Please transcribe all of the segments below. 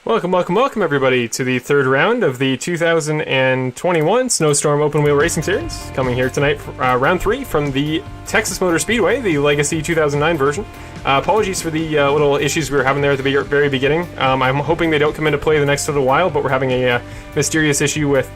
Welcome, everybody, to the third round of the 2021 Snowstorm Open Wheel Racing Series. Coming here tonight, round 3 from the Texas Motor Speedway, the Legacy 2009 version. Apologies for the little issues we were having there at the very beginning. I'm hoping they don't come into play the next little while, but we're having a mysterious issue with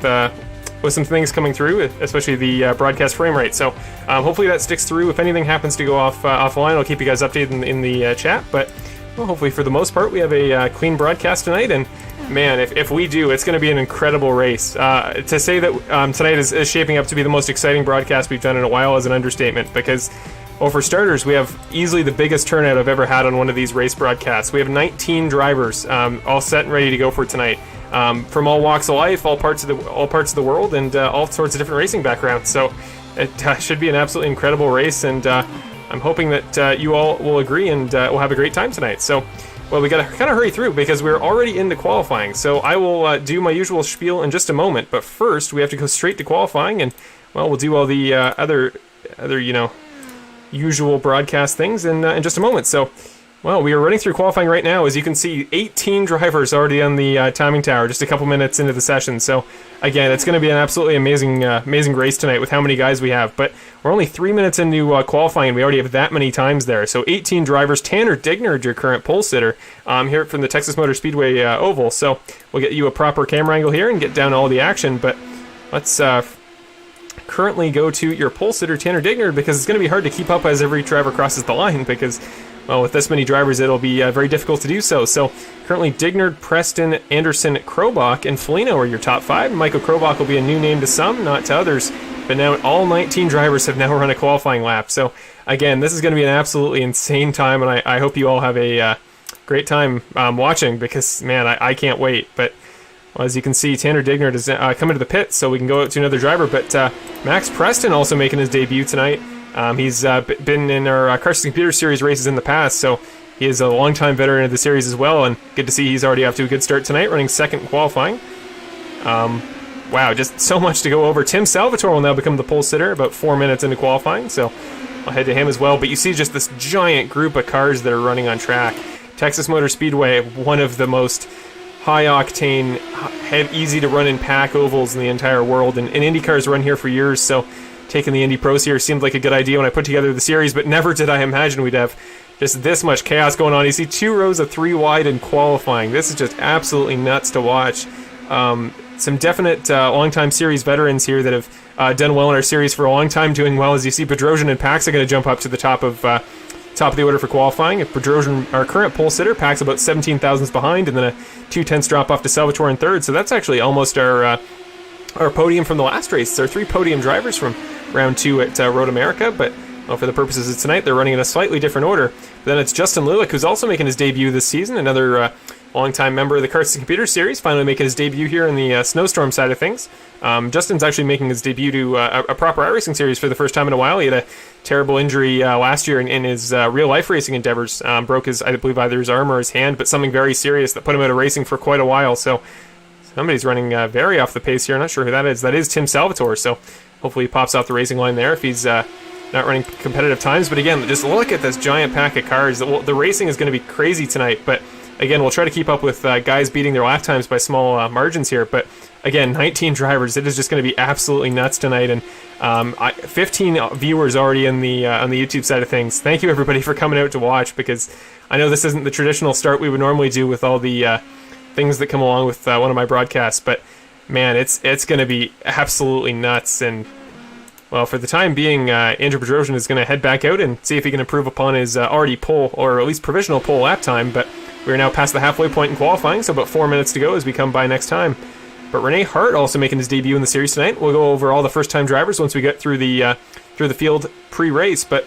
some things coming through, especially the broadcast frame rate. So hopefully that sticks through. If anything happens to go offline, I'll keep you guys updated in the chat, but well, hopefully for the most part we have a clean broadcast tonight, and man, if we do, it's going to be an incredible race. To say that tonight is shaping up to be the most exciting broadcast we've done in a while is an understatement, because, well, for starters, we have easily the biggest turnout I've ever had on one of these race broadcasts. We have 19 drivers all set and ready to go for tonight, from all walks of life, all parts of the world, and all sorts of different racing backgrounds. So it should be an absolutely incredible race, and I'm hoping that you all will agree and we'll have a great time tonight. So, well, we gotta kind of hurry through because we're already into qualifying. So I will do my usual spiel in just a moment, but first we have to go straight to qualifying, and well, we'll do all the other usual broadcast things in just a moment. So, well, we are running through qualifying right now. As you can see, 18 drivers already on the timing tower, just a couple minutes into the session. So, again, it's going to be an absolutely amazing race tonight with how many guys we have. But we're only 3 minutes into qualifying, and we already have that many times there. So, 18 drivers. Tanner Dignard, your current pole sitter, here from the Texas Motor Speedway Oval. So, we'll get you a proper camera angle here and get down all the action. But let's currently go to your pole sitter, Tanner Dignard, because it's going to be hard to keep up as every driver crosses the line, because, well, with this many drivers, it'll be very difficult to do so. So, currently, Dignard, Preston, Anderson, Krobach, and Foligno are your top 5. Michael Krobach will be a new name to some, not to others. But now all 19 drivers have now run a qualifying lap. So, again, this is going to be an absolutely insane time, and I hope you all have a great time watching, because, man, I can't wait. But, well, as you can see, Tanner Dignard is coming to the pits, so we can go out to another driver. But Max Preston also making his debut tonight. He's been in our Cars Computer Series races in the past, so he is a longtime veteran of the series as well, and good to see he's already off to a good start tonight, running second qualifying. Wow, just so much to go over. Tim Salvatore will now become the pole sitter about 4 minutes into qualifying, so I'll head to him as well. But you see just this giant group of cars that are running on track. Texas Motor Speedway, one of the most high-octane, easy-to-run-in pack ovals in the entire world, and IndyCars run here for years, so taking the Indy Pro Series seemed like a good idea when I put together the series, but never did I imagine we'd have just this much chaos going on. You see 2 rows of 3 wide in qualifying. This is just absolutely nuts to watch. Some definite long-time series veterans here that have done well in our series for a long time, doing well. As you see, Bedrosian and Pax are going to jump up to the top of the order for qualifying. If Bedrosian, our current pole sitter, Pax about 17 thousandths behind, and then a 2/10 drop off to Salvatore in third. So that's actually almost our podium from the last race. It's our 3 podium drivers from round 2 at Road America, but well, for the purposes of tonight, they're running in a slightly different order. But then it's Justin Lulick, who's also making his debut this season, another longtime member of the Cars Computer Series, finally making his debut here in the Snowstorm side of things. Justin's actually making his debut to a proper iRacing series for the first time in a while. He had a terrible injury last year in his real-life racing endeavors. Broke I believe, either his arm or his hand, but something very serious that put him out of racing for quite a while. So somebody's running very off the pace here. I'm not sure who that is. That is Tim Salvatore, so hopefully he pops off the racing line there if he's not running competitive times. But again, just look at this giant pack of cars. The racing is going to be crazy tonight, but again, we'll try to keep up with guys beating their lap times by small margins here. But again, 19 drivers. It is just going to be absolutely nuts tonight. And 15 viewers already on the YouTube side of things. Thank you, everybody, for coming out to watch, because I know this isn't the traditional start we would normally do with all the things that come along with one of my broadcasts. But, man, it's going to be absolutely nuts. And, well, for the time being, Andrew Bedrosian is going to head back out and see if he can improve upon his already pole, or at least provisional pole lap time. But we're now past the halfway point in qualifying, so about 4 minutes to go as we come by next time. But Renee Hart also making his debut in the series tonight. We'll go over all the first-time drivers once we get through the field pre-race. But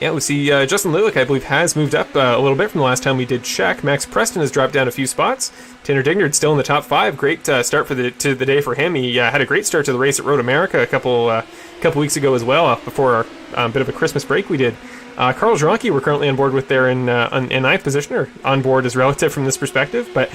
yeah, we see Justin Lulick, I believe, has moved up a little bit from the last time we did check. Max Preston has dropped down a few spots. Tanner Dignard still in the top 5. Great start to the day for him. He had a great start to the race at Road America a couple weeks ago as well, before our bit of a Christmas break we did. Carl Zronke we're currently on board with there in ninth position, or on board is relative from this perspective, but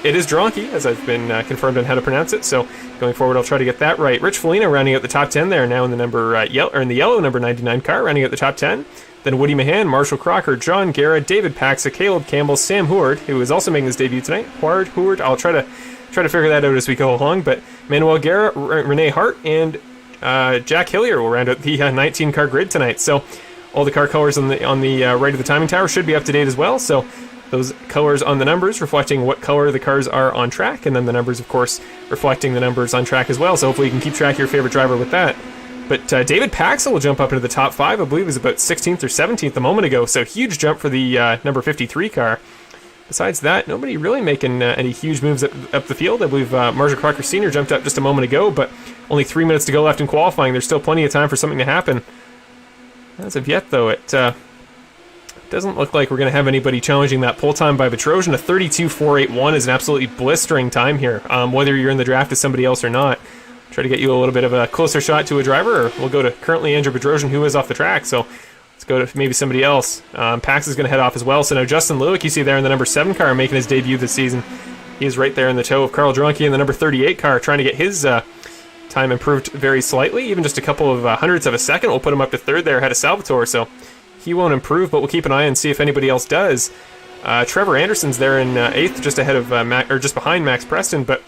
it is Zronke, as I've been confirmed on how to pronounce it, so going forward I'll try to get that right. Rich Foligno rounding out the top 10 there, now in the in the yellow number 99 car, rounding out the top 10. then Woody Mahan, Marshall Crocker, John Guerra, David Paxa, Caleb Campbell, Sam Howard, who is also making his debut tonight. Howard, I'll try to figure that out as we go along, but Manuel Guerra, Renee Hart, and Jack Hillier will round out the 19-car grid tonight. So all the car colors on the right of the timing tower should be up to date as well. So those colors on the numbers reflecting what color the cars are on track, and then the numbers, of course, reflecting the numbers on track as well. So hopefully you can keep track of your favorite driver with that. But David Paxa will jump up into the top 5. I believe he was about 16th or 17th a moment ago, so huge jump for the number 53 car. Besides that, nobody really making any huge moves up the field. I believe Marshall Crocker Sr. jumped up just a moment ago, but only 3 minutes to go left in qualifying. There's still plenty of time for something to happen. As of yet, though, it doesn't look like we're going to have anybody challenging that pole time by Petrosian. A 32.481 is an absolutely blistering time here, whether you're in the draft as somebody else or not. Try to get you a little bit of a closer shot to a driver, or we'll go to currently Andrew Petrosian, who is off the track, so let's go to maybe somebody else. Pax is going to head off as well, so now Justin Lewick, you see there in the number 7 car making his debut this season. He's right there in the tow of Carl Dronke in the number 38 car, trying to get his time improved very slightly. Even just a couple of hundredths of a second will put him up to 3rd there ahead of Salvatore, so he won't improve, but we'll keep an eye and see if anybody else does. Trevor Anderson's there in 8th, just ahead of just behind Max Preston, but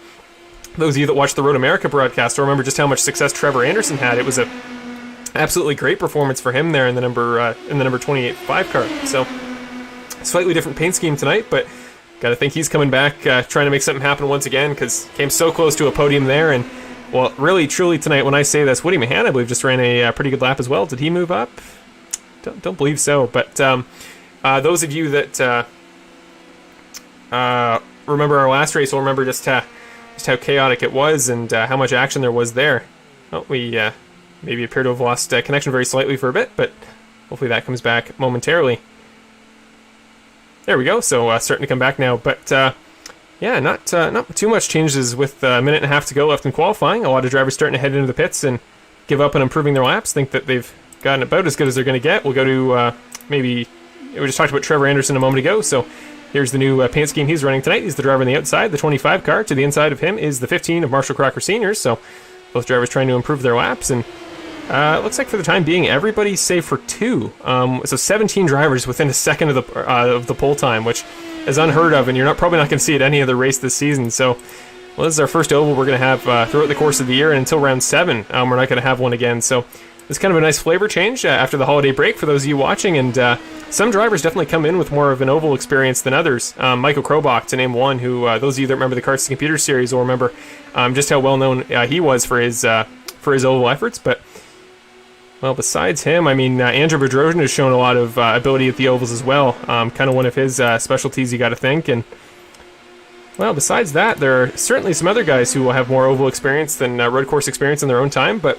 those of you that watched the Road America broadcast will remember just how much success Trevor Anderson had. It was a absolutely great performance for him there in the number 28.5 car. So slightly different paint scheme tonight, but gotta think he's coming back, trying to make something happen once again, because came so close to a podium there. And well, really truly tonight, when I say this, Woody Mahan, I believe, just ran a pretty good lap as well. Did he move up? Don't believe so, but those of you that remember our last race will remember just how chaotic it was and how much action there was there. Well, we maybe appear to have lost connection very slightly for a bit, but hopefully that comes back momentarily. There we go, so starting to come back now, but yeah, not too much changes with a minute and a half to go left in qualifying. A lot of drivers starting to head into the pits and give up on improving their laps, think that they've gotten about as good as they're going to get. We'll go to we just talked about Trevor Anderson a moment ago, so here's the new paint scheme he's running tonight. He's the driver on the outside, the 25 car. To the inside of him is the 15 of Marshall Crocker Sr., so both drivers trying to improve their laps, and it looks like for the time being, everybody's safe for 2. So 17 drivers within a second of the pole time, which is unheard of, and you're probably not going to see it any other race this season. So, well, this is our first oval we're going to have throughout the course of the year, and until round 7, we're not going to have one again. So it's kind of a nice flavor change after the holiday break for those of you watching, and some drivers definitely come in with more of an oval experience than others. Michael Krobach, to name one, who those of you that remember the Carts to Computer series will remember just how well known he was for his oval efforts. But well, besides him, I mean, Andrew Bedrosian has shown a lot of ability at the ovals as well. Kind of one of his specialties, you got to think. And well, besides that, there are certainly some other guys who will have more oval experience than road course experience in their own time. But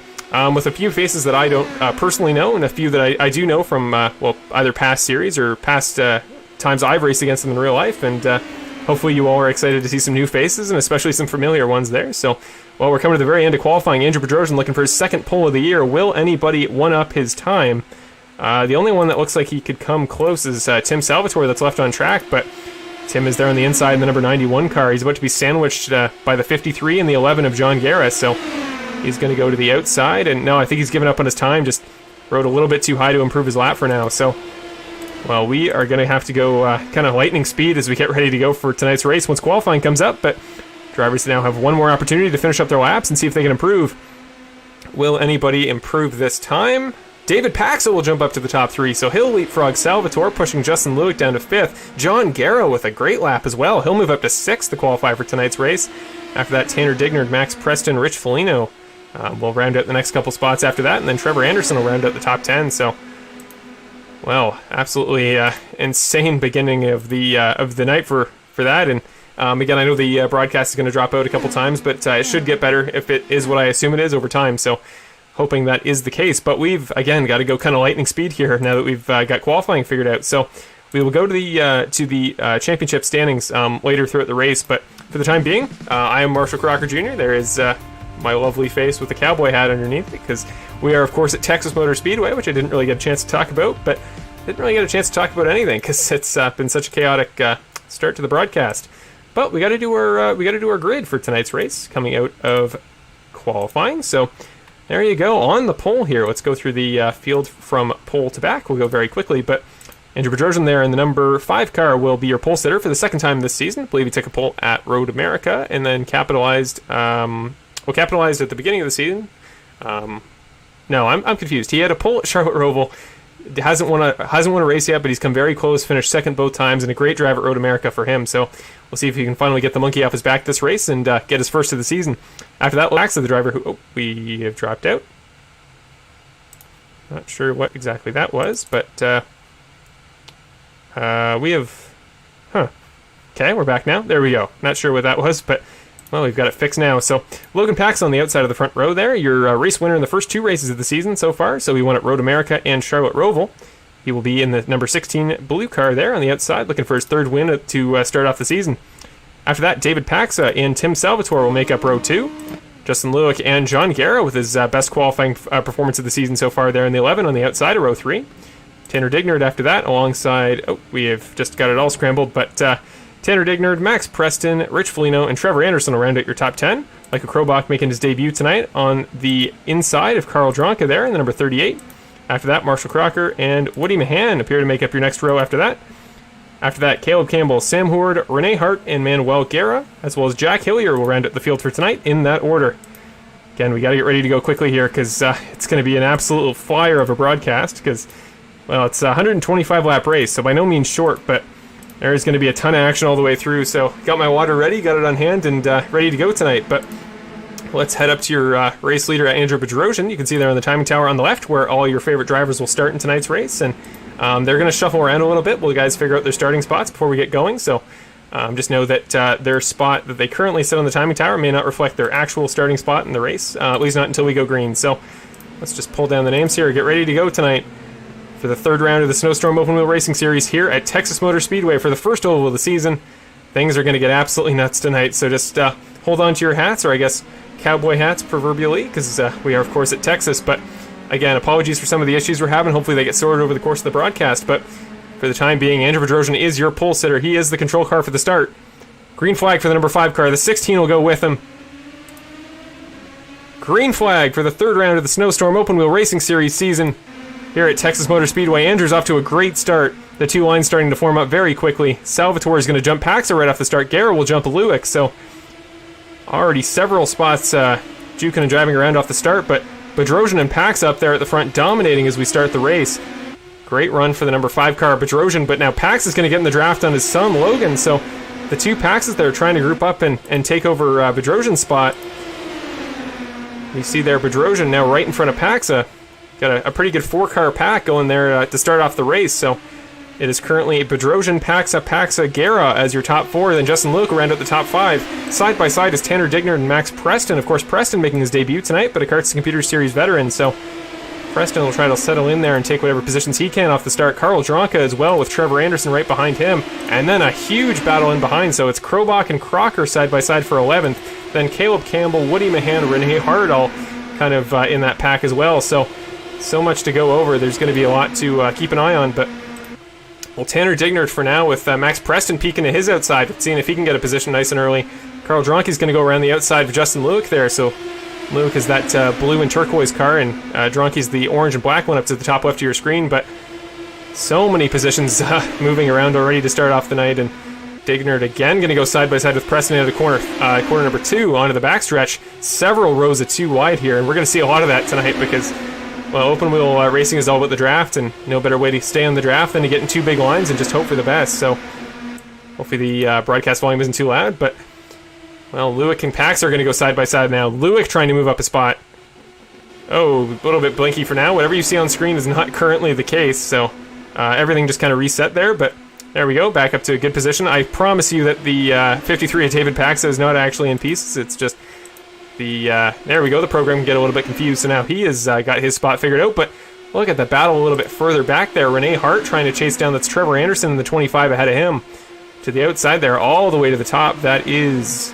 with a few faces that I don't personally know, and a few that I do know from either past series or past times I've raced against them in real life, and hopefully you all are excited to see some new faces, and especially some familiar ones there. So, well, we're coming to the very end of qualifying. Andrew Bedrosian looking for his second pole of the year. Will anybody one-up his time? The only one that looks like he could come close is Tim Salvatore, that's left on track, but Tim is there on the inside in the number 91 car. He's about to be sandwiched by the 53 and the 11 of John Guerra, so he's going to go to the outside, and no, I think he's given up on his time, just rode a little bit too high to improve his lap for now. So, well, we are going to have to go kind of lightning speed as we get ready to go for tonight's race once qualifying comes up, but drivers now have one more opportunity to finish up their laps and see if they can improve. Will anybody improve this time? David Paxa will jump up to the top 3, so he'll leapfrog Salvatore, pushing Justin Lewick down to 5th. John Guerra with a great lap as well. He'll move up to 6th to qualify for tonight's race. After that, Tanner Dignard, Max Preston, Rich Foligno will round out the next couple spots after that, and then Trevor Anderson will round out the top 10. So, well, absolutely insane beginning of the night for that. And again, I know the broadcast is going to drop out a couple times, but it should get better if it is what I assume it is over time. So, hoping that is the case. But we've, again, got to go kind of lightning speed here now that we've got qualifying figured out. So we will go to the championship standings later throughout the race. But for the time being, I am Marshall Crocker Jr. There is my lovely face with the cowboy hat underneath, because we are, of course, at Texas Motor Speedway, which I didn't really get a chance to talk about, but didn't really get a chance to talk about anything because it's been such a chaotic start to the broadcast. But we got to do our grid for tonight's race coming out of qualifying. So there you go, on the pole here. Let's go through the field from pole to back. We'll go very quickly, but Andrew Bedrosian there in the number 5 car will be your pole sitter for the second time this season. I believe he took a pole at Road America and then capitalized at the beginning of the season. No, I'm confused. He had a pole at Charlotte Roval. Hasn't won a race yet, but he's come very close, finished second both times, and a great drive at Road America for him. So we'll see if he can finally get the monkey off his back this race and get his first of the season. After that, Lax, the driver who we have dropped out. Not sure what exactly that was, but we have... Okay, we're back now. There we go. Not sure what that was, but... Well, we've got it fixed now. So Logan Pax on the outside of the front row there. Your race winner in the first 2 races of the season so far. So he won at Road America and Charlotte Roval. He will be in the number 16 blue car there on the outside, looking for his 3rd win to start off the season. After that, David Paxa and Tim Salvatore will make up row 2. Justin Lewick and John Guerra with his best qualifying performance of the season so far there in the 11 on the outside of row 3. Tanner Dignard after that alongside... we have just got it all scrambled, but... Tanner Dignard, Max Preston, Rich Foligno, and Trevor Anderson will round out your top 10. Michael Krobach making his debut tonight on the inside of Carl Dronka there in the number 38. After that, Marshall Crocker and Woody Mahan appear to make up your next row after that. After that, Caleb Campbell, Sam Howard, Renee Hart, and Manuel Guerra, as well as Jack Hillier will round out the field for tonight in that order. Again, we got to get ready to go quickly here because it's going to be an absolute flyer of a broadcast because, well, it's a 125 lap race, so by no means short, but there's going to be a ton of action all the way through, so got my water ready, got it on hand, and ready to go tonight. But let's head up to your race leader, Andrew Bedrosian. You can see there on the timing tower on the left where all your favorite drivers will start in tonight's race, and they're going to shuffle around a little bit while the guys figure out their starting spots before we get going. So just know that their spot that they currently sit on the timing tower may not reflect their actual starting spot in the race, at least not until we go green. So let's just pull down the names here, get ready to go tonight for the 3rd round of the Snowstorm Open Wheel Racing Series here at Texas Motor Speedway for the first oval of the season. Things are going to get absolutely nuts tonight, so just hold on to your hats, or I guess cowboy hats proverbially, because we are, of course, at Texas. But again, apologies for some of the issues we're having. Hopefully they get sorted over the course of the broadcast. But for the time being, Andrew Bedrosian is your pole sitter. He is the control car for the start. Green flag for the number 5 car. The 16 will go with him. Green flag for the 3rd round of the Snowstorm Open Wheel Racing Series season here at Texas Motor Speedway. Andrew's off to a great start. The 2 lines starting to form up very quickly. Salvatore is going to jump Paxa right off the start. Guerra will jump Lewick. So already several spots juking and driving around off the start, but Bedrosian and Paxa up there at the front dominating as we start the race. Great run for the number 5 car, Bedrosian, but now Pax is going to get in the draft on his son, Logan. So the 2 Paxes there are trying to group up and take over Bedrosian's spot. You see there Bedrosian now right in front of Paxa. Got a pretty good 4-car pack going there to start off the race. So it is currently Bedrosian, Paxa, Guerra as your top 4. Then Justin Luke will round out the top 5. Side by side is Tanner Dignard and Max Preston. Of course, Preston making his debut tonight, but a Karts and Computers Series veteran. So Preston will try to settle in there and take whatever positions he can off the start. Carl Dronka as well with Trevor Anderson right behind him. And then a huge battle in behind. So it's Krobach and Crocker side by side for 11th. Then Caleb Campbell, Woody Mahan, Renee Hart all kind of in that pack as well. So much to go over. There's going to be a lot to keep an eye on, but well, Tanner Dignard for now with Max Preston peeking at his outside, seeing if he can get a position nice and early. Carl Dronke's going to go around the outside of Justin Lewick there, so Lewick is that blue and turquoise car, and Dronke's the orange and black one up to the top left of your screen, but so many positions moving around already to start off the night, and Dignard again going to go side by side with Preston into corner number 2 onto the backstretch. Several rows of 2 wide here, and we're going to see a lot of that tonight because, well, open wheel racing is all about the draft, and no better way to stay on the draft than to get in 2 big lines and just hope for the best. So hopefully the broadcast volume isn't too loud, but, well, Lewick and Pax are going to go side by side now. Lewick trying to move up a spot. Oh, a little bit blinky for now. Whatever you see on screen is not currently the case, so everything just kind of reset there, but there we go, back up to a good position. I promise you that the 53 of David Paxa is not actually in pieces, it's just the, there we go, the program can get a little bit confused, so now he has got his spot figured out, but look at the battle a little bit further back there. Renee Hart trying to chase down, that's Trevor Anderson in the 25 ahead of him. To the outside there, all the way to the top, that is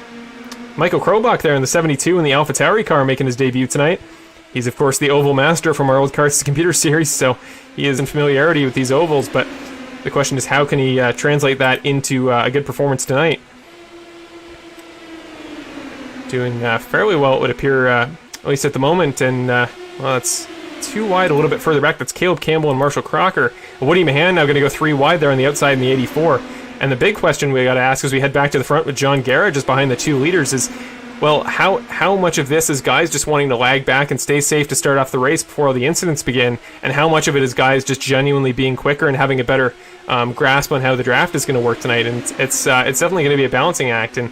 Michael Krobach there in the 72 in the Alpha Tauri car making his debut tonight. He's, of course, the oval master from our old Karts Computer Series, so he is in familiarity with these ovals, but the question is how can he translate that into a good performance tonight. Doing fairly well, it would appear, at least at the moment, and well, that's too wide a little bit further back. That's Caleb Campbell and Marshall Crocker. Woody Mahan now going to go 3 wide there on the outside in the 84. And the big question we got to ask as we head back to the front with John Guerra just behind the 2 leaders is, well, how much of this is guys just wanting to lag back and stay safe to start off the race before all the incidents begin, and how much of it is guys just genuinely being quicker and having a better grasp on how the draft is going to work tonight? And it's definitely going to be a balancing act. And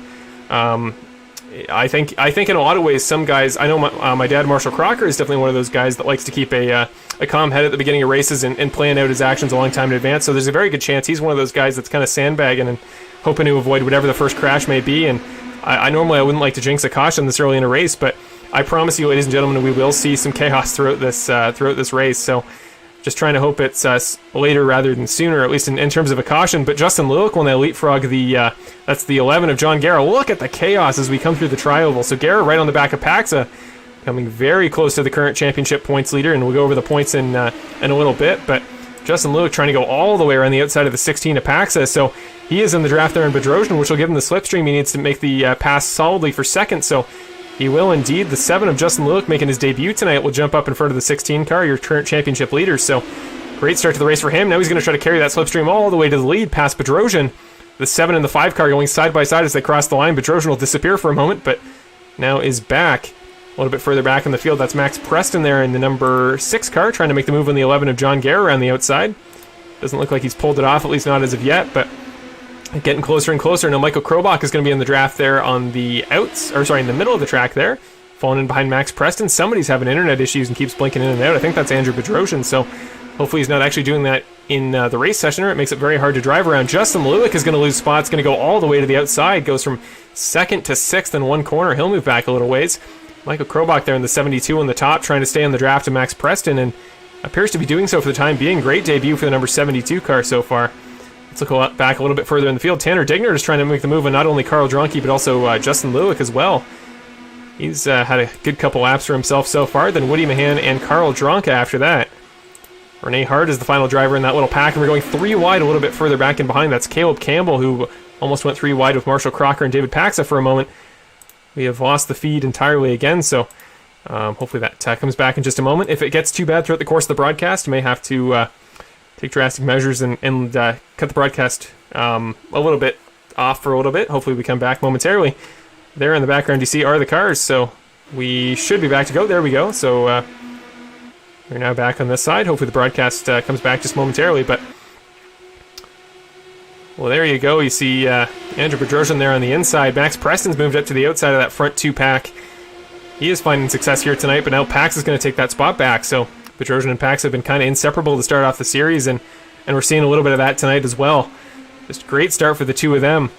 I think in a lot of ways, some guys, I know my dad Marshall Crocker is definitely one of those guys that likes to keep a calm head at the beginning of races and plan out his actions a long time in advance. So there's a very good chance he's one of those guys that's kind of sandbagging and hoping to avoid whatever the first crash may be. And I normally wouldn't like to jinx a caution this early in a race, but I promise you, ladies and gentlemen, we will see some chaos throughout this race. So just trying to hope it's later rather than sooner, at least in terms of a caution. But Justin Lewick will now leapfrog that's the 11 of John Guerra. Look at the chaos as we come through the tri-oval. So Guerra right on the back of Paxa, coming very close to the current championship points leader, and we'll go over the points in a little bit. But Justin Lewick trying to go all the way around the outside of the 16 of Paxa, so he is in the draft there in Bedrosian, which will give him the slipstream he needs to make the pass solidly for second. So he will indeed. The 7 of Justin Lewick making his debut tonight will jump up in front of the 16 car, your current championship leader. So great start to the race for him. Now he's going to try to carry that slipstream all the way to the lead past Bedrosian. The 7 and the 5 car going side by side as they cross the line. Bedrosian will disappear for a moment, but now is back a little bit further back in the field. That's Max Preston there in the number 6 car, trying to make the move on the 11 of John Guerra around the outside. Doesn't look like he's pulled it off, at least not as of yet, but getting closer and closer. Now Michael Krobach is going to be in the draft there on the in the middle of the track there, falling in behind Max Preston. Somebody's having internet issues and keeps blinking in and out. I think that's Andrew Bedrosian, so hopefully he's not actually doing that in the race session, or it makes it very hard to drive around. Justin Lewick is going to lose spots, going to go all the way to the outside, goes from 2nd to 6th in one corner. He'll move back a little ways. Michael Krobach there in the 72 on the top, trying to stay on the draft to Max Preston, and appears to be doing so for the time being. Great debut for the number 72 car so far. Let's look back a little bit further in the field. Tanner Digner is trying to make the move on not only Carl Dronke, but also Justin Lewick as well. He's had a good couple laps for himself so far. Then Woody Mahan and Carl Dronke after that. Renee Hart is the final driver in that little pack, and we're going 3 wide a little bit further back in behind. That's Caleb Campbell, who almost went 3 wide with Marshall Crocker and David Paxa for a moment. We have lost the feed entirely again, so hopefully that comes back in just a moment. If it gets too bad throughout the course of the broadcast, may have to take drastic measures and cut the broadcast a little bit off for a little bit. Hopefully we come back momentarily. There in the background you see are the cars, so we should be back to go. There we go. So we're now back on this side. Hopefully the broadcast comes back just momentarily, but well, there you go. You see Andrew Bedrosian there on the inside. Max Preston's moved up to the outside of that front 2 pack. He is finding success here tonight, but now Pax is going to take that spot back. So Bedrosian and Pax have been kind of inseparable to start off the series, and we're seeing a little bit of that tonight as well. Just a great start for the 2 of them.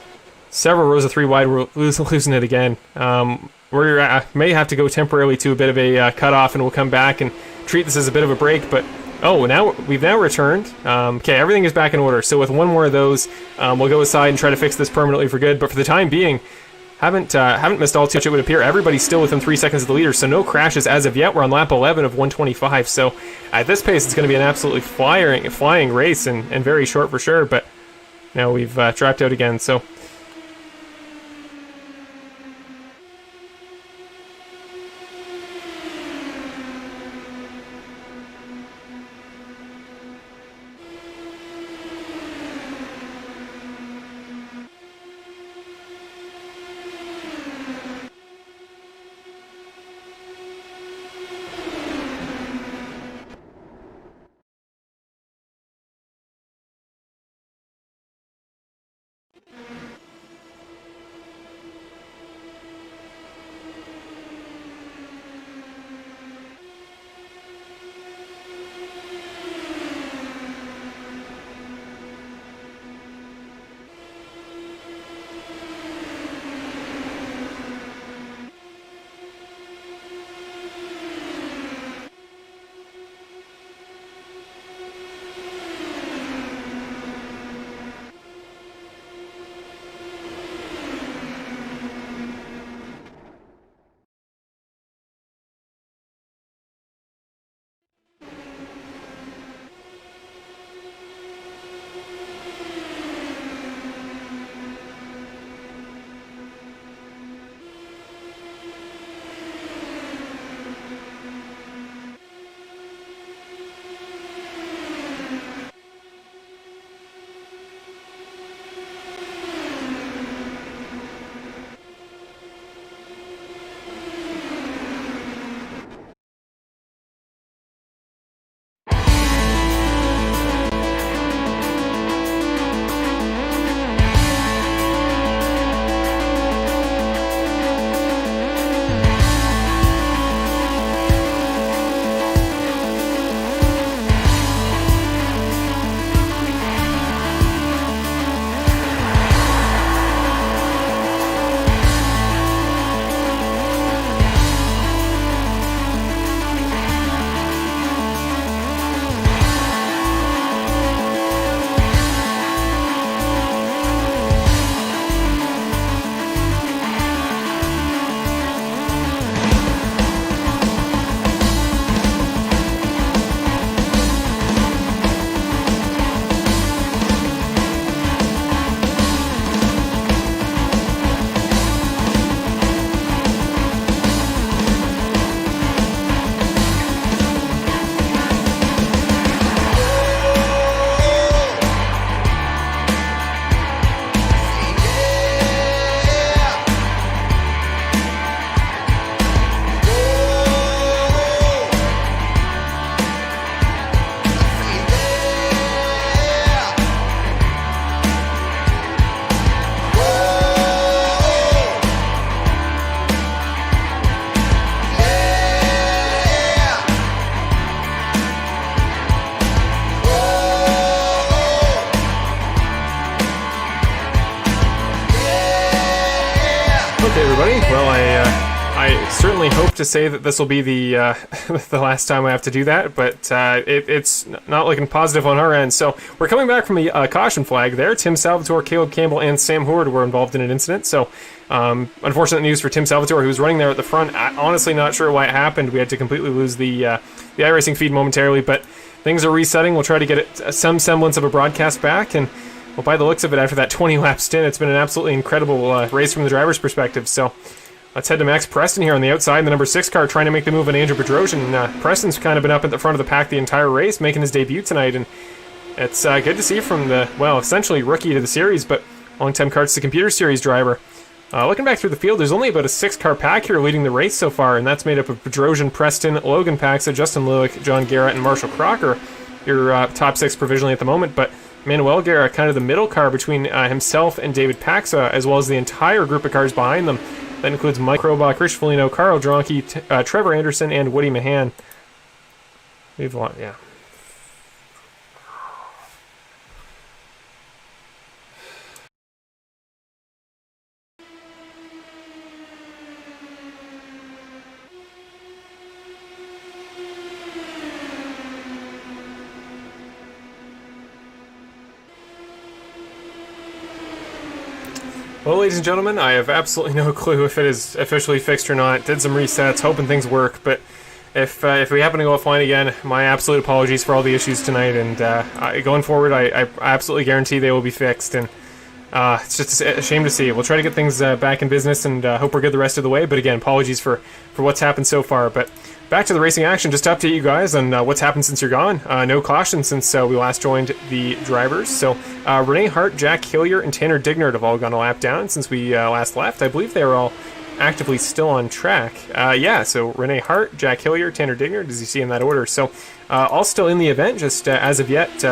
Several rows of 3 wide, we're losing it again. We may have to go temporarily to a bit of a cutoff, and we'll come back and treat this as a bit of a break, but we've now returned. Okay, everything is back in order. So with one more of those, we'll go aside and try to fix this permanently for good. But for the time being, haven't missed all too much. It would appear everybody's still within 3 seconds of the leader, so no crashes as of yet. We're on lap 11 of 125. So at this pace, it's going to be an absolutely flying race and very short for sure. But now we've dropped out again. So. certainly hope to say that this will be the the last time I have to do that, but it's not looking positive on our end. So we're coming back from the caution flag there. Tim Salvatore, Caleb Campbell, and Sam Horde were involved in an incident. So unfortunate news for Tim Salvatore, who was running there at the front. Honestly, not sure why it happened. We had to completely lose the iRacing feed momentarily, but things are resetting. We'll try to get some semblance of a broadcast back, and well, by the looks of it, after that 20-lap stint, it's been an absolutely incredible race from the driver's perspective. So let's head to Max Preston here on the outside, the number 6 car, trying to make the move on Andrew Bedrosian. Preston's kind of been up at the front of the pack the entire race, making his debut tonight, and it's good to see from the, well, essentially rookie to the series, but long-time Carts to Computer Series driver. Looking back through the field, there's only about a 6-car pack here leading the race so far, and that's made up of Bedrosian, Preston, Logan Paxa, Justin Lewick, John Garrett, and Marshall Crocker, your top 6 provisionally at the moment, but Manuel Guerra, kind of the middle car between himself and David Paxa, as well as the entire group of cars behind them. That includes Mike Robach, Rich Foligno, Carl Dronke, Trevor Anderson, and Woody Mahan. We've lost, yeah. Well, ladies and gentlemen, I have absolutely no clue if it is officially fixed or not. Did some resets, hoping things work, but if we happen to go offline again, my absolute apologies for all the issues tonight, and going forward, I absolutely guarantee they will be fixed, and it's just a shame to see. We'll try to get things back in business, and hope we're good the rest of the way, but again, apologies for what's happened so far. But back to the racing action, just to update you guys on what's happened since you're gone. No caution since we last joined the drivers. So Renee Hart, Jack Hillier, and Tanner Dignard have all gone a lap down since we last left. I believe they were all actively still on track. Yeah, so Renee Hart, Jack Hillier, Tanner Dignard, as you see in that order. So all still in the event, just as of yet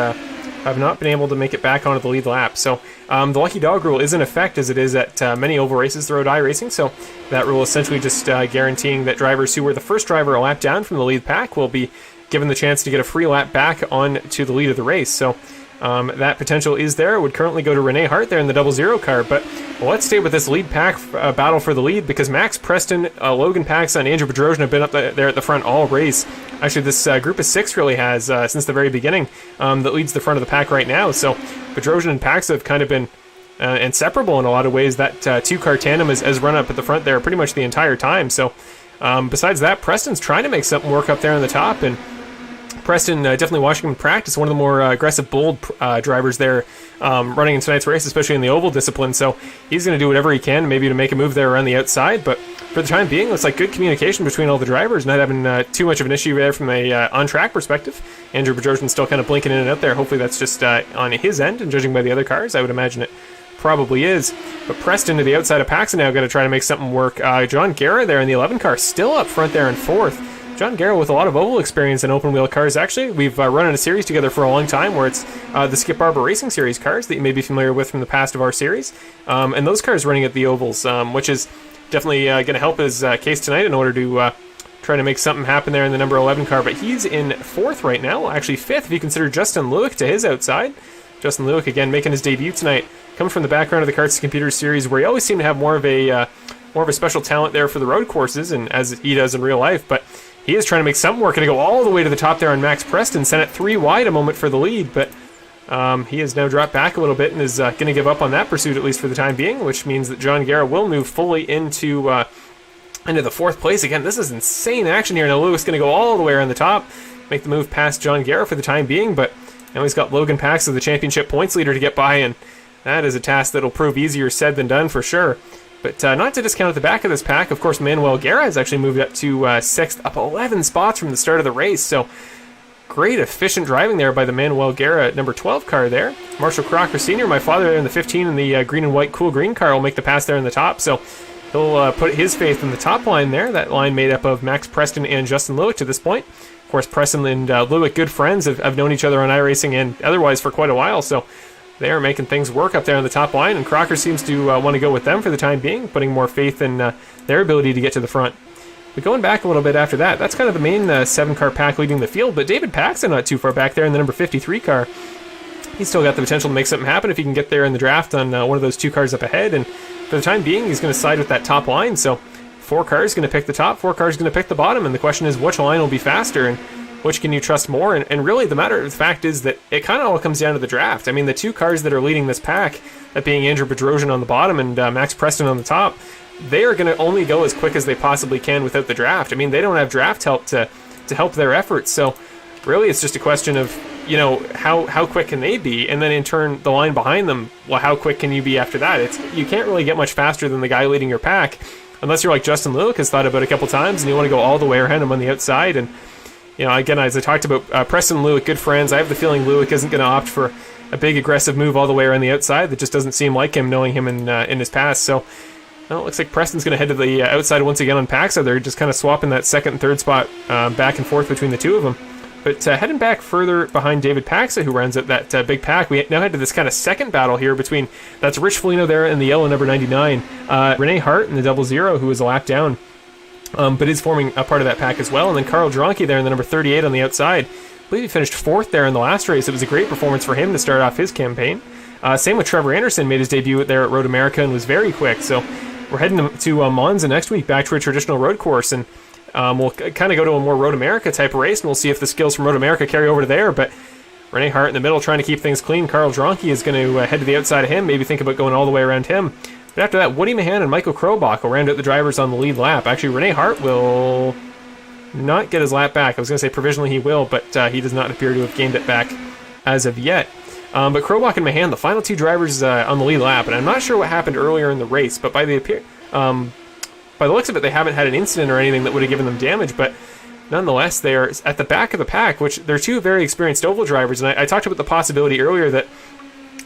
have not been able to make it back onto the lead lap. So the lucky dog rule is in effect, as it is at many oval races throughout iRacing. So that rule essentially just guaranteeing that drivers who were the first driver a lap down from the lead pack will be given the chance to get a free lap back on to the lead of the race. So that potential is there. It would currently go to Renee Hart there in the 00 car, but let's stay with this lead pack battle for the lead, because Max Preston, Logan Paxa, and Andrew Bedrosian have been up there at the front all race. Actually, this group of 6 really has since the very beginning, that leads the front of the pack right now. So Bedrosian and Paxa have kind of been inseparable in a lot of ways. That 2-car tandem has run up at the front there pretty much the entire time. So besides that, Preston's trying to make something work up there on the top, and Preston, definitely watching him in practice, one of the more aggressive, bold drivers there running in tonight's race, especially in the oval discipline. So he's going to do whatever he can, maybe to make a move there around the outside. But for the time being, looks like good communication between all the drivers, not having too much of an issue there from a on-track perspective. Andrew Bedrosian still kind of blinking in and out there. Hopefully that's just on his end, and judging by the other cars, I would imagine it probably is. But Preston to the outside of Paxa now, got to try to make something work. John Guerra there in the 11 car, still up front there in 4th. John Garrett with a lot of oval experience in open wheel cars. Actually, we've run in a series together for a long time where it's the Skip Barber Racing Series cars that you may be familiar with from the past of our series. And those cars running at the ovals, which is definitely going to help his case tonight in order to try to make something happen there in the number 11 car. But he's in 4th right now, well, actually 5th if you consider Justin Lewick to his outside. Justin Lewick, again, making his debut tonight. Comes from the background of the Carts Computer Series, where he always seemed to have more of a special talent there for the road courses, and as he does in real life. But he is trying to make something work, and to go all the way to the top there on Max Preston, sent it 3 wide a moment for the lead, but he has now dropped back a little bit and is going to give up on that pursuit, at least for the time being, which means that John Guerra will move fully into the 4th place. Again, this is insane action here. Now Lewis going to go all the way around the top, make the move past John Guerra for the time being, but now he's got Logan Paxa, the championship points leader, to get by, and that is a task that will prove easier said than done for sure. But not to discount at the back of this pack, of course, Manuel Guerra has actually moved up to 6th, up 11 spots from the start of the race. So great, efficient driving there by the Manuel Guerra number 12 car there. Marshall Crocker Sr., my father there in the 15 in the green and white cool green car, will make the pass there in the top. So he'll put his faith in the top line there. That line made up of Max Preston and Justin Lewick to this point. Of course, Preston and Lewick, good friends, have known each other on iRacing and otherwise for quite a while. So they are making things work up there on the top line, and Crocker seems to want to go with them for the time being, putting more faith in their ability to get to the front. But going back a little bit after that, that's kind of the main 7-car pack leading the field, but David Paxton not too far back there in the number 53 car. He's still got the potential to make something happen if he can get there in the draft on one of those 2 cars up ahead, and for the time being, he's going to side with that top line. So 4 cars going to pick the top, 4 cars going to pick the bottom, and the question is which line will be faster and which can you trust more? And really the matter of the fact is that it kind of all comes down to the draft. I mean, the 2 cars that are leading this pack, that being Andrew Bedrosian on the bottom and Max Preston on the top, they are going to only go as quick as they possibly can without the draft. I mean, they don't have draft help to help their efforts, so really it's just a question of, you know, how quick can they be, and then in turn the line behind them, well, how quick can you be after that? You can't really get much faster than the guy leading your pack unless you're like Justin Lewick has thought about it a couple times and you want to go all the way around him on the outside. And you know, again, as I talked about, Preston and Lewick, good friends. I have the feeling Lewick isn't going to opt for a big aggressive move all the way around the outside. That just doesn't seem like him, knowing him in his past. So well, it looks like Preston's going to head to the outside once again on Paxa. They're just kind of swapping that second and third spot back and forth between the two of them. But heading back further behind David Paxa, who runs out that big pack, we now head to this kind of second battle here between, that's Rich Foligno there in the yellow number 99, Rene Hart in the 00, who is a lap down, but is forming a part of that pack as well, and then Carl Dronke there in the number 38 on the outside. I believe he finished 4th there in the last race. It was a great performance for him to start off his campaign. Same with Trevor Anderson, made his debut there at Road America and was very quick. So we're heading to Monza next week, back to a traditional road course, and we'll kind of go to a more Road America type of race, and we'll see if the skills from Road America carry over to there. But Rene Hart in the middle trying to keep things clean. Carl Dronke is going to head to the outside of him, maybe think about going all the way around him. But after that, Woody Mahan and Michael Krobach will round out the drivers on the lead lap. Actually, Rene Hart will not get his lap back. I was going to say provisionally he will, but he does not appear to have gained it back as of yet. But Krobach and Mahan, the final 2 drivers on the lead lap, and I'm not sure what happened earlier in the race, but by the looks of it, they haven't had an incident or anything that would have given them damage, but nonetheless, they are at the back of the pack, which they're 2 very experienced oval drivers, and I talked about the possibility earlier that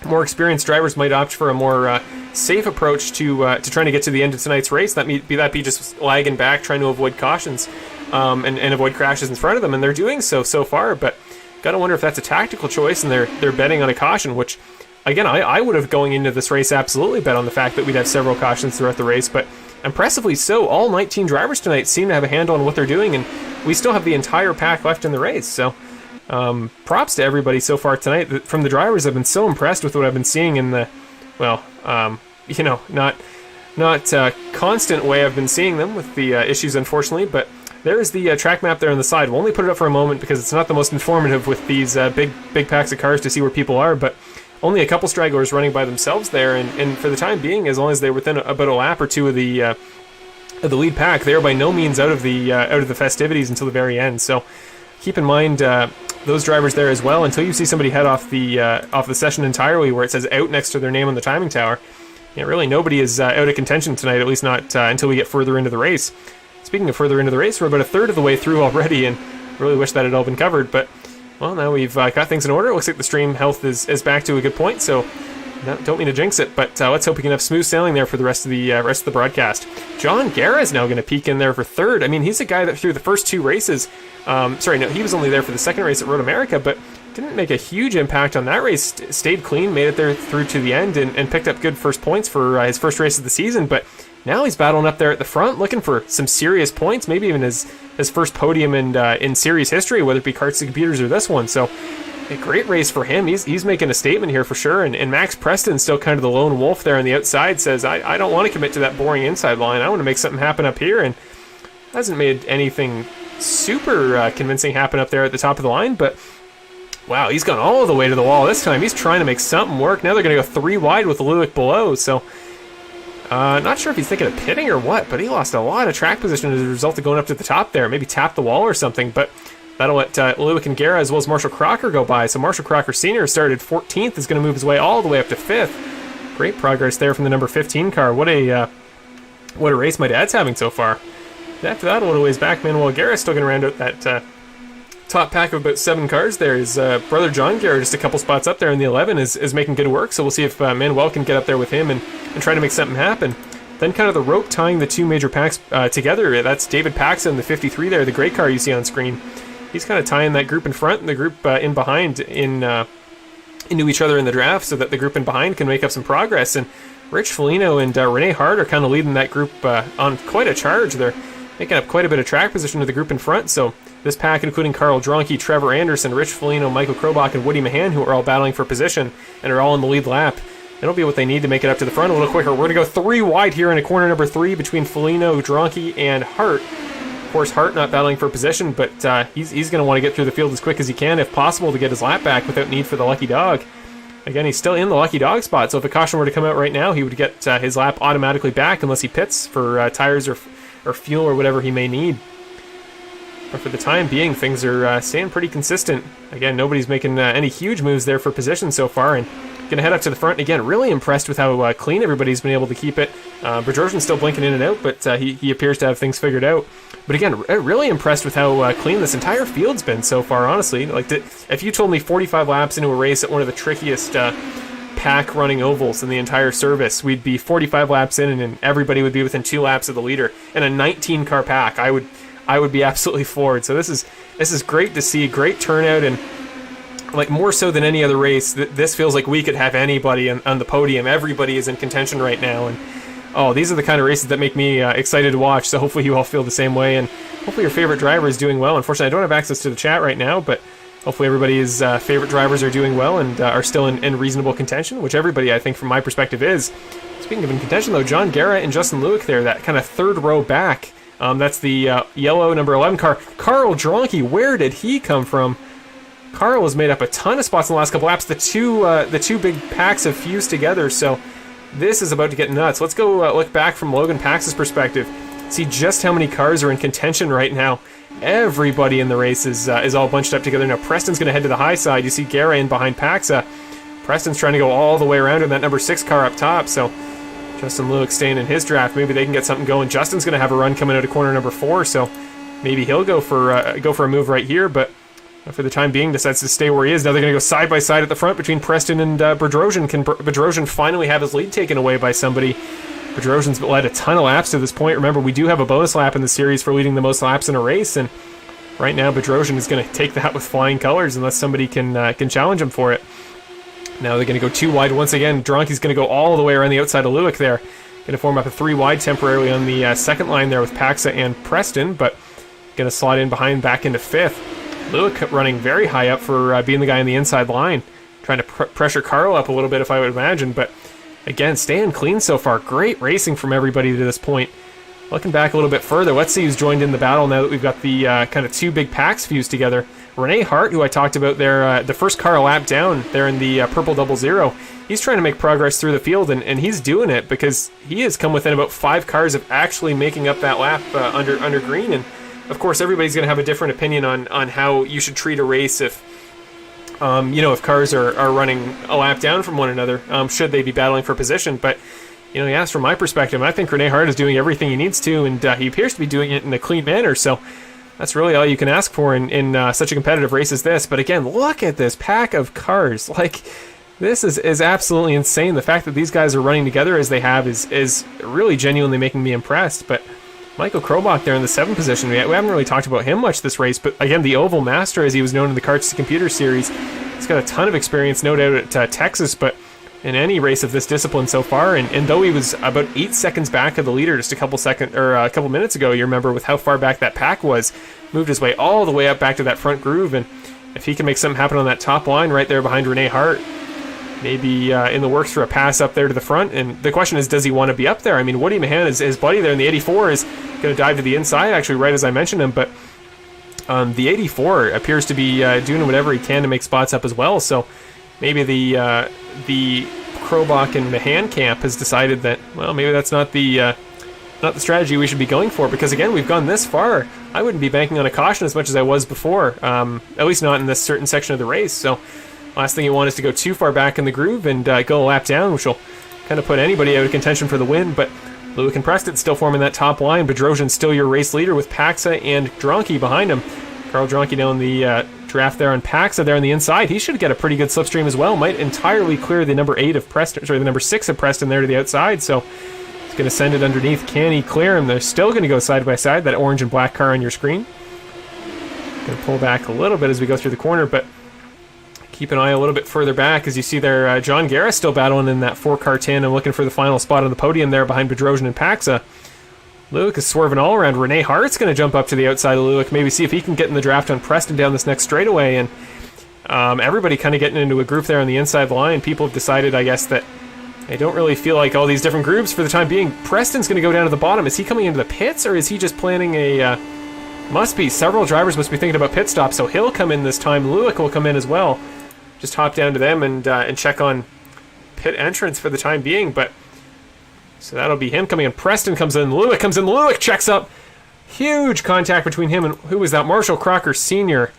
more experienced drivers might opt for a more safe approach to trying to get to the end of tonight's race. That be just lagging back, trying to avoid cautions and avoid crashes in front of them, and they're doing so far, but gotta wonder if that's a tactical choice, and they're betting on a caution, which, again, I would have, going into this race, absolutely bet on the fact that we'd have several cautions throughout the race, but impressively so, all 19 drivers tonight seem to have a handle on what they're doing, and we still have the entire pack left in the race. So props to everybody so far tonight. From the drivers, I've been so impressed with what I've been seeing in the, well, not constant way I've been seeing them with the issues, unfortunately, but there's the track map there on the side. We'll only put it up for a moment because it's not the most informative with these big packs of cars to see where people are, but only a couple stragglers running by themselves there, and for the time being, as long as they're within about a lap or 2 of the lead pack, they are by no means out of the festivities until the very end. So keep in mind those drivers there as well, until you see somebody head off the session entirely, where it says out next to their name on the timing tower. Yeah, really nobody is out of contention tonight, at least not until we get further into the race. Speaking of further into the race, we're about a third of the way through already, and really wish that had all been covered, but well, now we've got things in order. It looks like the stream health is back to a good point, so don't mean to jinx it, but let's hope we can have smooth sailing there for the rest of the broadcast. John Guerra is now going to peek in there for 3rd. I mean, he's a guy that through the first 2 races, he was only there for the second race at Road America, but didn't make a huge impact on that race. Stayed clean, made it there through to the end, and picked up good first points for his first race of the season, but now he's battling up there at the front, looking for some serious points, maybe even his first podium in series history, whether it be Karts to Computers or this one. So a great race for him. He's making a statement here for sure. And Max Preston, still kind of the lone wolf there on the outside, says, I don't want to commit to that boring inside line. I want to make something happen up here. And hasn't made anything super convincing happen up there at the top of the line, but wow, he's gone all the way to the wall this time. He's trying to make something work. Now they're going to go 3 wide with Lewick below, so not sure if he's thinking of pitting or what, but he lost a lot of track position as a result of going up to the top there. Maybe tap the wall or something, but that'll let Lewick and Guerra as well as Marshall Crocker go by. So Marshall Crocker Sr. started 14th, is going to move his way all the way up to 5th. Great progress there from the number 15 car. What a race my dad's having so far. After that, a little ways back, Manuel Guerra's still going to round out that top pack of about 7 cars there. His brother John Guerra, just a couple spots up there in the 11, is making good work, so we'll see if Manuel can get up there with him and try to make something happen. Then kind of the rope tying the 2 major packs together, that's David Paxa in the 53 there, the gray car you see on screen. He's kind of tying that group in front and the group in behind into each other in the draft, so that the group in behind can make up some progress. And Rich Foligno and Rene Hart are kind of leading that group on quite a charge. They're making up quite a bit of track position to the group in front, so this pack, including Carl Dronke, Trevor Anderson, Rich Foligno, Michael Krobach, and Woody Mahan, who are all battling for position and are all in the lead lap, It'll be what they need to make it up to the front a little quicker. We're going to go 3 wide here in a corner number 3 between Foligno, Dronky, and Hart. Of course, Hart not battling for position, but he's going to want to get through the field as quick as he can, if possible, to get his lap back without need for the lucky dog. Again, he's still in the lucky dog spot, so if a caution were to come out right now, he would get his lap automatically back unless he pits for tires or fuel or whatever he may need. But for the time being, things are staying pretty consistent. Again, nobody's making any huge moves there for position so far, and going to head up to the front. Again, really impressed with how clean everybody's been able to keep it. Bedrosian's still blinking in and out, but he appears to have things figured out. But again, really impressed with how clean this entire field's been so far, honestly. Like, if you told me 45 laps into a race at one of the trickiest pack running ovals in the entire service, we'd be 45 laps in and everybody would be within 2 laps of the leader in a 19-car pack, I would be absolutely floored. So this is great to see, great turnout, and like more so than any other race, this feels like we could have anybody on the podium. Everybody is in contention right now, and these are the kind of races that make me excited to watch. So hopefully you all feel the same way, and hopefully your favorite driver is doing well. Unfortunately, I don't have access to the chat right now, but hopefully everybody's favorite drivers are doing well and are still in reasonable contention, which everybody, I think, from my perspective, is. Speaking of in contention, though, John Guerra and Justin Lewick there, that kind of third row back. That's the yellow number 11 car. Carl Dronky, where did he come from? Carl has made up a ton of spots in the last couple laps. The two big packs have fused together, so this is about to get nuts. Let's go look back from Logan Pax's perspective. See just how many cars are in contention right now. Everybody in the race is all bunched up together. Now Preston's going to head to the high side. You see Guerra in behind Paxa. Preston's trying to go all the way around in that number 6 car up top, so Justin Lewick staying in his draft. Maybe they can get something going. Justin's going to have a run coming out of corner number 4, so maybe he'll go for a move right here, but for the time being decides to stay where he is. Now they're going to go side by side at the front between Preston and Bedrosian. Can Bedrosian finally have his lead taken away by somebody? Bedrosian's led a ton of laps to this point. Remember, we do have a bonus lap in the series for leading the most laps in a race, and right now Bedrosian is going to take that with flying colors unless somebody can challenge him for it. Now they're going to go 2 wide once again. Dronky's going to go all the way around the outside of Lewick there. Going to form up a 3 wide temporarily on the second line there with Paxa and Preston, but going to slide in behind back into 5th. Lewick running very high up for being the guy on the inside line. Trying to pressure Carl up a little bit, if I would imagine, but again, staying clean so far. Great racing from everybody to this point. Looking back a little bit further, let's see who's joined in the battle now that we've got the kind of 2 big packs fused together. Rene Hart, who I talked about there, the first car a lap down there in the purple 00. He's trying to make progress through the field, and he's doing it because he has come within about 5 cars of actually making up that lap under green. And of course, everybody's going to have a different opinion on how you should treat a race if if cars are running a lap down from one another, should they be battling for position. But yes, from my perspective, I think Rene Hart is doing everything he needs to, and he appears to be doing it in a clean manner. So that's really all you can ask for in such a competitive race as this. But again, look at this pack of cars. Like, this is absolutely insane. The fact that these guys are running together as they have is really genuinely making me impressed. But Michael Krobach there in the 7th position, we haven't really talked about him much this race, but again, the Oval Master, as he was known in the Karts to Computer series. He's got a ton of experience, no doubt, at Texas, but in any race of this discipline so far, and though he was about 8 seconds back of the leader just a couple minutes ago, you remember with how far back that pack was, moved his way all the way up back to that front groove, and if he can make something happen on that top line right there behind Rene Hart, maybe in the works for a pass up there to the front. And the question is, does he want to be up there? I mean, Woody Mahan, his buddy there in the 84, is going to dive to the inside, actually, right as I mentioned him, but the 84 appears to be doing whatever he can to make spots up as well, so maybe the Krobach and Mahan camp has decided that, well, maybe that's not the strategy we should be going for, because again, we've gone this far. I wouldn't be banking on a caution as much as I was before, at least not in this certain section of the race. So last thing you want is to go too far back in the groove and go a lap down, which will kind of put anybody out of contention for the win. But Lewick and Preston still forming that top line. Bedrosian's still your race leader with Paxa and Dronky behind him. Carl Dronky down the draft there on Paxa there on the inside. He should get a pretty good slipstream as well. Might entirely clear the number 8 of Preston, sorry, the number 6 of Preston there to the outside. So he's going to send it underneath. Can he clear him? They're still going to go side by side, that orange and black car on your screen. Going to pull back a little bit as we go through the corner, but keep an eye a little bit further back as you see there John Garris still battling in that 4-car tandem, looking for the final spot on the podium there behind Bedrosian and Paxa. Lewick is swerving all around. Rene Hart's going to jump up to the outside of Lewick, maybe see if he can get in the draft on Preston down this next straightaway. And everybody kind of getting into a group there on the inside line. People have decided, I guess, that I don't really feel like all these different groups for the time being. Preston's going to go down to the bottom. Is he coming into the pits, or is he just planning a... must be. Several drivers must be thinking about pit stops, so he'll come in this time. Lewick will come in as well. Just hop down to them and check on pit entrance for the time being, but... So that'll be him coming in. Preston comes in. Lewick comes in. Lewick checks up. Huge contact between him and... Who was that? Marshall Crocker Sr.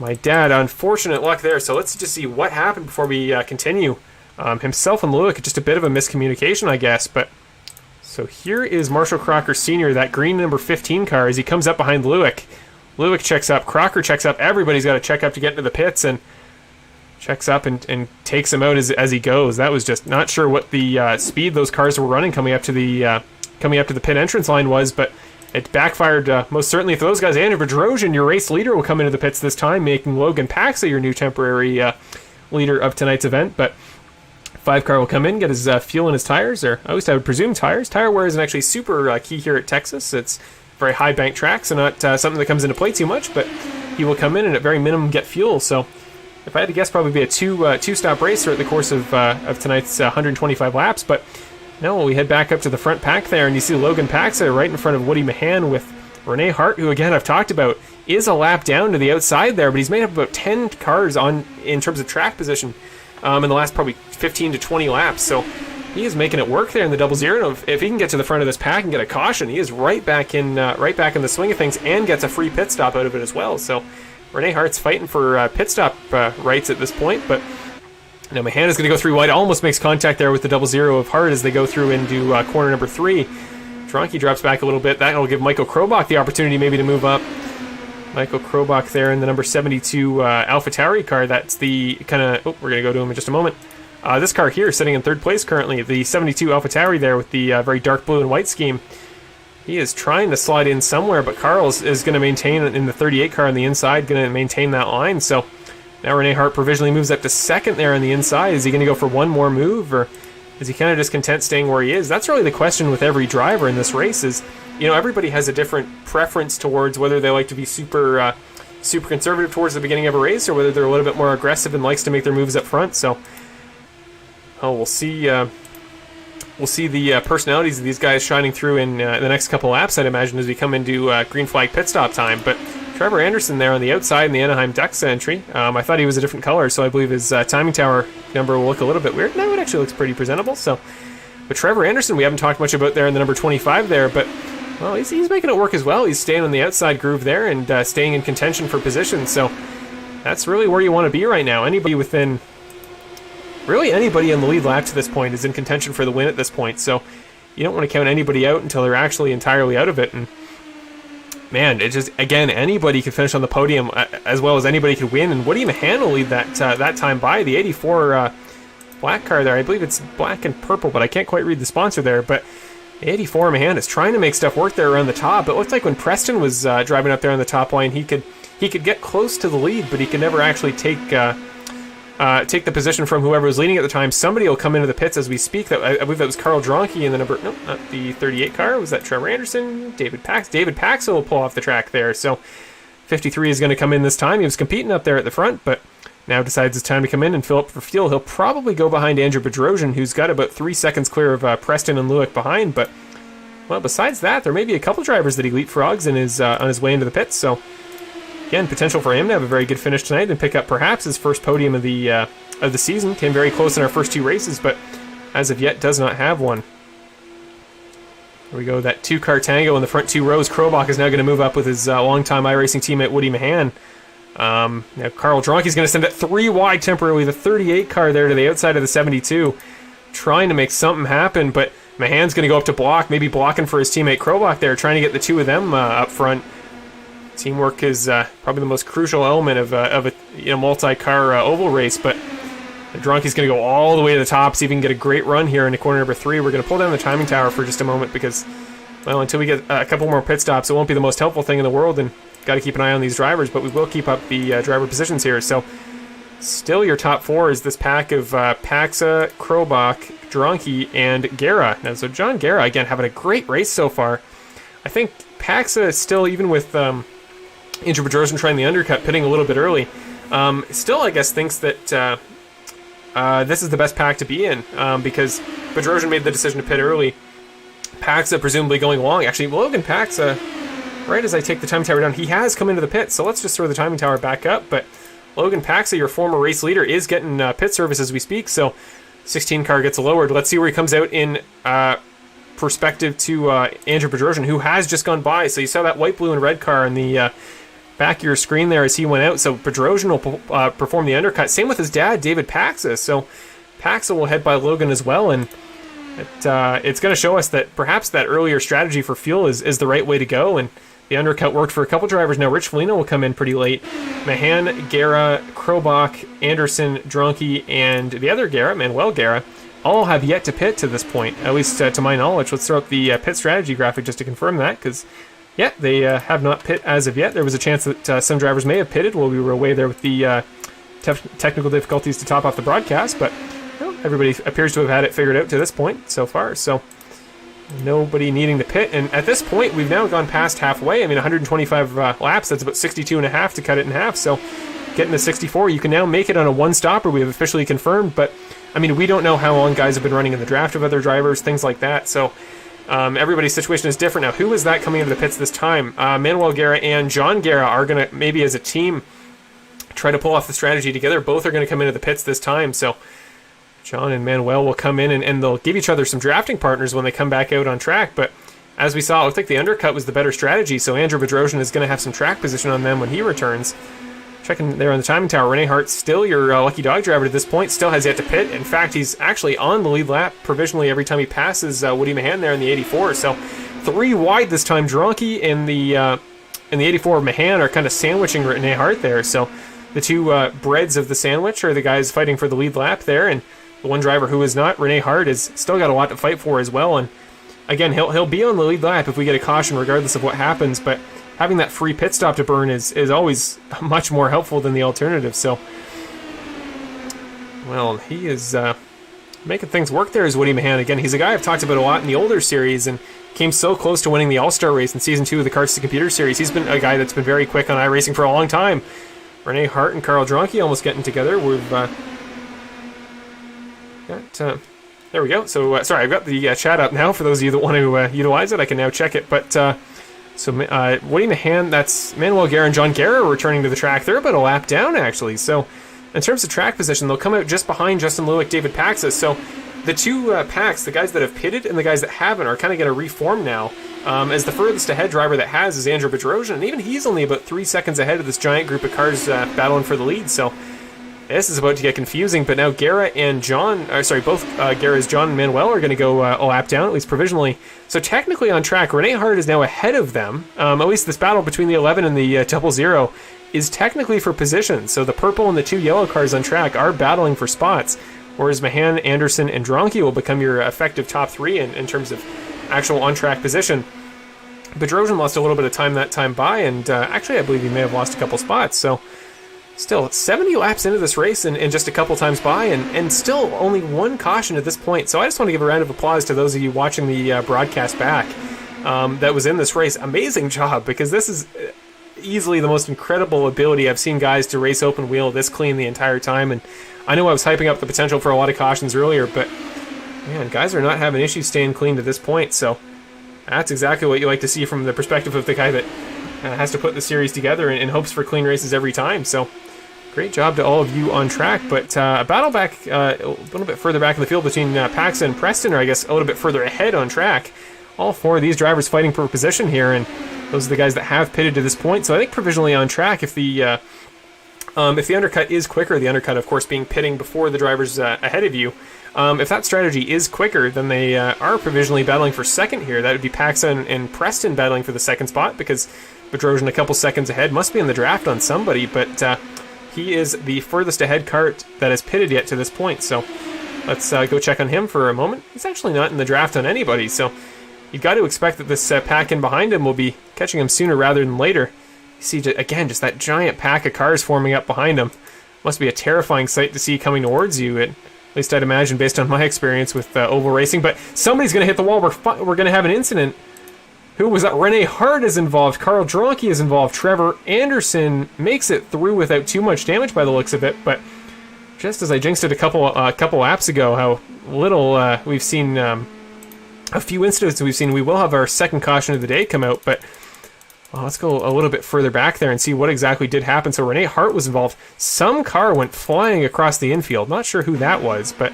My dad. Unfortunate luck there, so let's just see what happened before we continue. Himself and Lewick, just a bit of a miscommunication, I guess, but... So here is Marshall Crocker Sr., that green number 15 car, as he comes up behind Lewick. Lewick checks up, Crocker checks up, everybody's got to check up to get into the pits, and checks up and takes him out as he goes. That was just not sure what the speed those cars were running coming up to the pit entrance line was, but it backfired most certainly for those guys. Andrew Bedrosian, your race leader, will come into the pits this time, making Logan Paxa your new temporary leader of tonight's event, but 5 car will come in, get his fuel in his tires, or at least I would presume tires. Tire wear isn't actually super key here at Texas. It's very high bank track, so not something that comes into play too much, but he will come in and at very minimum get fuel. So if I had to guess, probably be a two-stop race throughout the course of tonight's 125 laps. But no, we head back up to the front pack there, and you see Logan Paxa right in front of Woody Mahan with Rene Hart, who again I've talked about is a lap down to the outside there, but he's made up about 10 cars in terms of track position in the last probably 15 to 20 laps. So he is making it work there in the 00. And if he can get to the front of this pack and get a caution, he is right back in the swing of things and gets a free pit stop out of it as well. So Rene Hart's fighting for pit stop rights at this point, but now Mahan is going to go through wide, almost makes contact there with the 00 of Hart as they go through into corner number 3. Dronky drops back a little bit. That will give Michael Krobach the opportunity maybe to move up. Michael Krobach there in the number 72 AlphaTauri car. That's the kind of... Oh, we're going to go to him in just a moment. This car here sitting in 3rd place currently. The 72 AlphaTauri there with the very dark blue and white scheme. He is trying to slide in somewhere, but Carl's is going to maintain in the 38 car on the inside, going to maintain that line. So now Rene Hart provisionally moves up to 2nd there on the inside. Is he going to go for one more move, or is he kind of just content staying where he is? That's really the question with every driver in this race is, you know, everybody has a different preference towards whether they like to be super conservative towards the beginning of a race, or whether they're a little bit more aggressive and likes to make their moves up front. So, we'll see the personalities of these guys shining through in the next couple laps, I'd imagine, as we come into green flag pit stop time. But Trevor Anderson there on the outside in the Anaheim Ducks entry. I thought he was a different color, so I believe his timing tower number will look a little bit weird. No, it actually looks pretty presentable. So, but Trevor Anderson, we haven't talked much about there in the number 25 there, but well, he's making it work as well. He's staying on the outside groove there and staying in contention for position. So that's really where you want to be right now. Anybody in the lead lap to this point is in contention for the win at this point. So you don't want to count anybody out until they're actually entirely out of it. And man, it just, again, anybody could finish on the podium as well as anybody could win. And Woody Mahan will lead that time by the 84 black car there. I believe it's black and purple, but I can't quite read the sponsor there. But 84 Mahan is trying to make stuff work there around the top. It looked like when Preston was driving up there on the top line, he could get close to the lead, but he could never actually take the position from whoever was leading at the time. Somebody will come into the pits as we speak. I believe that was Carl Dronky in the number... No, not the 38 car. Was that Trevor Anderson? David Paxa will pull off the track there. So 53 is going to come in this time. He was competing up there at the front, but now decides it's time to come in and fill up for fuel. He'll probably go behind Andrew Bedrosian, who's got about 3 seconds clear of Preston and Lewick behind. But, well, besides that, there may be a couple drivers that he leapfrogs on his way into the pits. So, again, potential for him to have a very good finish tonight and pick up perhaps his first podium of the season. Came very close in our first 2 races, but as of yet does not have one. Here we go, that 2-car tango in the front 2 rows. Krobach is now going to move up with his longtime iRacing teammate Woody Mahan. Now Carl Dronky's going to send it 3 wide temporarily, the 38 car there to the outside of the 72, trying to make something happen, but Mahan's going to go up to block, maybe blocking for his teammate Krobach there, trying to get the 2 of them up front. Teamwork is probably the most crucial element of a multi-car oval race, but Dronky's going to go all the way to the top, see if he can get a great run here into corner number 3. We're going to pull down the timing tower for just a moment because, well, until we get a couple more pit stops, it won't be the most helpful thing in the world, and got to keep an eye on these drivers, but we will keep up the driver positions here. So still your top 4 is this pack of Paxa, Krobach, Dronky, and Guerra. Now, so John Guerra, again, having a great race so far. I think Paxa is still, even with Andrew Bedrosian trying the undercut, pitting a little bit early, still, I guess, thinks that this is the best pack to be in, because Bedrosian made the decision to pit early. Paxa presumably going long. Actually, Logan Paxa, right as I take the timing tower down, he has come into the pit, so let's just throw the timing tower back up. But Logan Paxa, your former race leader, is getting pit service as we speak, so 16 car gets lowered. Let's see where he comes out in perspective to Andrew Bedrosian, who has just gone by. So you saw that white, blue, and red car in the back of your screen there as he went out. So Bedrosian will perform the undercut. Same with his dad, David Paxa. So Paxa will head by Logan as well, and it's going to show us that perhaps that earlier strategy for fuel is the right way to go, and the undercut worked for a couple drivers. Now Rich Foligno will come in pretty late. Mahan, Guerra, Krobach, Anderson, Dronke, and the other Guerra, Manuel Guerra, all have yet to pit to this point, at least to my knowledge. Let's throw up the pit strategy graphic just to confirm that, because, yeah, they have not pit as of yet. There was a chance that some drivers may have pitted while we were away there with the technical difficulties to top off the broadcast, but well, everybody appears to have had it figured out to this point so far, so nobody needing to pit. And at this point, we've now gone past halfway. I mean, 125 laps, that's about 62 and a half to cut it in half, so getting to 64, you can now make it on a one-stopper. We have officially confirmed, but I mean, we don't know how long guys have been running in the draft of other drivers, things like that. So everybody's situation is different. Now, who is that coming into the pits this time? Manuel Guerra and John Guerra are going to, maybe as a team, try to pull off the strategy together. Both are going to come into the pits this time. So John and Manuel will come in, and they'll give each other some drafting partners when they come back out on track. But as we saw, it looked like the undercut was the better strategy. So Andrew Bedrosian is going to have some track position on them when he returns. Checking there on the timing tower, Rene Hart, still your lucky dog driver to this point, still has yet to pit. In fact, he's actually on the lead lap provisionally every time he passes Woody Mahan there in the 84. So 3 wide this time. Dronke and the 84 Mahan are kind of sandwiching Rene Hart there. So the two breads of the sandwich are the guys fighting for the lead lap there, and the one driver who is not, Rene Hart, has still got a lot to fight for as well. And again, he'll be on the lead lap if we get a caution, regardless of what happens. But having that free pit stop to burn is always much more helpful than the alternative. So, well, he is making things work there, is Woody Mahan. Again, he's a guy I've talked about a lot in the older series and came so close to winning the All-Star race in Season 2 of the Carts to Computer series. He's been a guy that's been very quick on iRacing for a long time. Rene Hart and Carl Dronke almost getting together. We've got... there we go. So, sorry, I've got the chat up now. For those of you that want to utilize it, I can now check it. But... So Woody Mahan, that's Manuel Guerra and John Guerra returning to the track. They're about a lap down, actually. So in terms of track position, they'll come out just behind Justin Lewick, David Paxa. So the two packs, the guys that have pitted and the guys that haven't, are kind of going to reform now. As the furthest ahead driver that has is Andrew Bedrosian, and even he's only about 3 seconds ahead of this giant group of cars battling for the lead. So this is about to get confusing, but now Guerra and John, both Guerra's John and Manuel are going to go a lap down, at least provisionally. So technically on track, Rene Hart is now ahead of them. At least this battle between the 11 and the 00 is technically for position. So the purple and the 2 yellow cars on track are battling for spots, whereas Mahan, Anderson, and Dronke will become your effective top 3 in terms of actual on-track position. Bedrosian lost a little bit of time that time by, and actually I believe he may have lost a couple spots. So still, 70 laps into this race and just a couple times by, and still only 1 caution at this point. So I just want to give a round of applause to those of you watching the broadcast back that was in this race. Amazing job, because this is easily the most incredible ability I've seen guys to race open wheel this clean the entire time. And I know I was hyping up the potential for a lot of cautions earlier, but man, guys are not having issues staying clean to this point. So that's exactly what you like to see from the perspective of the guy that has to put the series together and hopes for clean races every time. So great job to all of you on track, but a battle back a little bit further back in the field between Paxa and Preston, or I guess a little bit further ahead on track. All 4 of these drivers fighting for position here, and those are the guys that have pitted to this point. So I think provisionally on track, if the undercut is quicker, the undercut of course being pitting before the drivers ahead of you, if that strategy is quicker, then they are provisionally battling for second here. That would be Paxa and Preston battling for the second spot, because Bedrosian a couple seconds ahead must be in the draft on somebody, but he is the furthest ahead kart that has pitted yet to this point. So let's go check on him for a moment. He's actually not in the draft on anybody, so you've got to expect that this pack in behind him will be catching him sooner rather than later. You see, again, just that giant pack of cars forming up behind him. Must be a terrifying sight to see coming towards you, at least I'd imagine based on my experience with oval racing. But somebody's going to hit the wall. We're going to have an incident. Who was that? Rene Hart is involved. Carl Dronke is involved. Trevor Anderson makes it through without too much damage by the looks of it, but just as I jinxed it a couple laps ago, how little we've seen, a few incidents we've seen. We will have our second caution of the day come out, but let's go a little bit further back there and see what exactly did happen. So Renee Hart was involved. Some car went flying across the infield. Not sure who that was, but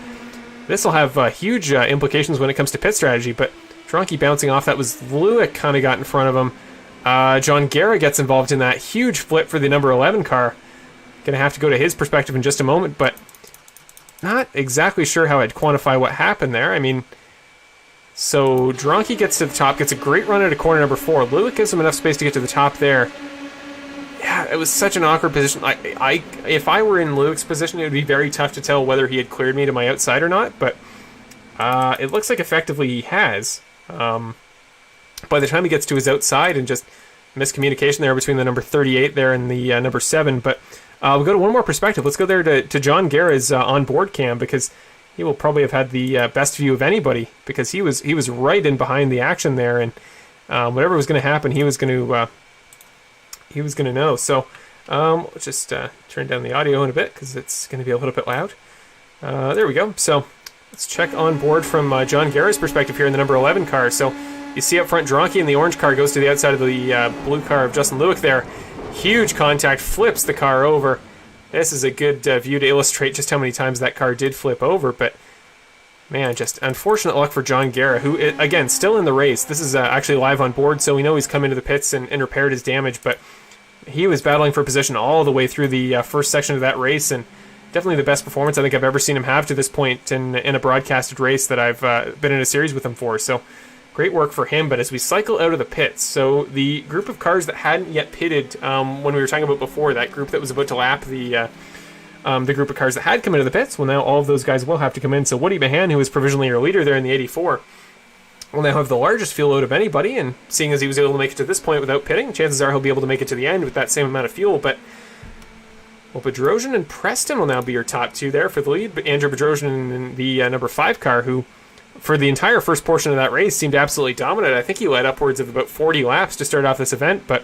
this will have huge implications when it comes to pit strategy. But Dronky bouncing off, that was Lewick kind of got in front of him. John Guerra gets involved in that huge flip for the number 11 car. Gonna have to go to his perspective in just a moment, but not exactly sure how I'd quantify what happened there. I mean, so Dronky gets to the top, gets a great run at a corner number 4. Lewick gives him enough space to get to the top there. Yeah, it was such an awkward position. If I were in Lewick's position, it would be very tough to tell whether he had cleared me to my outside or not, but it looks like effectively he has. By the time he gets to his outside, and just miscommunication there between the number 38 there and the number 7, but we'll go to one more perspective. Let's go there to John Guerra's onboard cam, because he will probably have had the best view of anybody, because he was right in behind the action there, and whatever was going to happen, he was going to know. So let's just turn down the audio in a bit, because it's going to be a little bit loud. There we go. So let's check on board from John Guerra's perspective here in the number 11 car. So you see up front, Dronky in the orange car goes to the outside of the blue car of Justin Lewick there. Huge contact, flips the car over. This is a good view to illustrate just how many times that car did flip over, but man, just unfortunate luck for John Guerra, who, again, still in the race. This is actually live on board, so we know he's come into the pits and repaired his damage, but he was battling for position all the way through the first section of that race, and definitely the best performance I think I've ever seen him have to this point in a broadcasted race that I've been in a series with him for. So great work for him. But as we cycle out of the pits, so the group of cars that hadn't yet pitted, when we were talking about before, that group that was about to lap the group of cars that had come into the pits, well, now all of those guys will have to come in. So Woody Mahan, who was provisionally your leader there in the 84, will now have the largest fuel load of anybody, and seeing as he was able to make it to this point without pitting, chances are he'll be able to make it to the end with that same amount of fuel. But well, Bedrosian and Preston will now be your top two there for the lead, but Andrew Bedrosian in the number 5 car, who for the entire first portion of that race seemed absolutely dominant. I think he led upwards of about 40 laps to start off this event, but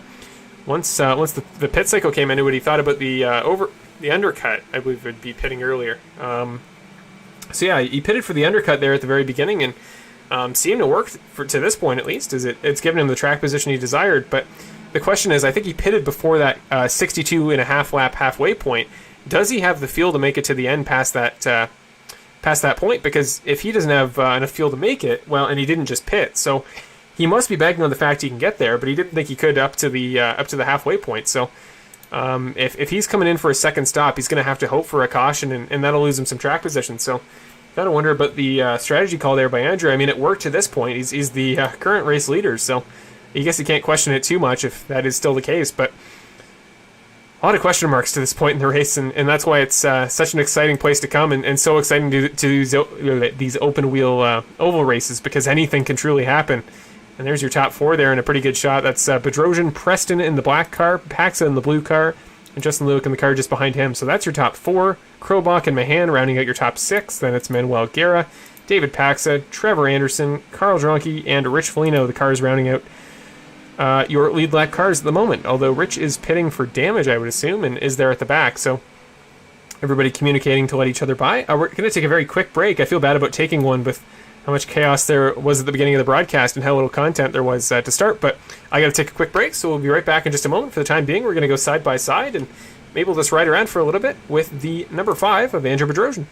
once the pit cycle came into it, he thought about the undercut. I believe would be pitting earlier. So yeah, he pitted for the undercut there at the very beginning, and seemed to work to this point at least, as it's given him the track position he desired. But the question is, I think he pitted before that 62.5 lap halfway point. Does he have the fuel to make it to the end past that point? Because if he doesn't have enough fuel to make it, well, and he didn't just pit, so he must be banking on the fact he can get there, but he didn't think he could up to the halfway point. So if he's coming in for a second stop, he's going to have to hope for a caution, and that'll lose him some track position. So gotta wonder about the strategy call there by Andrew. I mean, it worked to this point. He's the current race leader, so I guess you can't question it too much if that is still the case. But a lot of question marks to this point in the race, and that's why it's such an exciting place to come, and so exciting to these open wheel oval races, because anything can truly happen. And there's your top 4 there in a pretty good shot. That's Bedrosian, Preston in the black car, Paxa in the blue car, and Justin Lewick in the car just behind him. So that's your top 4. Krobach and Mahan rounding out your top 6. Then it's Manuel Guerra, David Paxa, Trevor Anderson, Carl Dronky, and Rich Foligno. The cars rounding out your lead lap cars at the moment, although Rich is pitting for damage, I would assume, and is there at the back. So everybody communicating to let each other by. We're going to take a very quick break. I feel bad about taking one with how much chaos there was at the beginning of the broadcast and how little content there was to start, but I got to take a quick break, so we'll be right back in just a moment. For the time being, we're going to go side by side, and maybe we'll just ride around for a little bit with the number 5 of Andrew Bedrosian.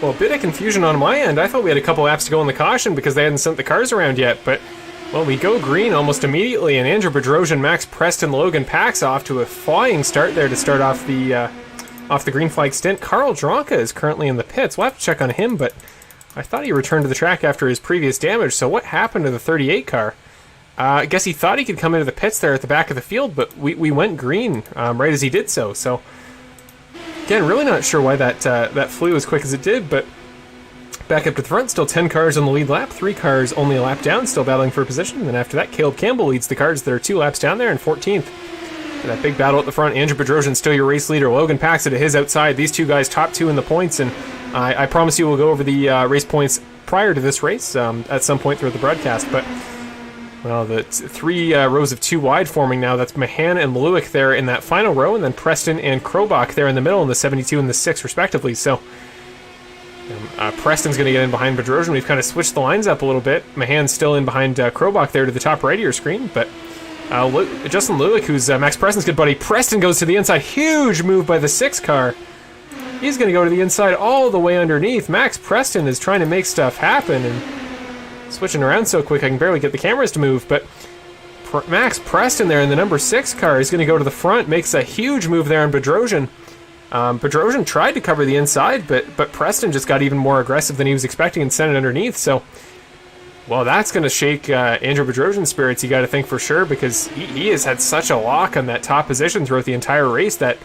Well, a bit of confusion on my end. I thought we had a couple laps to go on the caution because they hadn't sent the cars around yet, but, well, we go green almost immediately, and Andrew Bedrosian, Max Preston, Logan Pax off to a flying start there to start off the green flag stint. Carl Dronka is currently in the pits. We'll have to check on him, but I thought he returned to the track after his previous damage, so what happened to the 38 car? I guess he thought he could come into the pits there at the back of the field, but we went green right as he did so. So, again, really not sure why that flew as quick as it did, but back up to the front, still 10 cars on the lead lap, 3 cars only a lap down, still battling for position. And then after that, Caleb Campbell leads the cars that are 2 laps down there in 14th. And that big battle at the front, Andrew Bedrosian still your race leader, Logan Paxton to his outside. These 2 guys top 2 in the points, and I promise you we'll go over the race points prior to this race at some point throughout the broadcast, but well, the 3 rows of 2 wide forming now. That's Mahan and Lewick there in that final row, and then Preston and Krobach there in the middle in the 72 and the 6 respectively. So Preston's going to get in behind Bedrosian. We've kind of switched the lines up a little bit. Mahan's still in behind Krobach there to the top right of your screen, but Justin Lewick, who's Max Preston's good buddy, Preston goes to the inside. Huge move by the 6 car. He's going to go to the inside all the way underneath. Max Preston is trying to make stuff happen and switching around so quick I can barely get the cameras to move, but Max Preston there in the number 6 car is going to go to the front, makes a huge move there on Bedrosian. Bedrosian tried to cover the inside, but Preston just got even more aggressive than he was expecting and sent it underneath, so well, that's going to shake Andrew Bedrosian's spirits, you got to think for sure, because he has had such a lock on that top position throughout the entire race that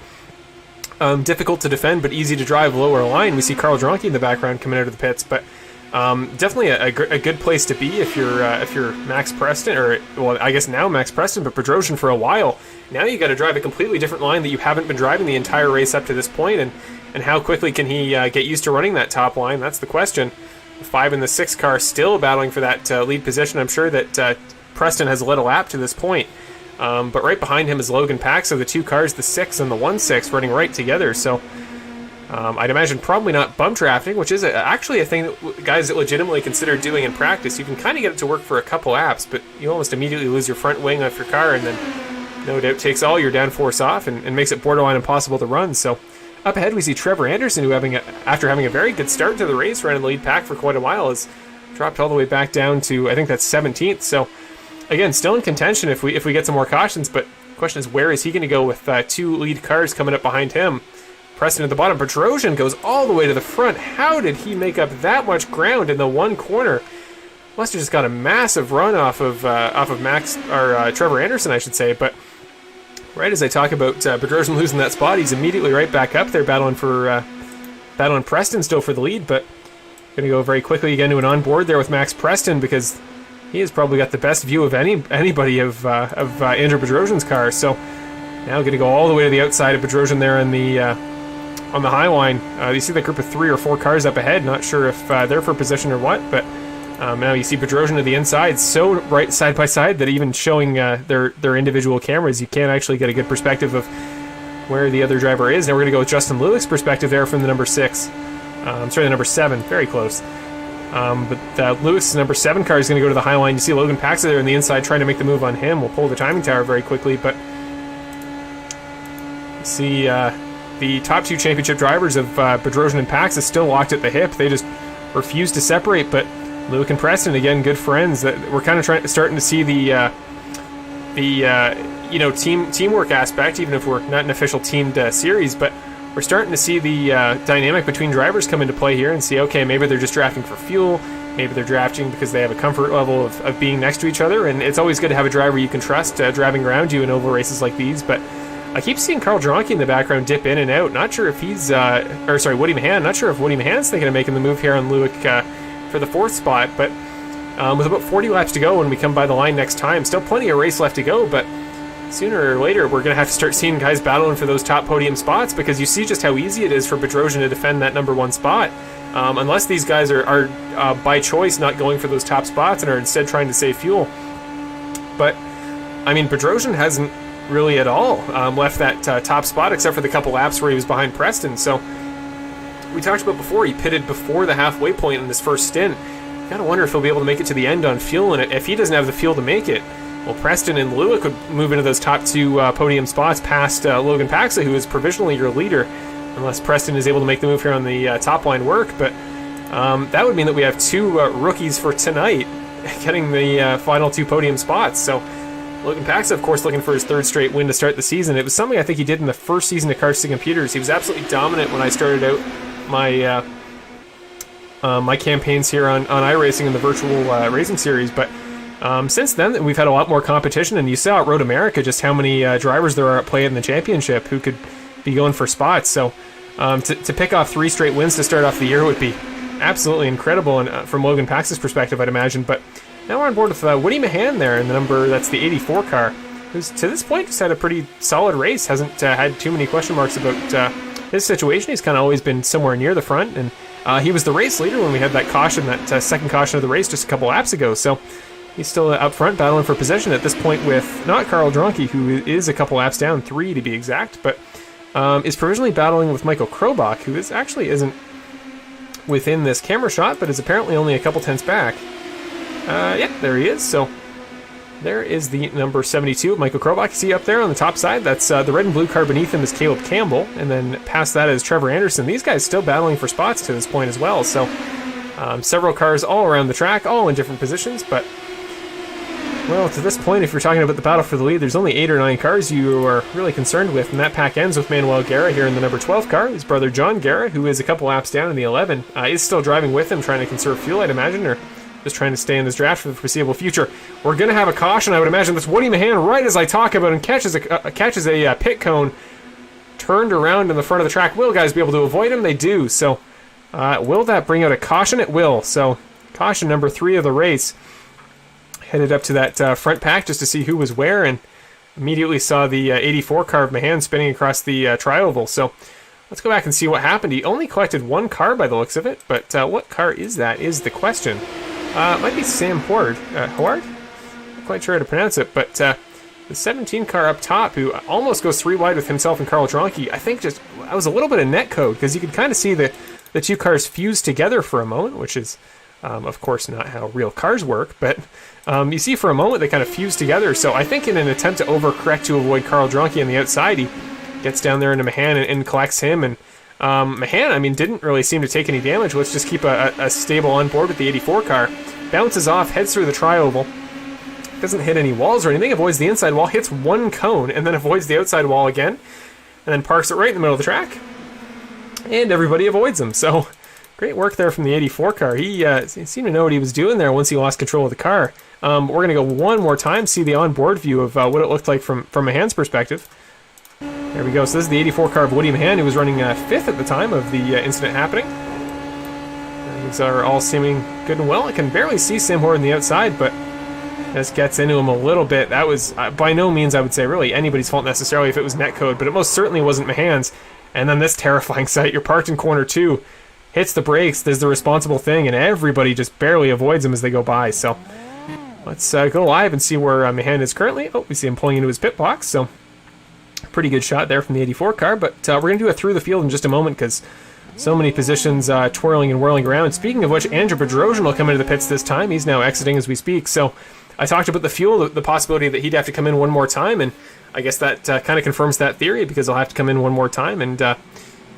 difficult to defend but easy to drive lower line. We see Carl Dronke in the background coming out of the pits, but definitely a good place to be if you're Max Preston, or well, I guess now Max Preston, but Bedrosian for a while. Now you got to drive a completely different line that you haven't been driving the entire race up to this point, and how quickly can he get used to running that top line? That's the question. The 5 and the 6 car still battling for that lead position. I'm sure that Preston has led a lap to this point, but right behind him is Logan Pax, so the 2 cars, the 6 and the 1-6, running right together. So I'd imagine probably not bump drafting, which is actually a thing that guys that legitimately consider doing in practice. You can kind of get it to work for a couple laps, but you almost immediately lose your front wing off your car, and then no doubt takes all your downforce off and makes it borderline impossible to run. So up ahead we see Trevor Anderson, who after having a very good start to the race, ran in the lead pack for quite a while, has dropped all the way back down to, I think that's 17th. So again, still in contention if we get some more cautions, but the question is, where is he going to go with 2 lead cars coming up behind him? Preston at the bottom. Bedrosian goes all the way to the front. How did he make up that much ground in the one corner? Must have just got a massive run off of Trevor Anderson, I should say. But right as I talk about Bedrosian losing that spot, he's immediately right back up there battling Preston still for the lead. But going to go very quickly again to an onboard there with Max Preston, because he has probably got the best view of anybody of Andrew Bedrosian's car. So now going to go all the way to the outside of Bedrosian there on the high line. You see that group of 3 or 4 cars up ahead. Not sure if they're for position or what, but now you see Bedrosian to the inside, so right side by side that even showing their individual cameras, you can't actually get a good perspective of where the other driver is. Now we're going to go with Justin Lewick's perspective there from the number 6. The number 7, very close. But Lewick's number 7 car is going to go to the high line. You see Logan Pax there on the inside trying to make the move on him. We'll pull the timing tower very quickly, but you see the top 2 championship drivers of Bedrosian and Pax is still locked at the hip. They just refuse to separate, but Lewick and Preston, again, good friends. That we're kind of starting to see the teamwork aspect, even if we're not an official teamed series, but we're starting to see the dynamic between drivers come into play here and see, okay, maybe they're just drafting for fuel, maybe they're drafting because they have a comfort level of being next to each other, and it's always good to have a driver you can trust driving around you in oval races like these. But I keep seeing Carl Dronke in the background dip in and out. Not sure if he's, Woody Mahan. Not sure if Woody Mahan's thinking of making the move here on Lewick for the 4th spot. But with about 40 laps to go when we come by the line next time, still plenty of race left to go. But sooner or later, we're going to have to start seeing guys battling for those top podium spots, because you see just how easy it is for Bedrosian to defend that number 1 spot. Unless these guys are by choice not going for those top spots and are instead trying to save fuel. But I mean, Bedrosian hasn't really at all left that top spot, except for the couple laps where he was behind Preston. So we talked about before, he pitted before the halfway point in this first stint. You gotta wonder if he'll be able to make it to the end on fuel, and if he doesn't have the fuel to make it, well, Preston and Lewick would move into those top 2 podium spots past Logan Paxa, who is provisionally your leader. unless Preston is able to make the move here on the top line work. But that would mean that we have 2 rookies for tonight getting the final 2 podium spots. So Logan Paxa, of course, looking for his 3rd straight win to start the season. It was something I think he did in the first season of Cars to Computers. He was absolutely dominant when I started out my my campaigns here on iRacing in the virtual racing series. But since then, we've had a lot more competition, and you saw at Road America just how many drivers there are at play in the championship who could be going for spots. So to pick off 3 straight wins to start off the year would be absolutely incredible, and from Logan Pax's perspective, I'd imagine. But now we're on board with Woody Mahan there in the number, that's the 84 car, who's to this point just had a pretty solid race, hasn't had too many question marks about his situation. He's kind of always been somewhere near the front, and he was the race leader when we had that caution, that second caution of the race just a couple laps ago. So he's still up front battling for position at this point with not Carl Dronke, who is a couple laps down, 3 to be exact, but is provisionally battling with Michael Krobach, who actually isn't within this camera shot, but is apparently only a couple tenths back. Yeah, there he is. So there is the number 72 of Michael Krobach. You see up there on the top side, that's the red and blue car beneath him is Caleb Campbell, and then past that is Trevor Anderson. These guys still battling for spots to this point as well. So several cars all around the track, all in different positions, but well, to this point, if you're talking about the battle for the lead, there's only 8 or 9 cars you are really concerned with, and that pack ends with Manuel Guerra here in the number 12 car. His brother John Guerra, who is a couple laps down in the 11, is still driving with him, trying to conserve fuel, I'd imagine, or just trying to stay in this draft for the foreseeable future. We're going to have a caution, I would imagine. That's Woody Mahan right as I talk about him, catches a pit cone, turned around in the front of the track. Will guys be able to avoid him? They do. So will that bring out a caution? It will. So caution number 3 of the race. Headed up to that front pack just to see who was where, and immediately saw the 84 car of Mahan spinning across the tri-oval. So let's go back and see what happened. He only collected 1 car by the looks of it, but what car is that is the question. It might be Sam Howard. Howard? Not quite sure how to pronounce it, but the 17 car up top, who almost goes 3 wide with himself and Carl Dronke, I think just that was a little bit of net code, because you could kind of see the 2 cars fuse together for a moment, which is of course not how real cars work, but you see for a moment they kind of fuse together. So I think in an attempt to overcorrect to avoid Carl Dronke on the outside, he gets down there into Mahan and collects him. And Mahan, I mean, didn't really seem to take any damage. Let's just keep a stable on board with the 84 car. Bounces off, heads through the tri-oval. Doesn't hit any walls or anything, avoids the inside wall, hits 1 cone, and then avoids the outside wall again, and then parks it right in the middle of the track. And everybody avoids him. So great work there from the 84 car. He seemed to know what he was doing there once he lost control of the car. We're going to go one more time, see the onboard view of what it looked like from Mahan's perspective. There we go. So this is the 84 car of Woody Mahan, who was running 5th at the time of the incident happening. Things are all seeming good and well. I can barely see Sam Howard on the outside, but just gets into him a little bit. That was by no means, I would say, really anybody's fault necessarily if it was netcode, but it most certainly wasn't Mahan's. And then this terrifying sight, you're parked in corner 2, hits the brakes, does the responsible thing, and everybody just barely avoids him as they go by. So let's go live and see where Mahan is currently. Oh, we see him pulling into his pit box, so pretty good shot there from the 84 car. But we're going to do it through the field in just a moment, because so many positions twirling and whirling around. And speaking of which, Andrew Bedrosian will come into the pits this time. He's now exiting as we speak. So I talked about the fuel, the possibility that he'd have to come in one more time, and I guess that kind of confirms that theory, because he'll have to come in one more time and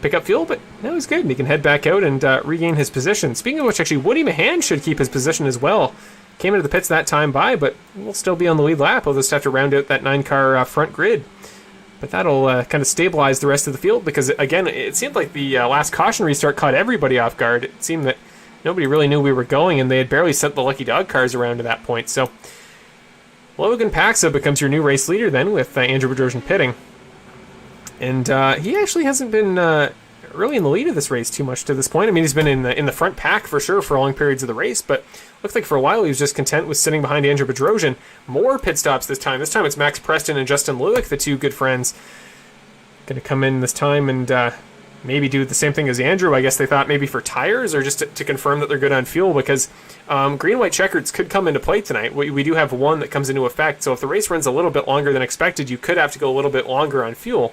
pick up fuel. But now he's good. He can head back out and regain his position. Speaking of which, actually, Woody Mahan should keep his position as well. Came into the pits that time by, but we'll still be on the lead lap. We'll just have to round out that 9-car front grid. But that'll kind of stabilize the rest of the field, because, again, it seemed like the last caution restart caught everybody off guard. It seemed that nobody really knew we were going, and they had barely sent the Lucky Dog cars around to that point. So Logan Paxa becomes your new race leader then, with Andrew Bedrosian pitting. And he actually hasn't been really in the lead of this race too much to this point. I mean, he's been in the front pack for sure for long periods of the race, but looks like for a while he was just content with sitting behind Andrew Bedrosian. More pit stops this time. This time it's Max Preston and Justin Lewick, the 2 good friends, going to come in this time and maybe do the same thing as Andrew. I guess they thought maybe for tires, or just to confirm that they're good on fuel, because green-white checkers could come into play tonight. We do have one that comes into effect, so if the race runs a little bit longer than expected, you could have to go a little bit longer on fuel.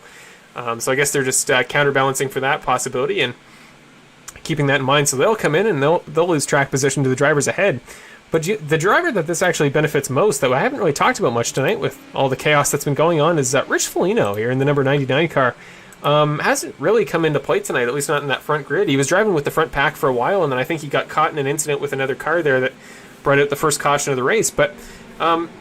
So I guess they're just counterbalancing for that possibility and keeping that in mind. So they'll come in and they'll lose track position to the drivers ahead. But the driver that this actually benefits most, that I haven't really talked about much tonight with all the chaos that's been going on, is Rich Foligno here in the number 99 car. hasn't really come into play tonight, at least not in that front grid. He was driving with the front pack for a while, and then I think he got caught in an incident with another car there that brought out the first caution of the race. But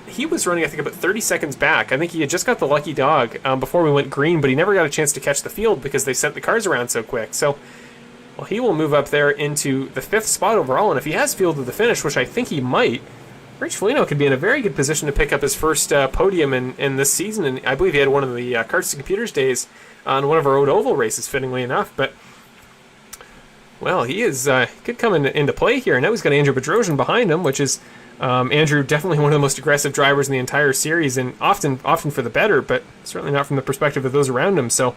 he was running, I think, about 30 seconds back. I think he had just got the lucky dog before we went green, but he never got a chance to catch the field because they sent the cars around so quick. So, well, he will move up there into the 5th spot overall, and if he has field to the finish, which I think he might, Rich Foligno could be in a very good position to pick up his first podium in this season, and I believe he had one of the Carts to Computers days on one of our road oval races, fittingly enough. But, well, he is could come into play here. Now he's got Andrew Bedrosian behind him, which is Andrew, definitely one of the most aggressive drivers in the entire series, and often for the better, but certainly not from the perspective of those around him. So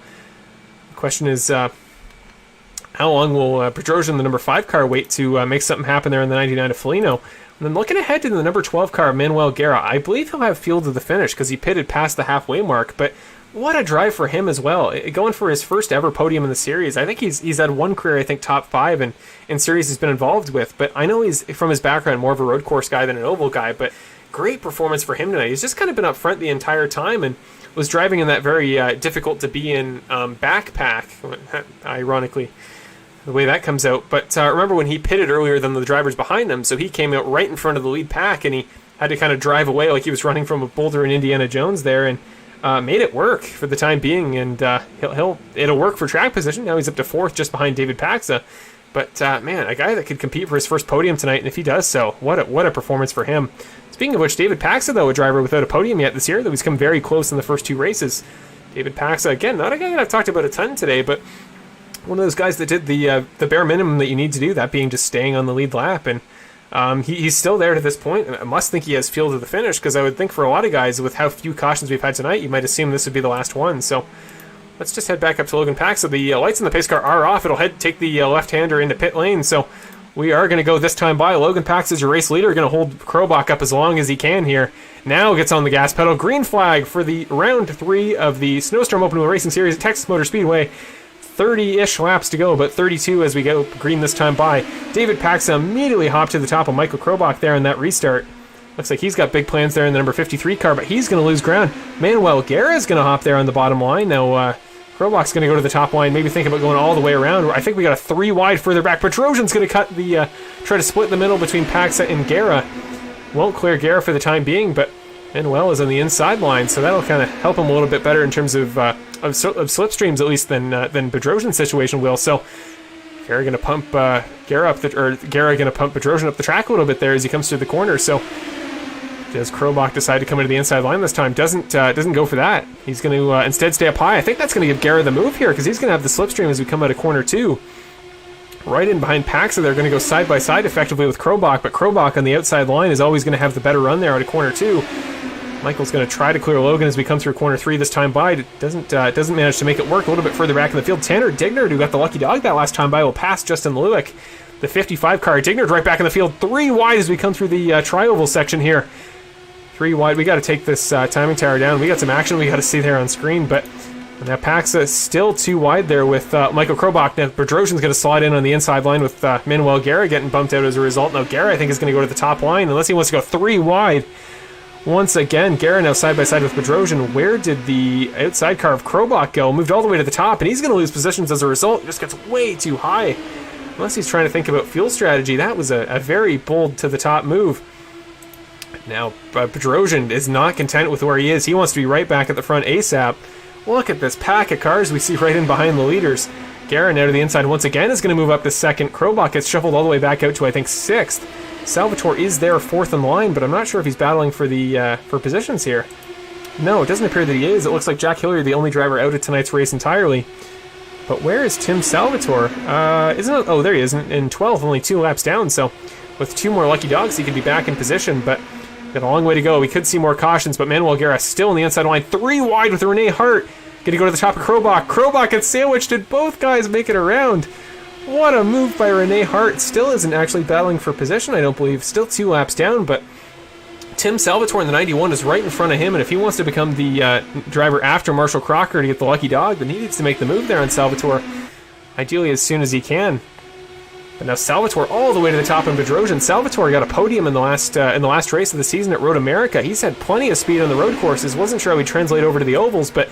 the question is, how long will Bedrosian, the number 5 car, wait to make something happen there in the 99 of Foligno? And then looking ahead to the number 12 car, Manuel Guerra, I believe he'll have field to the finish because he pitted past the halfway mark, but what a drive for him as well. Going for his first ever podium in the series. I think he's had one career, I think, top 5 in series he's been involved with, but I know he's, from his background, more of a road course guy than an oval guy, but great performance for him tonight. He's just kind of been up front the entire time and was driving in that very difficult to be in backpack, ironically, the way that comes out. But remember when he pitted earlier than the drivers behind him, so he came out right in front of the lead pack, and he had to kind of drive away like he was running from a boulder in Indiana Jones there, and made it work for the time being, and it'll work for track position. Now he's up to 4th, just behind David Paxa. But man, a guy that could compete for his first podium tonight, and if he does so, what a performance for him. Speaking of which, David Paxa, though, a driver without a podium yet this year, though he's come very close in the first 2 races. David Paxa, again, not a guy that I've talked about a ton today, but one of those guys that did the bare minimum that you need to do, that being just staying on the lead lap, and he's still there to this point. I must think he has field to the finish, because I would think for a lot of guys, with how few cautions we've had tonight, you might assume this would be the last one. So let's just head back up to Logan Paxa. The lights in the pace car are off. It'll take the left-hander into pit lane, so we are going to go this time by. Logan Paxa is your race leader, going to hold Krobach up as long as he can here. Now gets on the gas pedal. Green flag for the round 3 of the Snowstorm Open Wheel Racing Series at Texas Motor Speedway. 30-ish laps to go, but 32 as we go green this time by. David Paxa immediately hopped to the top of Michael Krobach there in that restart. Looks like he's got big plans there in the number 53 car, but he's going to lose ground. Manuel Guerra is going to hop there on the bottom line. Now, Krobach's going to go to the top line, maybe think about going all the way around. I think we got a 3 wide further back. Bedrosian's going to cut the, try to split the middle between Paxa and Guerra. Won't clear Guerra for the time being, but Manuel is on the inside line, so that'll kind of help him a little bit better in terms of slipstreams, at least, than Bedrosian's situation will. So Guerra going to pump Guerra going to pump Bedrosian up the track a little bit there as he comes through the corner. So does Krobach decide to come into the inside line this time? Doesn't go for that. He's going to instead stay up high. I think that's going to give Guerra the move here, because he's going to have the slipstream as we come out of corner 2. Right in behind Paxa, they're going to go side by side effectively with Krobach, but Krobach on the outside line is always going to have the better run there out of corner 2. Michael's going to try to clear Logan as we come through corner 3 this time by. It doesn't manage to make it work. A little bit further back in the field, Tanner Dignard, who got the lucky dog that last time by, will pass Justin Lewick. The 55 car, Dignard right back in the field. 3 wide as we come through the tri-oval section here. 3 wide. We got to take this timing tower down. We got some action we got to see there on screen, but now Paxa still 2 wide there with Michael Krobach. Now Bedrosian's going to slide in on the inside line with Manuel Guerra getting bumped out as a result. Now Guerra, I think, is going to go to the top line unless he wants to go 3 wide. Once again, Guerra now side by side with Bedrosian. Where did the outside car of Krobach go? Moved all the way to the top, and he's going to lose positions as a result. It just gets way too high. Unless he's trying to think about fuel strategy. That was a very bold to the top move. Now, Bedrosian is not content with where he is. He wants to be right back at the front ASAP. Look at this pack of cars we see right in behind the leaders. Guerra now to the inside once again is going to move up to 2nd. Krobach gets shuffled all the way back out to, I think, 6th. Salvatore is there 4th in line, but I'm not sure if he's battling for the for positions here. No, it doesn't appear that he is. It looks like Jack Hilliard, the only driver out of tonight's race entirely. But where is Tim Salvatore? Isn't it? Oh, there he is in 12th, only 2 laps down. So with 2 more lucky dogs, he could be back in position, but got a long way to go. We could see more cautions, but Manuel Guerra still in the inside line. 3 wide with Rene Hart. Going to go to the top of Krobach. Krobach gets sandwiched. Did both guys make it around? What a move by Rene Hart. Still isn't actually battling for position, I don't believe. Still 2 laps down, but Tim Salvatore in the 91 is right in front of him, and if he wants to become the driver after Marshall Crocker to get the lucky dog, then he needs to make the move there on Salvatore, ideally as soon as he can. But now Salvatore all the way to the top in Bedrosian. Salvatore got a podium in the last race of the season at Road America. He's had plenty of speed on the road courses. Wasn't sure how he'd translate over to the ovals, but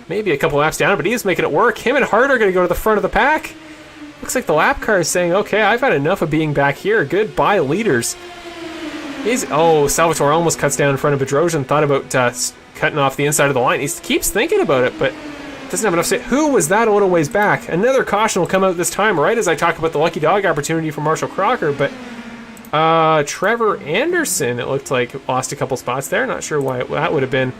maybe a couple laps down, but he is making it work. Him and Hart are going to go to the front of the pack. Looks like the lap car is saying, okay, I've had enough of being back here. Goodbye, leaders. Salvatore almost cuts down in front of Bedrosian. Thought about cutting off the inside of the line. He keeps thinking about it, but doesn't have enough to say. Who was that a little ways back? Another caution will come out this time, right as I talk about the lucky dog opportunity for Marshall Crocker, but Trevor Anderson, it looked like, lost a couple spots there. Not sure why that would have been.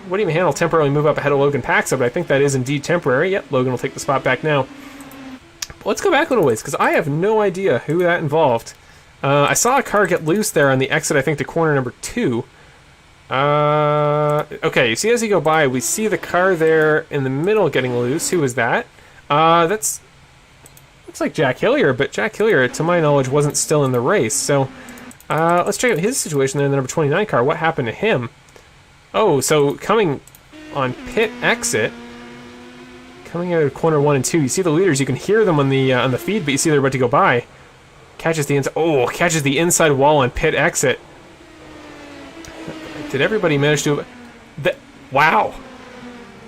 Woody Mahan will temporarily move up ahead of Logan Paxa, but I think that is indeed temporary. Yep, Logan will take the spot back now. But let's go back a little ways, because I have no idea who that involved. I saw a car get loose there on the exit, I think, to corner number 2. Okay, you see as you go by, we see the car there in the middle getting loose. Who was that? Looks like Jack Hillier, but Jack Hillier, to my knowledge, wasn't still in the race. So let's check out his situation there in the number 29 car. What happened to him? Oh, so coming on pit exit, coming out of corner 1 and 2, you see the leaders. You can hear them on the feed, but you see they're about to go by. Catches the inside wall on pit exit. Did everybody manage to... Wow.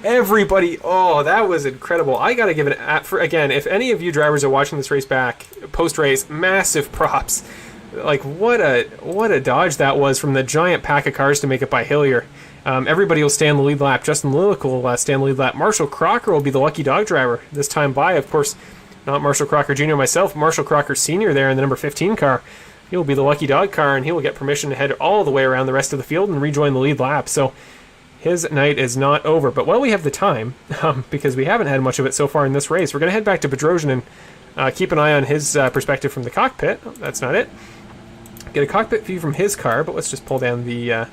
Everybody... Oh, that was incredible. I gotta give it... Again, if any of you drivers are watching this race back, post-race, massive props. Like, what a dodge that was from the giant pack of cars to make it by Hillier. Everybody will stay on the lead lap. Justin Lilick will stay on the lead lap. Marshall Crocker will be the lucky dog driver this time by. Of course, not Marshall Crocker Jr. myself, Marshall Crocker Sr. there in the number 15 car. He will be the lucky dog car, and he will get permission to head all the way around the rest of the field and rejoin the lead lap. So his night is not over. But while we have the time, because we haven't had much of it so far in this race, we're going to head back to Bedrosian and keep an eye on his perspective from the cockpit. Oh, that's not it. Get a cockpit view from his car, but let's just pull down the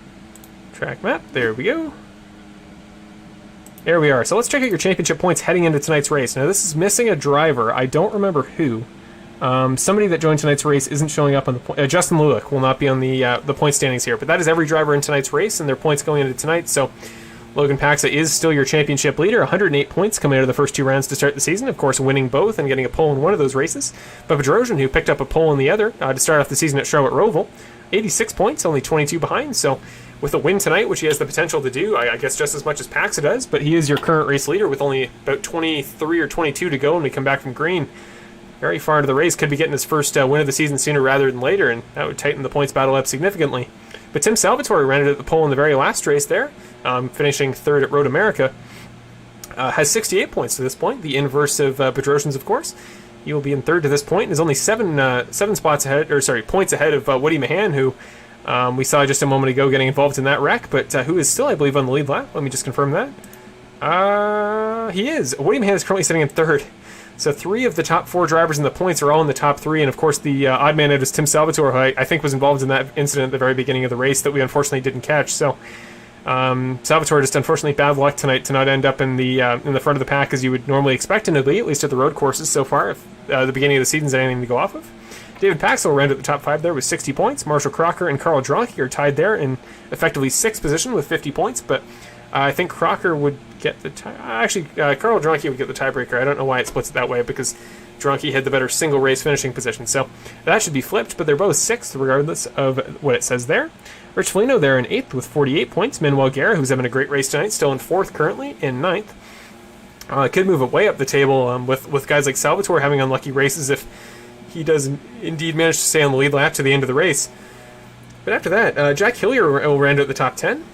track map. There we go. There we are. So let's check out your championship points heading into tonight's race. Now, this is missing a driver. I don't remember who. Somebody that joined tonight's race isn't showing up on the point. Justin Lulick will not be on the point standings here, but that is every driver in tonight's race and their points going into tonight. So Logan Paxa is still your championship leader, 108 points coming out of the first 2 rounds to start the season, of course winning both and getting a pole in one of those races. But Bedrosian, who picked up a pole in the other to start off the season at Charlotte Roval, 86 points, only 22 behind. So with a win tonight, which he has the potential to do, I guess just as much as Paxa does, but he is your current race leader with only about 23 or 22 to go when we come back from green. Very far into the race, could be getting his first win of the season sooner rather than later, and that would tighten the points battle up significantly. But Tim Salvatore ran it at the pole in the very last race there, finishing 3rd at Road America. Has 68 points to this point, the inverse of Bedrosian's, of course. He will be in 3rd to this point, and is only 7 points ahead of Woody Mahan, who we saw just a moment ago getting involved in that wreck, but who is still, I believe, on the lead lap. Let me just confirm that. He is. Woody Mahan is currently sitting in 3rd. So 3 of the top 4 drivers in the points are all in the top 3, and of course the odd man out is Tim Salvatore, who I think was involved in that incident at the very beginning of the race that we unfortunately didn't catch. So Salvatore just unfortunately bad luck tonight to not end up in the front of the pack as you would normally expect him to be, at least at the road courses so far, if the beginning of the season is anything to go off of. David Paxel ran at the top 5 there with 60 points. Marshall Crocker and Carl Dronke are tied there in effectively 6th position with 50 points, but I think Crocker would get the Carl Dronke would get the tiebreaker. I don't know why it splits it that way, because Dronke had the better single race finishing position. So that should be flipped, but they're both 6th regardless of what it says there. Rich Foligno there in 8th with 48 points. Manuel Guerra, who's having a great race tonight, still in 4th currently, in 9th. Could move it way up the table with guys like Salvatore having unlucky races if he does indeed manage to stay on the lead lap to the end of the race. But after that, Jack Hillier will round out the top 10.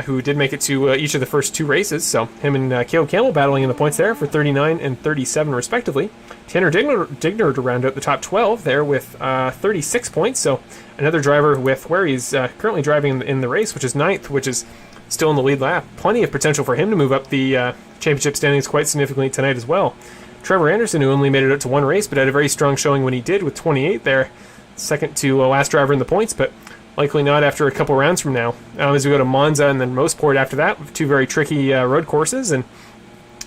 Who did make it to each of the first 2 races. So him and Caleb Campbell battling in the points there for 39 and 37 respectively. Tanner Digner to round out the top 12 there with 36 points. So another driver with where he's currently driving in the race, which is 9th, which is still in the lead lap. Plenty of potential for him to move up the championship standings quite significantly tonight as well. Trevor Anderson, who only made it out to 1 race, but had a very strong showing when he did with 28 there. Second to last driver in the points, but likely not after a couple rounds from now. As we go to Monza and then Mosport after that, with 2 very tricky road courses, and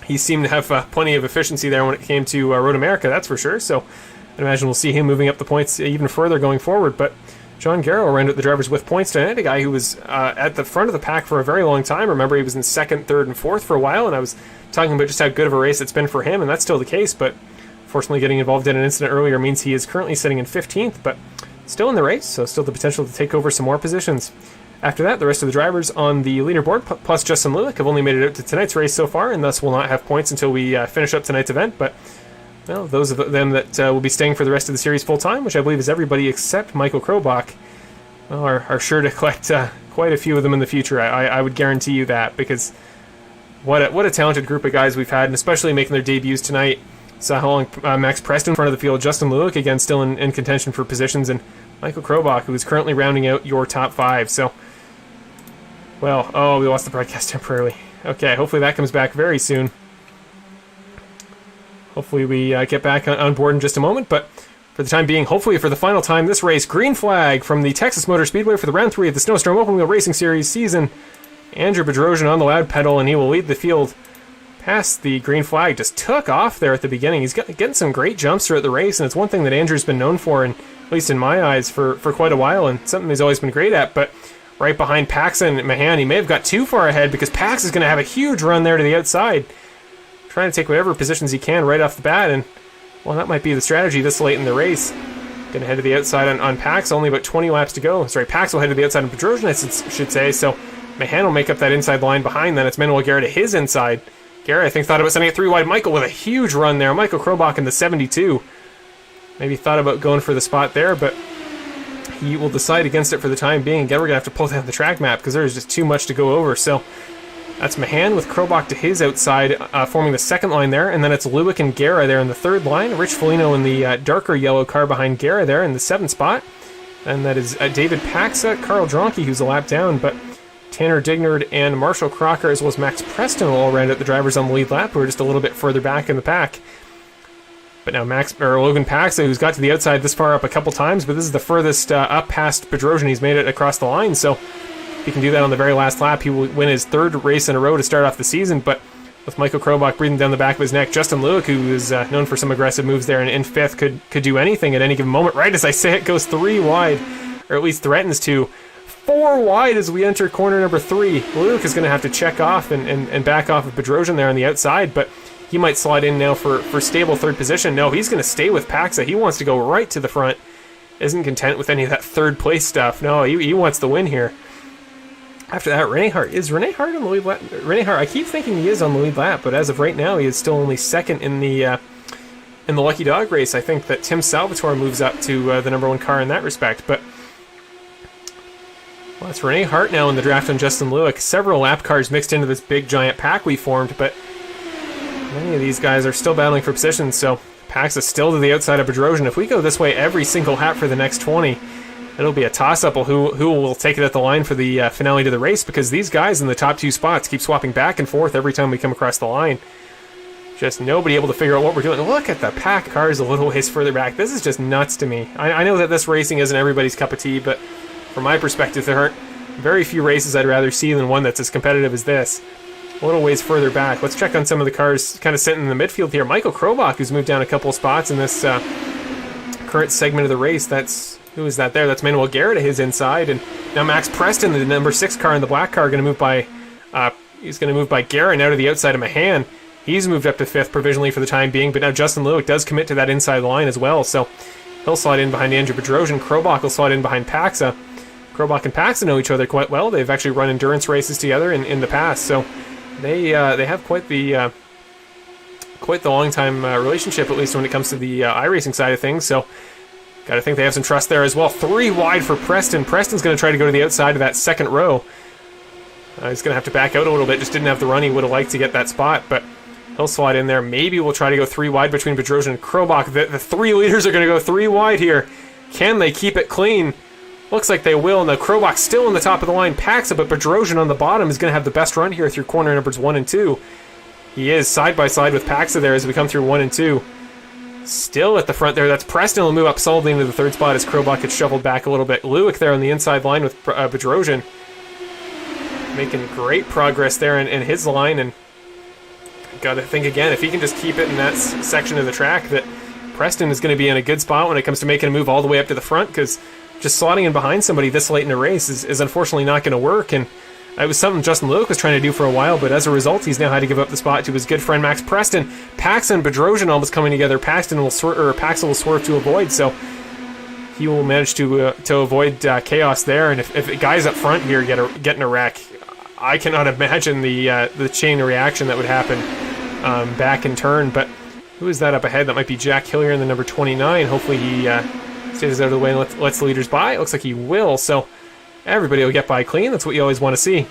he seemed to have plenty of efficiency there when it came to Road America, that's for sure. So I imagine we'll see him moving up the points even further going forward. But John Garrow ran out the drivers with points tonight, a guy who was at the front of the pack for a very long time. Remember, he was in 2nd, 3rd, and 4th for a while, and I was talking about just how good of a race it's been for him, and that's still the case. But fortunately, getting involved in an incident earlier means he is currently sitting in 15th, but still in the race, so still the potential to take over some more positions. After that, the rest of the drivers on the leaderboard, plus Justin Lewick, have only made it out to tonight's race so far, and thus will not have points until we finish up tonight's event. But well, those of them that will be staying for the rest of the series full-time, which I believe is everybody except Michael Krobach, well, are sure to collect quite a few of them in the future. I would guarantee you that, because what a talented group of guys we've had, and especially making their debuts tonight. Saw how long Max Preston in front of the field, Justin Lewick again still in contention for positions, and Michael Krobach, who is currently rounding out your top 5. So, well, oh, we lost the broadcast temporarily. Okay, hopefully that comes back very soon. Hopefully we get back on board in just a moment, but for the time being, hopefully for the final time this race, green flag from the Texas Motor Speedway for the round 3 of the Snowstorm Open Wheel Racing Series season. Andrew Bedrosian on the loud pedal, and he will lead the field past the green flag. Just took off there at the beginning. He's getting some great jumps throughout the race, and it's one thing that Andrew's been known for, and at least in my eyes, for quite a while, and something he's always been great at. But right behind Pax and Mahan, he may have got too far ahead, because Pax is going to have a huge run there to the outside, trying to take whatever positions he can right off the bat, and well, that might be the strategy this late in the race. Going to head to the outside on Pax, only about 20 laps to go. Sorry, Pax will head to the outside on Bedrosian, I should say, so Mahan will make up that inside line behind. Then it's Manuel Guerra to his inside. Guerra, I think, thought about sending it 3 wide. Michael with a huge run there. Michael Krobach in the 72. Maybe thought about going for the spot there, but he will decide against it for the time being. Again, we're going to have to pull down the track map because there's just too much to go over. So that's Mahan with Krobach to his outside, forming the second line there. And then it's Lewick and Guerra there in the third line. Rich Foligno in the darker yellow car behind Guerra there in the 7th spot. And that is David Paxa, Carl Dronke, who's a lap down, but Tanner Dignard and Marshall Crocker, as well as Max Preston, will all round out the drivers on the lead lap, who are just a little bit further back in the pack. But now Logan Paxa, who's got to the outside this far up a couple times, but this is the furthest up past Bedrosian he's made it across the line, so if he can do that on the very last lap, he will win his 3rd race in a row to start off the season. But with Michael Krobach breathing down the back of his neck, Justin Lewick, who is known for some aggressive moves there, and in 5th could do anything at any given moment. Right as I say it, goes 3 wide, or at least threatens to. 4 wide as we enter corner number 3. Luke is going to have to check off and back off of Bedrosian there on the outside, but he might slide in now for stable 3rd position. No, he's going to stay with Paxa. He wants to go right to the front. Isn't content with any of that 3rd place stuff. No, he wants the win here. After that, Rene Hart. Is Rene Hart on the lead lap? Rene Hart, I keep thinking he is on the lead lap, but as of right now, he is still only 2nd in the Lucky Dog race. I think that Tim Salvatore moves up to the number 1 car in that respect, but well, it's Rene Hart now in the draft on Justin Lewick. Several lap cars mixed into this big giant pack we formed, but many of these guys are still battling for positions, so Pax is still to the outside of Bedrosian. If we go this way every single lap for the next 20, it'll be a toss-up of who will take it at the line for the finale to the race, because these guys in the top 2 spots keep swapping back and forth every time we come across the line. Just nobody able to figure out what we're doing. Look at the pack cars a little ways further back. This is just nuts to me. I know that this racing isn't everybody's cup of tea, but from my perspective, there aren't very few races I'd rather see than one that's as competitive as this. A little ways further back. Let's check on some of the cars kind of sitting in the midfield here. Michael Krobach, who's moved down a couple of spots in this current segment of the race. Who is that there? That's Manuel Guerra to his inside. And now Max Preston, the number 6 car and the black car, going to move by Guerra now to the outside of Mahan. He's moved up to 5th provisionally for the time being, but now Justin Lewick does commit to that inside line as well, so he'll slide in behind Andrew Bedrosian. Krobach will slide in behind Paxa. Krobach and Paxa know each other quite well. They've actually run endurance races together in the past, so they have quite the long time relationship, at least when it comes to the iRacing side of things. So got to think they have some trust there as well. 3 wide for Preston. Preston's going to try to go to the outside of that 2nd row. He's going to have to back out a little bit. Just didn't have the run he would have liked to get that spot, but he'll slide in there. Maybe we'll try to go 3 wide between Bedrosian and Krobach. The 3 leaders are going to go 3 wide here. Can they keep it clean? Looks like they will. Now Krobach still on the top of the line. Paxa, but Bedrosian on the bottom is going to have the best run here through corner numbers 1 and 2. He is side by side with Paxa there as we come through 1 and 2. Still at the front there. That's Preston will move up solidly into the 3rd spot as Krobach gets shuffled back a little bit. Lewick there on the inside line with Bedrosian. Making great progress there in his line, and got to think again, if he can just keep it in that section of the track, that Preston is going to be in a good spot when it comes to making a move all the way up to the front, because just slotting in behind somebody this late in a race is unfortunately not going to work, and it was something Justin Lewick was trying to do for a while, but as a result, he's now had to give up the spot to his good friend Max Preston. Paxa and Bedrosian almost coming together. Paxa will swerve to avoid, so he will manage to avoid chaos there. And if guys up front here get in a wreck, I cannot imagine the chain of reaction that would happen back in turn. But who is that up ahead? That might be Jack Hillier in the number 29. Hopefully he stays out of the way and lets the leaders by. It looks like he will, so everybody will get by clean. That's what you always want to see.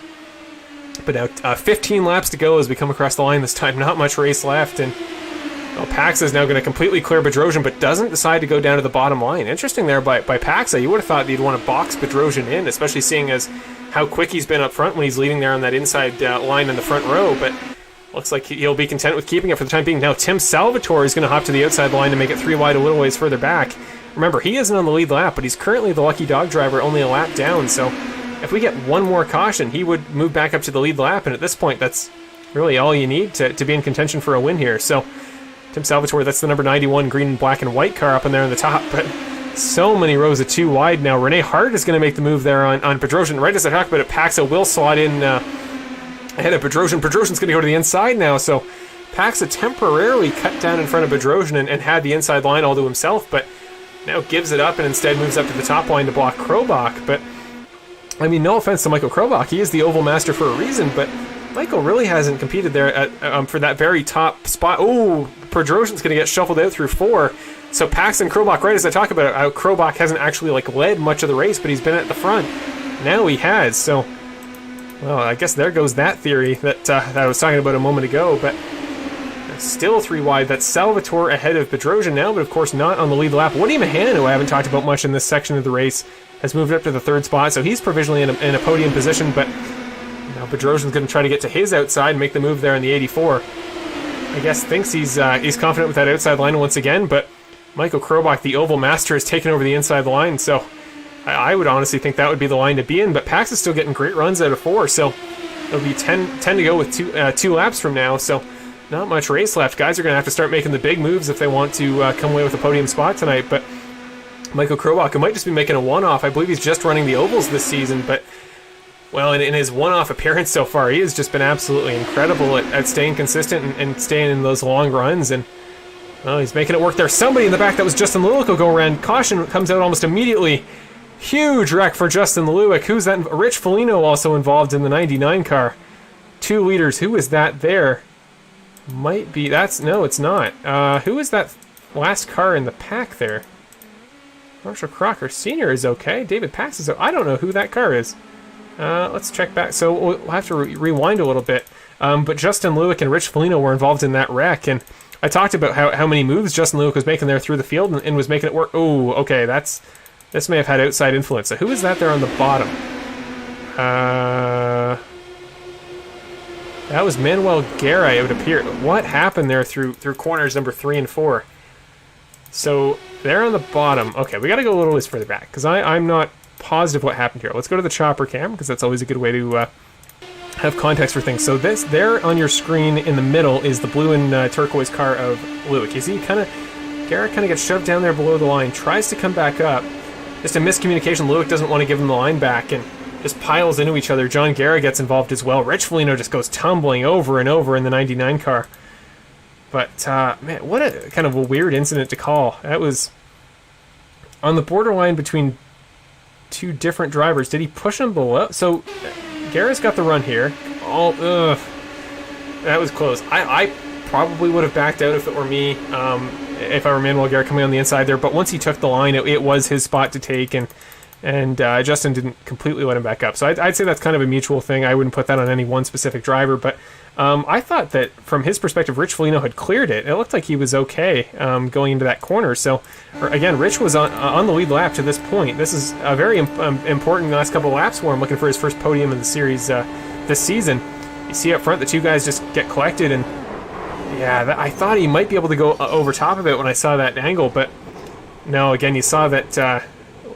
But now 15 laps to go as we come across the line this time. Not much race left, and Paxa is now going to completely clear Bedrosian, but doesn't decide to go down to the bottom line. Interesting there by Paxa. You would have thought he'd want to box Bedrosian in, especially seeing as how quick he's been up front when he's leading there on that inside line in the front row, but looks like he'll be content with keeping it for the time being. Now Tim Salvatore is going to hop to the outside line to make it 3 wide a little ways further back. Remember, he isn't on the lead lap, but he's currently the lucky dog driver, only a lap down, so if we get one more caution, he would move back up to the lead lap, and at this point, that's really all you need to be in contention for a win here. So Tim Salvatore, that's the number 91 green, black, and white car up in there on the top, but so many rows of 2 wide now. Renee Hart is going to make the move there on Bedrosian. Right as I talk about it, Paxa will slot in ahead of Bedrosian. Bedrosian's going to go to the inside now, so Paxa temporarily cut down in front of Bedrosian and had the inside line all to himself, but now gives it up and instead moves up to the top line to block Krobach. But I mean, no offense to Michael Krobach, he is the oval master for a reason, but Michael really hasn't competed there for that very top spot. Oh, Bedrosian's going to get shuffled out through 4. So Pax and Krobach, right as I talk about it, Krobach hasn't actually led much of the race, but he's been at the front. Now he has, so well, I guess there goes that theory that I was talking about a moment ago, but still 3 wide. That's Salvatore ahead of Bedrosian now, but of course not on the lead lap. Woody Mahan, who I haven't talked about much in this section of the race, has moved up to the 3rd spot, so he's provisionally in a podium position, but now Bedrosian's going to try to get to his outside and make the move there in the 84. I guess thinks he's confident with that outside line once again, but Michael Krobach, the oval master, has taken over the inside line, so I would honestly think that would be the line to be in, but Pax is still getting great runs out of 4, so it'll be 10 to go with two laps from now, so not much race left. Guys are going to have to start making the big moves if they want to come away with a podium spot tonight, but Michael Krobach, who might just be making a one-off. I believe he's just running the ovals this season, but well, in his one-off appearance so far, he has just been absolutely incredible at staying consistent and staying in those long runs, and well, he's making it work there. Somebody in the back, that was Justin Lewick, will go around. Caution comes out almost immediately. Huge wreck for Justin Lewick. Who's that? Rich Foligno also involved in the 99 car. 2 leaders. Who is that there? Might be, no, it's not. Who is that last car in the pack there? Marshall Crocker Sr. is okay. David Pax is okay. I don't know who that car is. Let's check back. So we'll have to rewind a little bit. But Justin Lewick and Rich Foligno were involved in that wreck, and I talked about how many moves Justin Lewick was making there through the field and was making it work. Oh, okay, this may have had outside influence. So who is that there on the bottom? That was Manuel Guerra, it would appear. What happened there through corners number 3 and 4? So they're on the bottom. Okay, we got to go a little ways further back because I'm not positive what happened here. Let's go to the chopper cam because that's always a good way to have context for things. So this there on your screen in the middle is the blue and turquoise car of Lewick. You see, Guerra kind of gets shoved down there below the line, tries to come back up. Just a miscommunication. Lewick doesn't want to give him the line back and just piles into each other. John Guerra gets involved as well. Rich Foligno just goes tumbling over and over in the 99 car. But, man, what a kind of a weird incident to call. That was on the borderline between 2 different drivers. Did he push him below? So, Guerra's got the run here. Oh, ugh. That was close. I probably would have backed out if it were me, if I were Manuel Guerra coming on the inside there. But once he took the line, it was his spot to take, and Justin didn't completely let him back up. So I'd say that's kind of a mutual thing. I wouldn't put that on any one specific driver, but I thought that from his perspective, Rich Foligno had cleared it. It looked like he was okay going into that corner. So, again, Rich was on the lead lap to this point. This is a very important last couple of laps for him, looking for his first podium in the series this season. You see up front, the 2 guys just get collected, and yeah, I thought he might be able to go over top of it when I saw that angle, but no, again, you saw that,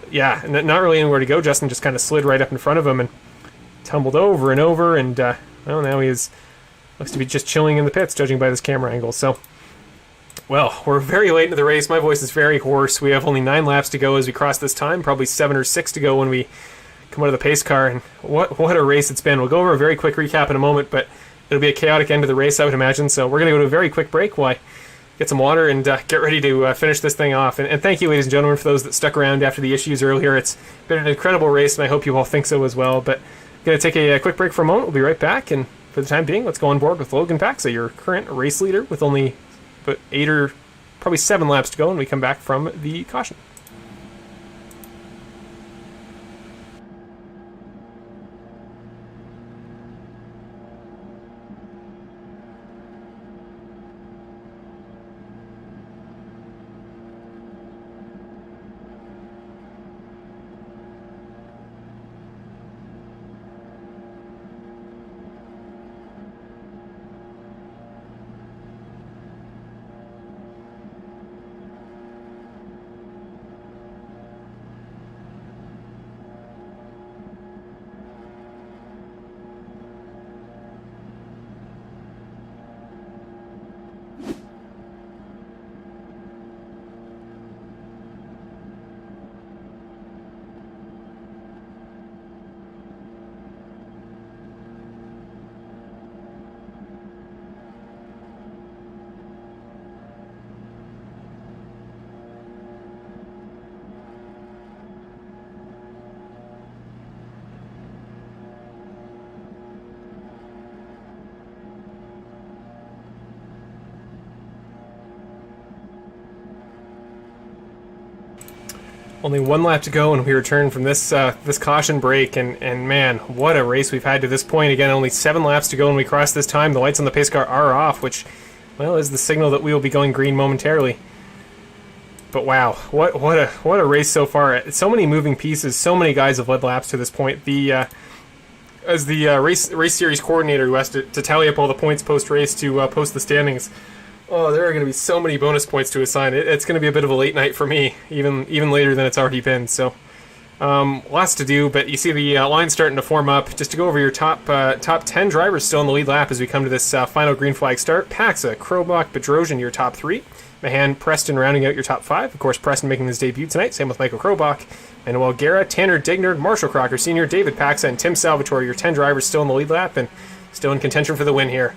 yeah, not really anywhere to go. Justin just kind of slid right up in front of him and tumbled over and over, and well, now he looks to be just chilling in the pits, judging by this camera angle. So, well, we're very late into the race. My voice is very hoarse. We have only 9 laps to go as we cross this time, probably 7 or 6 to go when we come out of the pace car, and what a race it's been. We'll go over a very quick recap in a moment, but it'll be a chaotic end to the race, I would imagine, so we're going to go to a very quick break while get some water, and get ready to finish this thing off. And thank you, ladies and gentlemen, for those that stuck around after the issues earlier. It's been an incredible race, and I hope you all think so as well. But I'm going to take a quick break for a moment. We'll be right back, and for the time being, let's go on board with Logan Paxa, your current race leader, with only 8 or probably 7 laps to go when we come back from the caution. Only 1 lap to go, and we return from this this caution break, and man, what a race we've had to this point. Again, only 7 laps to go, and we cross this time. The lights on the pace car are off, which, well, is the signal that we will be going green momentarily. But wow, what a race so far! So many moving pieces, so many guys have led laps to this point. As the race series coordinator who has to tally up all the points post race to post the standings. Oh, there are going to be so many bonus points to assign. It's going to be a bit of a late night for me, even later than it's already been. So, lots to do, but you see the line starting to form up. Just to go over your top 10 drivers still in the lead lap as we come to this final green flag start. Paxa, Krobach, Bedrosian, your top 3. Mahan, Preston rounding out your top 5. Of course, Preston making his debut tonight. Same with Michael Krobach. Manuel Guerra, Tanner Dignard, Marshall Crocker Sr., David Paxa, and Tim Salvatore, your 10 drivers still in the lead lap and still in contention for the win here.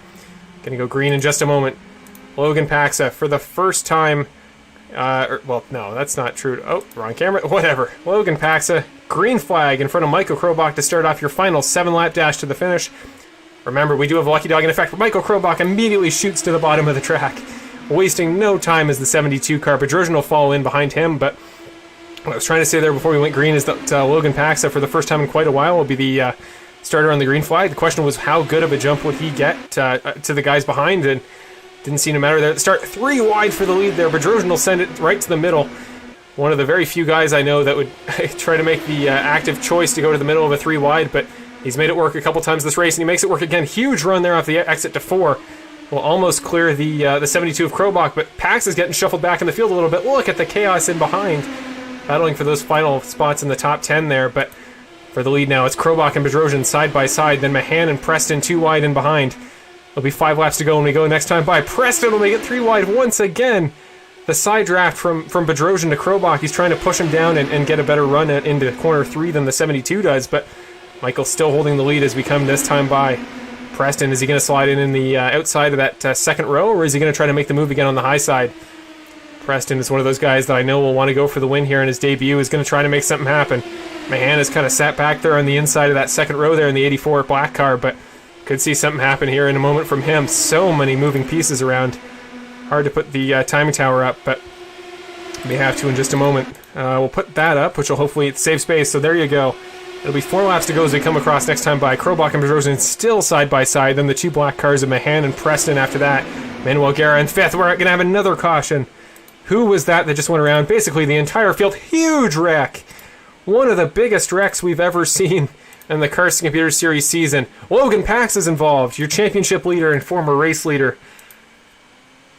Going to go green in just a moment. Logan Paxa, for the first time, well, no, that's not true. Oh, wrong camera. Whatever. Logan Paxa, green flag in front of Michael Krobach to start off your final 7-lap dash to the finish. Remember, we do have a lucky dog in effect, but Michael Krobach immediately shoots to the bottom of the track, wasting no time as the 72 car. Bedrosian will follow in behind him, but what I was trying to say there before we went green is that Logan Paxa, for the first time in quite a while, will be the starter on the green flag. The question was, how good of a jump would he get to the guys behind, and didn't seem to matter there at the start. 3 wide for the lead there. Bedrosian will send it right to the middle. One of the very few guys I know that would try to make the active choice to go to the middle of a 3 wide, but he's made it work a couple times this race, and he makes it work again. Huge run there off the exit to 4. Will almost clear the 72 of Krobach, but Pax is getting shuffled back in the field a little bit. Look at the chaos in behind, battling for those final spots in the top 10 there, but for the lead now, it's Krobach and Bedrosian side by side, then Mahan and Preston 2 wide in behind. There'll be 5 laps to go when we go next time by. Preston will make it 3 wide once again. The side draft from Bedrosian to Krobach. He's trying to push him down and get a better run into corner 3 than the 72 does, but Michael's still holding the lead as we come this time by. Preston, is he going to slide in the outside of that second row, or is he going to try to make the move again on the high side? Preston is one of those guys that I know will want to go for the win here in his debut, is going to try to make something happen. Mahan is kind of sat back there on the inside of that second row there in the 84 black car, but could see something happen here in a moment from him. So many moving pieces around. Hard to put the timing tower up, but we have to in just a moment. We'll put that up, which will hopefully save space. So there you go. It'll be 4 laps to go as we come across next time by. Krobach and Bedrosian still side by side. Then the 2 black cars of Mahan and Preston after that. Manuel Guerra in 5th. We're going to have another caution. Who was that just went around? Basically the entire field. Huge wreck. One of the biggest wrecks we've ever seen in the Karting Computer Series season. Logan Pax is involved, your championship leader and former race leader.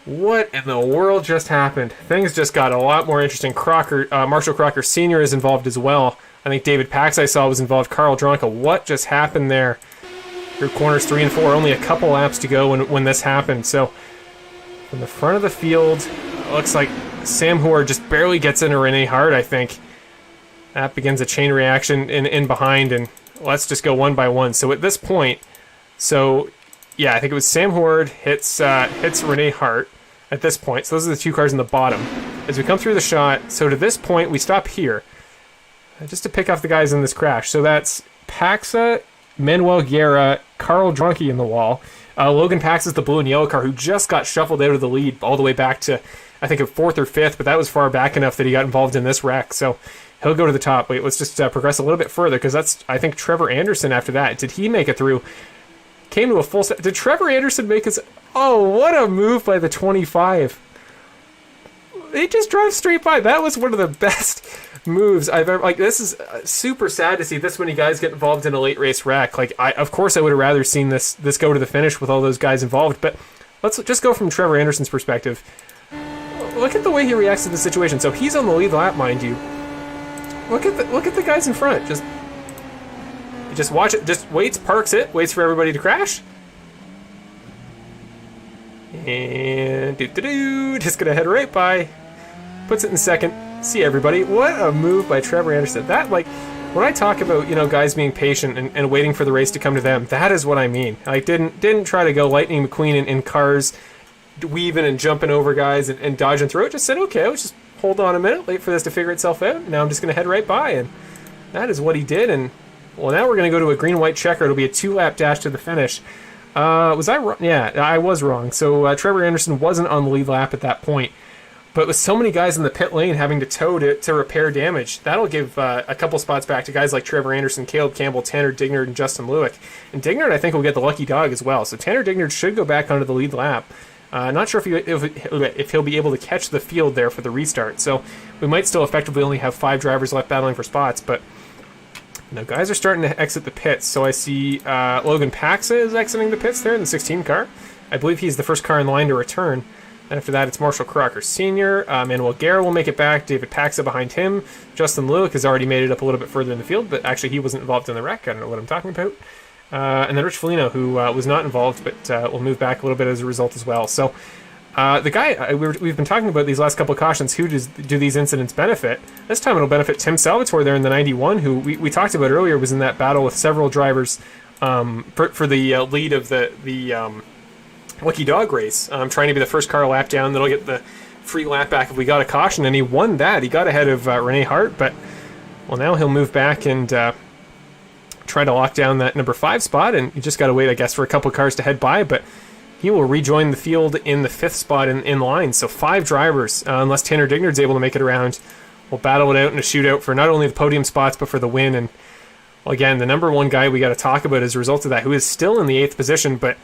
What in the world just happened? Things just got a lot more interesting. Marshall Crocker Sr. is involved as well. I think David Pax I saw was involved. Carl Dronka. What just happened there? Through corners 3 and 4, only a couple laps to go when this happened. So from the front of the field, it looks like Sam Hoare just barely gets into Rene Hart, I think. That begins a chain reaction in behind, and let's just go one by one. So at this point, yeah, I think it was Sam Horde hits Rene Hart, at this point. So those are the 2 cars in the bottom. As we come through the shot, so to this point, we stop here. Just to pick off the guys in this crash. So that's Paxa, Manuel Guerra, Carl Drunke in the wall. Logan Pax is the blue and yellow car who just got shuffled out of the lead all the way back to, I think, 4th or 5th, but that was far back enough that he got involved in this wreck. So he'll go to the top. Wait, let's just progress a little bit further, because that's, I think, Trevor Anderson after that. Did he make it through? Came to a full set. Did Trevor Anderson make his... Oh, what a move by the 25. They just drive straight by. That was one of the best moves I've ever... Like, this is super sad to see this many guys get involved in a late race wreck. Like, of course I would have rather seen this go to the finish with all those guys involved, but let's just go from Trevor Anderson's perspective. Look at the way he reacts to the situation. So he's on the lead lap, mind you. Look at the guys in front. Just watch it. Just waits, parks it, waits for everybody to crash. And just gonna head right by. Puts it in second. See everybody. What a move by Trevor Anderson. That, like, when I talk about, guys being patient and waiting for the race to come to them, that is what I mean. I didn't try to go Lightning McQueen in cars, weaving and jumping over guys and dodging through it. Just said, okay, let's just hold on a minute, wait for this to figure itself out. Now I'm just gonna head right by, and that is what he did. And well, now we're gonna go to a green-white checker. It'll be a 2-lap dash to the finish. Was I wrong? Yeah, I was wrong. So Trevor Anderson wasn't on the lead lap at that point. But with so many guys in the pit lane having to tow to repair damage, that'll give a couple spots back to guys like Trevor Anderson, Caleb Campbell, Tanner Dignard, and Justin Lewick. And Dignard, I think, will get the lucky dog as well. So Tanner Dignard should go back onto the lead lap. Not sure if he'll be able to catch the field there for the restart. So we might still effectively only have 5 drivers left battling for spots, but... Now, guys are starting to exit the pits, so I see Logan Paxa is exiting the pits there in the 16 car. I believe he's the first car in line to return. And after that, it's Marshall Crocker Sr. Manuel Guerra will make it back. David Paxa behind him. Justin Lewick has already made it up a little bit further in the field, but actually he wasn't involved in the wreck. I don't know what I'm talking about. And then Rich Foligno, who was not involved, but will move back a little bit as a result as well. So the guy we've been talking about these last couple of cautions, who do these incidents benefit? This time it'll benefit Tim Salvatore there in the 91, who we talked about earlier, was in that battle with several drivers for the lead of the Lucky Dog race, trying to be the first car lap down that'll get the free lap back if we got a caution, and he won that. He got ahead of Rene Hart, but well, now he'll move back and try to lock down that number 5 spot, and you just got to wait, I guess, for a couple cars to head by, but he will rejoin the field in the 5th spot in line. So 5 drivers, unless Tanner Dignard's able to make it around, will battle it out in a shootout for not only the podium spots, but for the win. And well, again, the number 1 guy we got to talk about as a result of that, who is still in the 8th position, but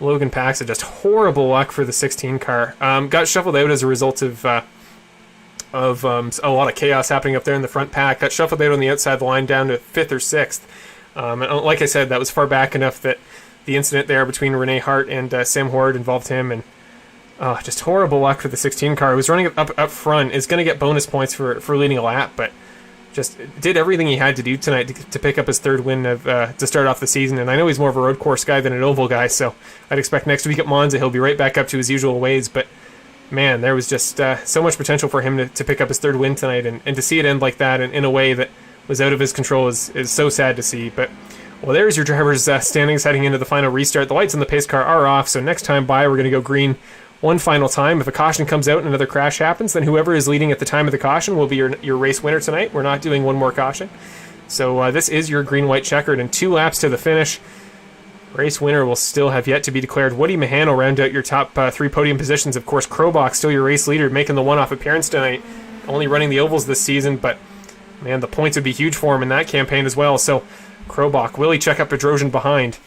Logan Paxa, just horrible luck for the 16 car. Got shuffled out as a result of a lot of chaos happening up there in the front pack. Got shuffled out on the outside of the line down to 5th or 6th. And like I said, that was far back enough that the incident there between Rene Hart and Sam Horde involved him, and just horrible luck for the 16 car. He was running up front, is going to get bonus points for leading a lap, but just did everything he had to do tonight to pick up his 3rd win to start off the season. And I know he's more of a road course guy than an oval guy, so I'd expect next week at Monza he'll be right back up to his usual ways. But man, there was just so much potential for him to pick up his 3rd win tonight, and to see it end like that in a way that was out of his control is so sad to see. But well, there's your drivers' standings heading into the final restart. The lights on the pace car are off, so next time by we're going to go green one final time. If a caution comes out and another crash happens, then whoever is leading at the time of the caution will be your race winner tonight. We're not doing one more caution. So this is your green-white checkered, and 2 laps to the finish. Race winner will still have yet to be declared. Woody Mahan will round out your top 3 podium positions. Of course, Krobach still your race leader, making the one-off appearance tonight. Only running the ovals this season, but man, the points would be huge for him in that campaign as well. So Krobach, will he check up Bedrosian behind?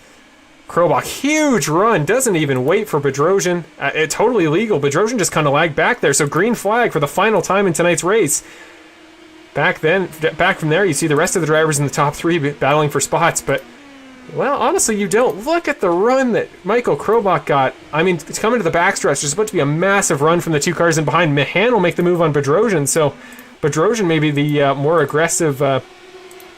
Krobach, huge run, doesn't even wait for Bedrosian. Totally legal. Bedrosian just kind of lagged back there, so green flag for the final time in tonight's race. Back from there, you see the rest of the drivers in the top 3 battling for spots, but, well, honestly, you don't. Look at the run that Michael Krobach got. I mean, it's coming to the backstretch. There's about to be a massive run from the 2 cars in behind. Mahan will make the move on Bedrosian, so Bedrosian may be the more aggressive,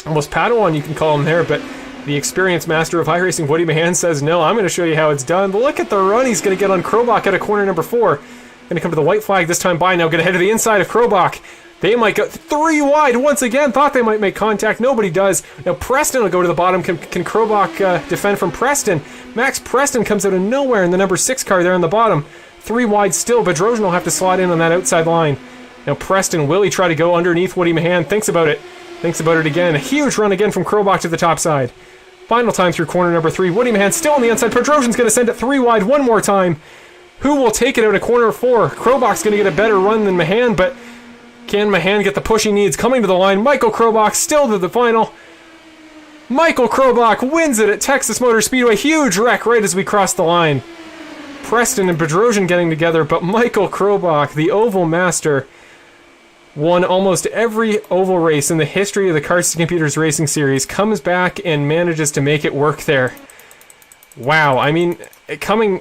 almost Padawan you can call him there, but the experienced master of iRacing, Woody Mahan, says, no, I'm going to show you how it's done. But look at the run he's going to get on Krobach at a corner number 4. Going to come to the white flag this time by. Now get ahead to the inside of Krobach. They might go 3 wide once again. Thought they might make contact. Nobody does. Now Preston will go to the bottom. Can Krobach defend from Preston? Max Preston comes out of nowhere in the number 6 car there on the bottom. 3 wide still. Bedrosian will have to slot in on that outside line. Now Preston, will he try to go underneath Woody Mahan? Thinks about it again. A huge run again from Krobach to the top side. Final time through corner number 3. Woody Mahan still on the inside. Bedrosian's going to send it 3 wide one more time. Who will take it out of corner 4? Krobach's going to get a better run than Mahan, but can Mahan get the push he needs? Coming to the line, Michael Krobach still to the final. Michael Krobach wins it at Texas Motor Speedway. Huge wreck right as we cross the line. Preston and Bedrosian getting together, but Michael Krobach, the oval master, won almost every oval race in the history of the Cars to Computers Racing Series, comes back and manages to make it work there. Wow, I mean,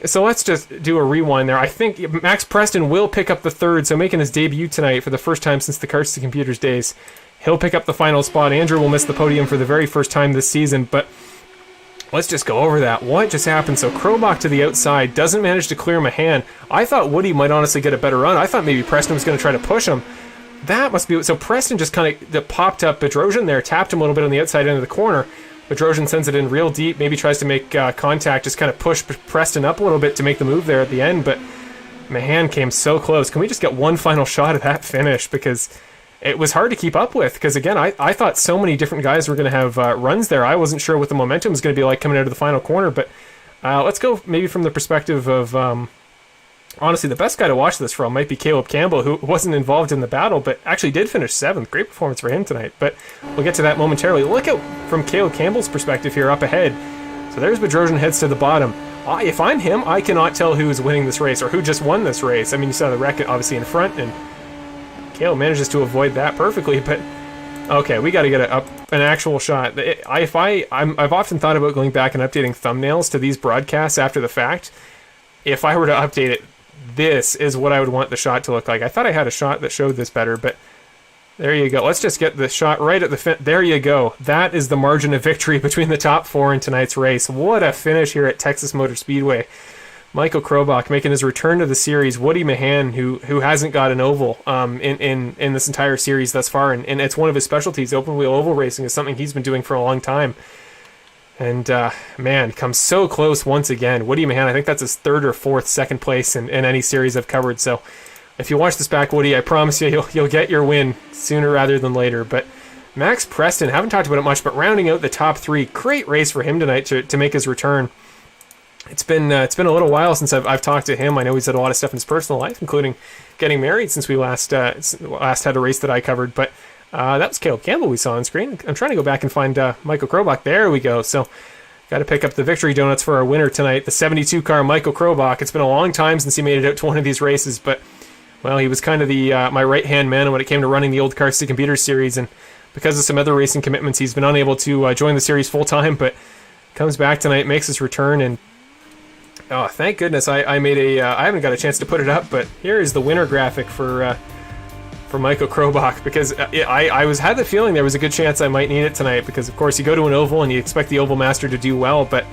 so let's just do a rewind there. I think Max Preston will pick up the 3rd, so making his debut tonight for the first time since the Cars to Computers days. He'll pick up the final spot. Andrew will miss the podium for the very first time this season, but let's just go over that. What just happened? So Krobach to the outside, doesn't manage to clear Mahan. I thought Woody might honestly get a better run. I thought maybe Preston was going to try to push him. That must be... So Preston just kind of popped up Bedrosian there, tapped him a little bit on the outside end of the corner. Bedrosian sends it in real deep, maybe tries to make contact, just kind of push Preston up a little bit to make the move there at the end, but Mahan came so close. Can we just get one final shot of that finish? Because it was hard to keep up with, because again, I thought so many different guys were going to have runs there. I wasn't sure what the momentum was going to be like coming out of the final corner, but let's go maybe from the perspective of... honestly, the best guy to watch this from might be Caleb Campbell, who wasn't involved in the battle, but actually did finish 7th. Great performance for him tonight, but we'll get to that momentarily. Look at from Caleb Campbell's perspective here up ahead. So there's Bedrosian heads to the bottom. If I'm him, I cannot tell who's winning this race or who just won this race. I mean, you saw the wreck obviously in front, and Caleb manages to avoid that perfectly, but okay, we got to get an actual shot. I've often thought about going back and updating thumbnails to these broadcasts after the fact. If I were to update it, this is what I would want the shot to look like. I thought I had a shot that showed this better, but there you go. Let's just get the shot right at the there you go. That is the margin of victory between the top 4 in tonight's race. What a finish here at Texas Motor Speedway. Michael Krobach making his return to the series. Woody Mahan, who hasn't got an oval in this entire series thus far, and it's one of his specialties. Open wheel oval racing is something he's been doing for a long time. And, man, comes so close once again. Woody Mahan, I think that's his 3rd or 4th second place in any series I've covered. So if you watch this back, Woody, I promise you, you'll get your win sooner rather than later. But Max Preston, haven't talked about it much, but rounding out the top 3. Great race for him tonight to make his return. It's been a little while since I've talked to him. I know he's had a lot of stuff in his personal life, including getting married since we last had a race that I covered. But that was Caleb Campbell we saw on screen. I'm trying to go back and find Michael Krobach. There we go. So got to pick up the victory donuts for our winner tonight, the 72 car Michael Krobach. It's been a long time since he made it out to one of these races, but well, he was kind of the my right-hand man when it came to running the old Cars to Computers series, and because of some other racing commitments, he's been unable to join the series full-time, but comes back tonight, makes his return, and oh, thank goodness I made I haven't got a chance to put it up, but here is the winner graphic for Michael Krobach, because I had the feeling there was a good chance I might need it tonight, because of course you go to an oval and you expect the oval master to do well, but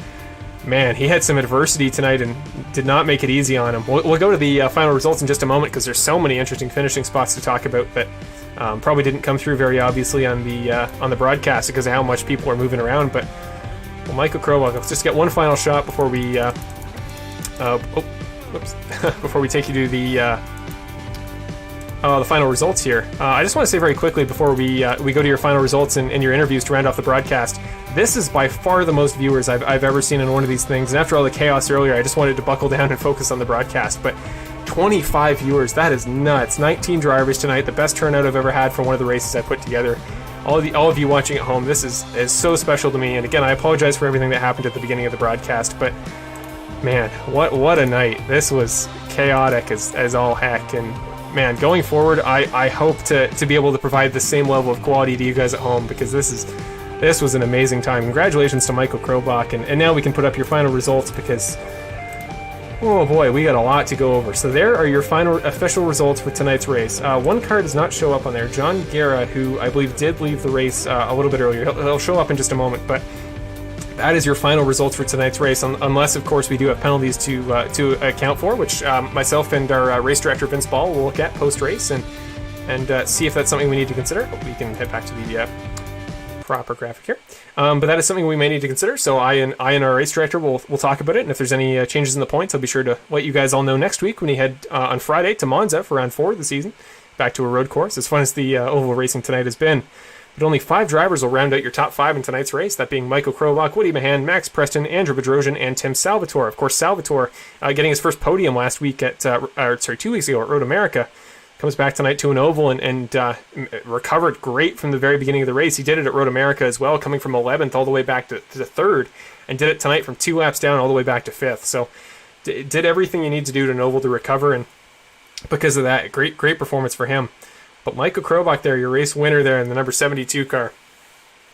man, he had some adversity tonight and did not make it easy on him. We'll go to the final results in just a moment, because there's so many interesting finishing spots to talk about that probably didn't come through very obviously on the broadcast because of how much people are moving around. But well, Michael Krobach, let's just get one final shot before we before we take you to the final results here. I just want to say very quickly before we go to your final results and your interviews to round off the broadcast, this is by far the most viewers I've ever seen in one of these things, and after all the chaos earlier, I just wanted to buckle down and focus on the broadcast, but 25 viewers, that is nuts. 19 drivers tonight, the best turnout I've ever had from one of the races I put together. All of you watching at home, this is so special to me, and again, I apologize for everything that happened at the beginning of the broadcast, but man, what a night. This was chaotic as all heck, and man, going forward, I hope to be able to provide the same level of quality to you guys at home, because this was an amazing time. Congratulations to Michael Krobach, and now we can put up your final results, because oh boy, we got a lot to go over. So there are your final official results for tonight's race. One car does not show up on there. John Guerra, who I believe did leave the race a little bit earlier, he'll show up in just a moment, but that is your final results for tonight's race, unless, of course, we do have penalties to account for, which myself and our race director, Vince Ball, will look at post-race and see if that's something we need to consider. We can head back to the proper graphic here. But that is something we may need to consider. So I and our race director will talk about it. And if there's any changes in the points, I'll be sure to let you guys all know next week when we head on Friday to Monza for round 4 of the season. Back to a road course. As fun as the oval racing tonight has been. But only 5 drivers will round out your top 5 in tonight's race, that being Michael Krobach, Woody Mahan, Max Preston, Andrew Bedrosian, and Tim Salvatore. Of course, Salvatore getting his first podium last week 2 weeks ago at Road America. Comes back tonight to an oval and recovered great from the very beginning of the race. He did it at Road America as well, coming from 11th all the way back to 3rd, and did it tonight from 2 laps down all the way back to 5th. So did everything you need to do to an oval to recover, and because of that, great performance for him. But Michael Krobach there, your race winner there in the number 72 car.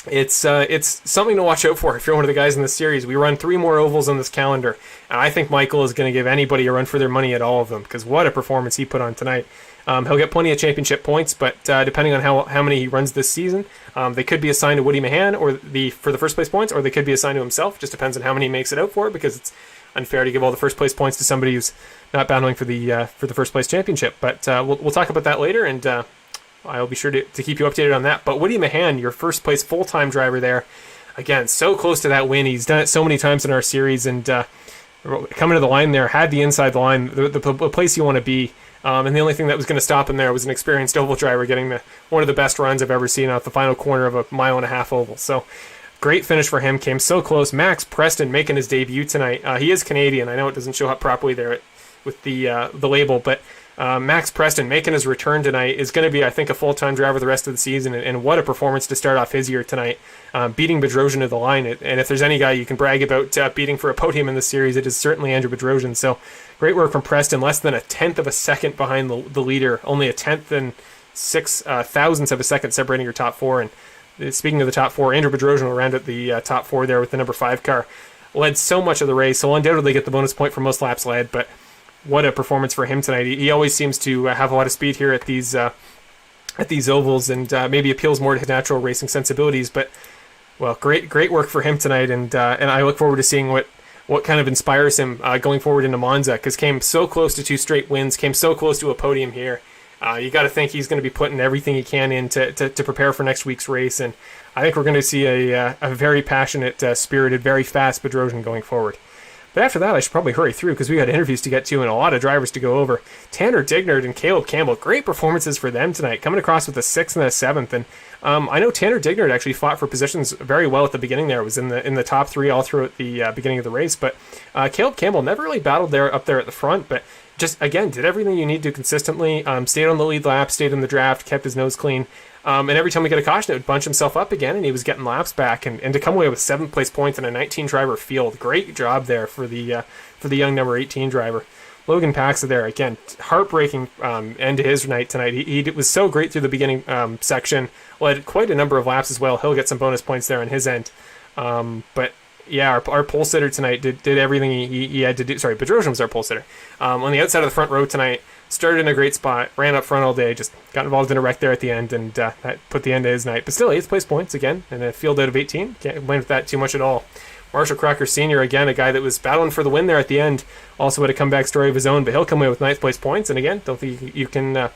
It's something to watch out for if you're one of the guys in the series. We run 3 more ovals on this calendar, and I think Michael is going to give anybody a run for their money at all of them, because what a performance he put on tonight. He'll get plenty of championship points, but depending on how many he runs this season, they could be assigned to Woody Mahan for the first place points, or they could be assigned to himself. Just depends on how many he makes it out for, because it's unfair to give all the first place points to somebody who's not battling for the first place championship. But we'll talk about that later, and I'll be sure to keep you updated on that. But Woody Mahan, your first place full-time driver there, again, so close to that win. He's done it so many times in our series, and coming to the line there, had the inside line, the place you want to be. And the only thing that was going to stop him there was an experienced oval driver getting one of the best runs I've ever seen off the final corner of a 1.5 mile oval. So great finish for him, came so close. Max Preston making his debut tonight. He is Canadian. I know it doesn't show up properly there with the label, but Max Preston making his return tonight is going to be, I think, a full-time driver the rest of the season, and what a performance to start off his year tonight, beating Bedrosian to the line. And if there's any guy you can brag about beating for a podium in this series, it is certainly Andrew Bedrosian. So great work from Preston, less than 1/10 of a second behind the leader, only 1/10 and 6 thousandths of a second separating your top 4. And speaking of the top 4, Andrew Bedrosian will round out the top 4 there with the number 5 car. Led so much of the race, so will undoubtedly get the bonus point for most laps led, but what a performance for him tonight. He always seems to have a lot of speed here at these ovals, and maybe appeals more to natural racing sensibilities. But, well, great work for him tonight, and I look forward to seeing what kind of inspires him going forward into Monza, because came so close to 2 straight wins, came so close to a podium here. You got to think he's going to be putting everything he can in to prepare for next week's race, and I think we're going to see a very passionate, spirited, very fast Bedrosian going forward. But after that, I should probably hurry through because we got interviews to get to and a lot of drivers to go over. Tanner Dignard and Caleb Campbell, great performances for them tonight, coming across with a 6th and a 7th. And I know Tanner Dignard actually fought for positions very well at the beginning there. It was in the top 3 all throughout the beginning of the race. But Caleb Campbell never really battled up there at the front, but just, again, did everything you need to consistently, stayed on the lead lap, stayed in the draft, kept his nose clean. And every time we get a caution, it would bunch himself up again, and he was getting laps back. And to come away with 7th place points in a 19-driver field, great job there for the young number 18 driver. Logan Paxa there, again, heartbreaking end to his night tonight. He was so great through the beginning section, led quite a number of laps as well. He'll get some bonus points there on his end. But yeah, our pole sitter tonight did everything he had to do. Sorry, Bedrosian was our pole sitter. On the outside of the front row tonight, started in a great spot, ran up front all day, just got involved in a wreck there at the end, and that put the end to his night. But still, 8th place points again, and a field out of 18. Can't complain with that too much at all. Marshall Crocker Sr., again, a guy that was battling for the win there at the end, also had a comeback story of his own, but he'll come away with 9th place points, and again, don't think you can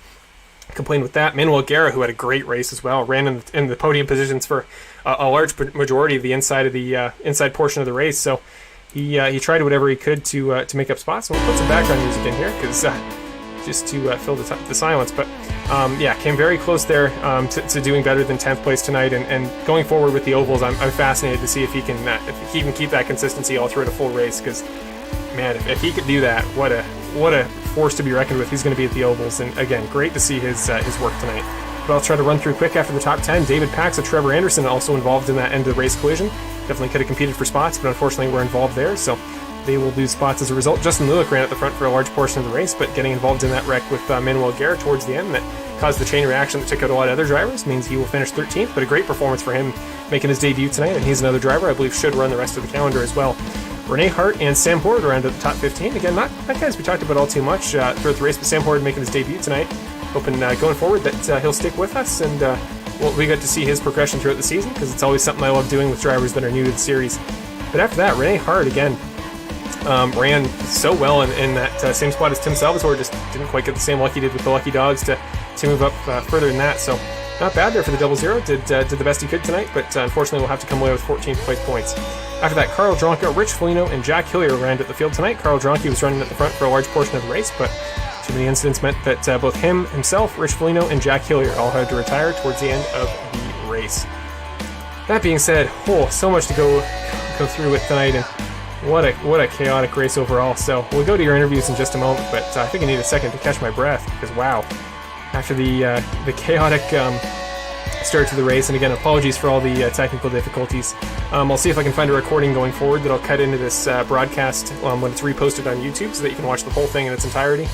complain with that. Manuel Guerra, who had a great race as well, ran in the podium positions for a large majority of the inside portion of the race, so he tried whatever he could to make up spots. We'll put some background music in here, because just to fill the silence, but yeah, came very close there to doing better than 10th place tonight, and going forward with the ovals, I'm fascinated to see if he can keep that consistency all through a full race, because man, if he could do that, what a force to be reckoned with he's going to be at the ovals. And again, great to see his work tonight. But I'll try to run through quick after the top 10. David Paxa, Trevor Anderson also involved in that end of the race collision. Definitely could have competed for spots, but unfortunately were involved there, so they will lose spots as a result. Justin Lulick ran at the front for a large portion of the race, but getting involved in that wreck with Manuel Guerra towards the end that caused the chain reaction that took out a lot of other drivers means he will finish 13th, but a great performance for him making his debut tonight, and he's another driver I believe should run the rest of the calendar as well. Renee Hart and Sam Horde around at the top 15. Again, not guys we talked about all too much throughout the race, but Sam Horde making his debut tonight. Hoping going forward that he'll stick with us, and we got to see his progression throughout the season, because it's always something I love doing with drivers that are new to the series. But after that, Renee Hart again ran so well in that same spot as Tim Salvatore, just didn't quite get the same luck he did with the Lucky Dogs to move up further than that. So Not bad there for the 0-0. Did the best he could tonight, but unfortunately we'll have to come away with 14th place points. After that, Carl Dronka, Rich Foligno, and Jack Hillier ran at the field tonight. Carl Dronka was running at the front for a large portion of the race, but too many incidents meant that both himself, Rich Foligno, and Jack Hillier all had to retire towards the end of the race. That being said, so much to go through with tonight, and what a chaotic race overall. So we'll go to your interviews in just a moment, but I think I need a second to catch my breath, because wow, after the chaotic start to the race, and again, apologies for all the technical difficulties. I'll see if I can find a recording going forward that I'll cut into this broadcast when it's reposted on YouTube, so that you can watch the whole thing in its entirety.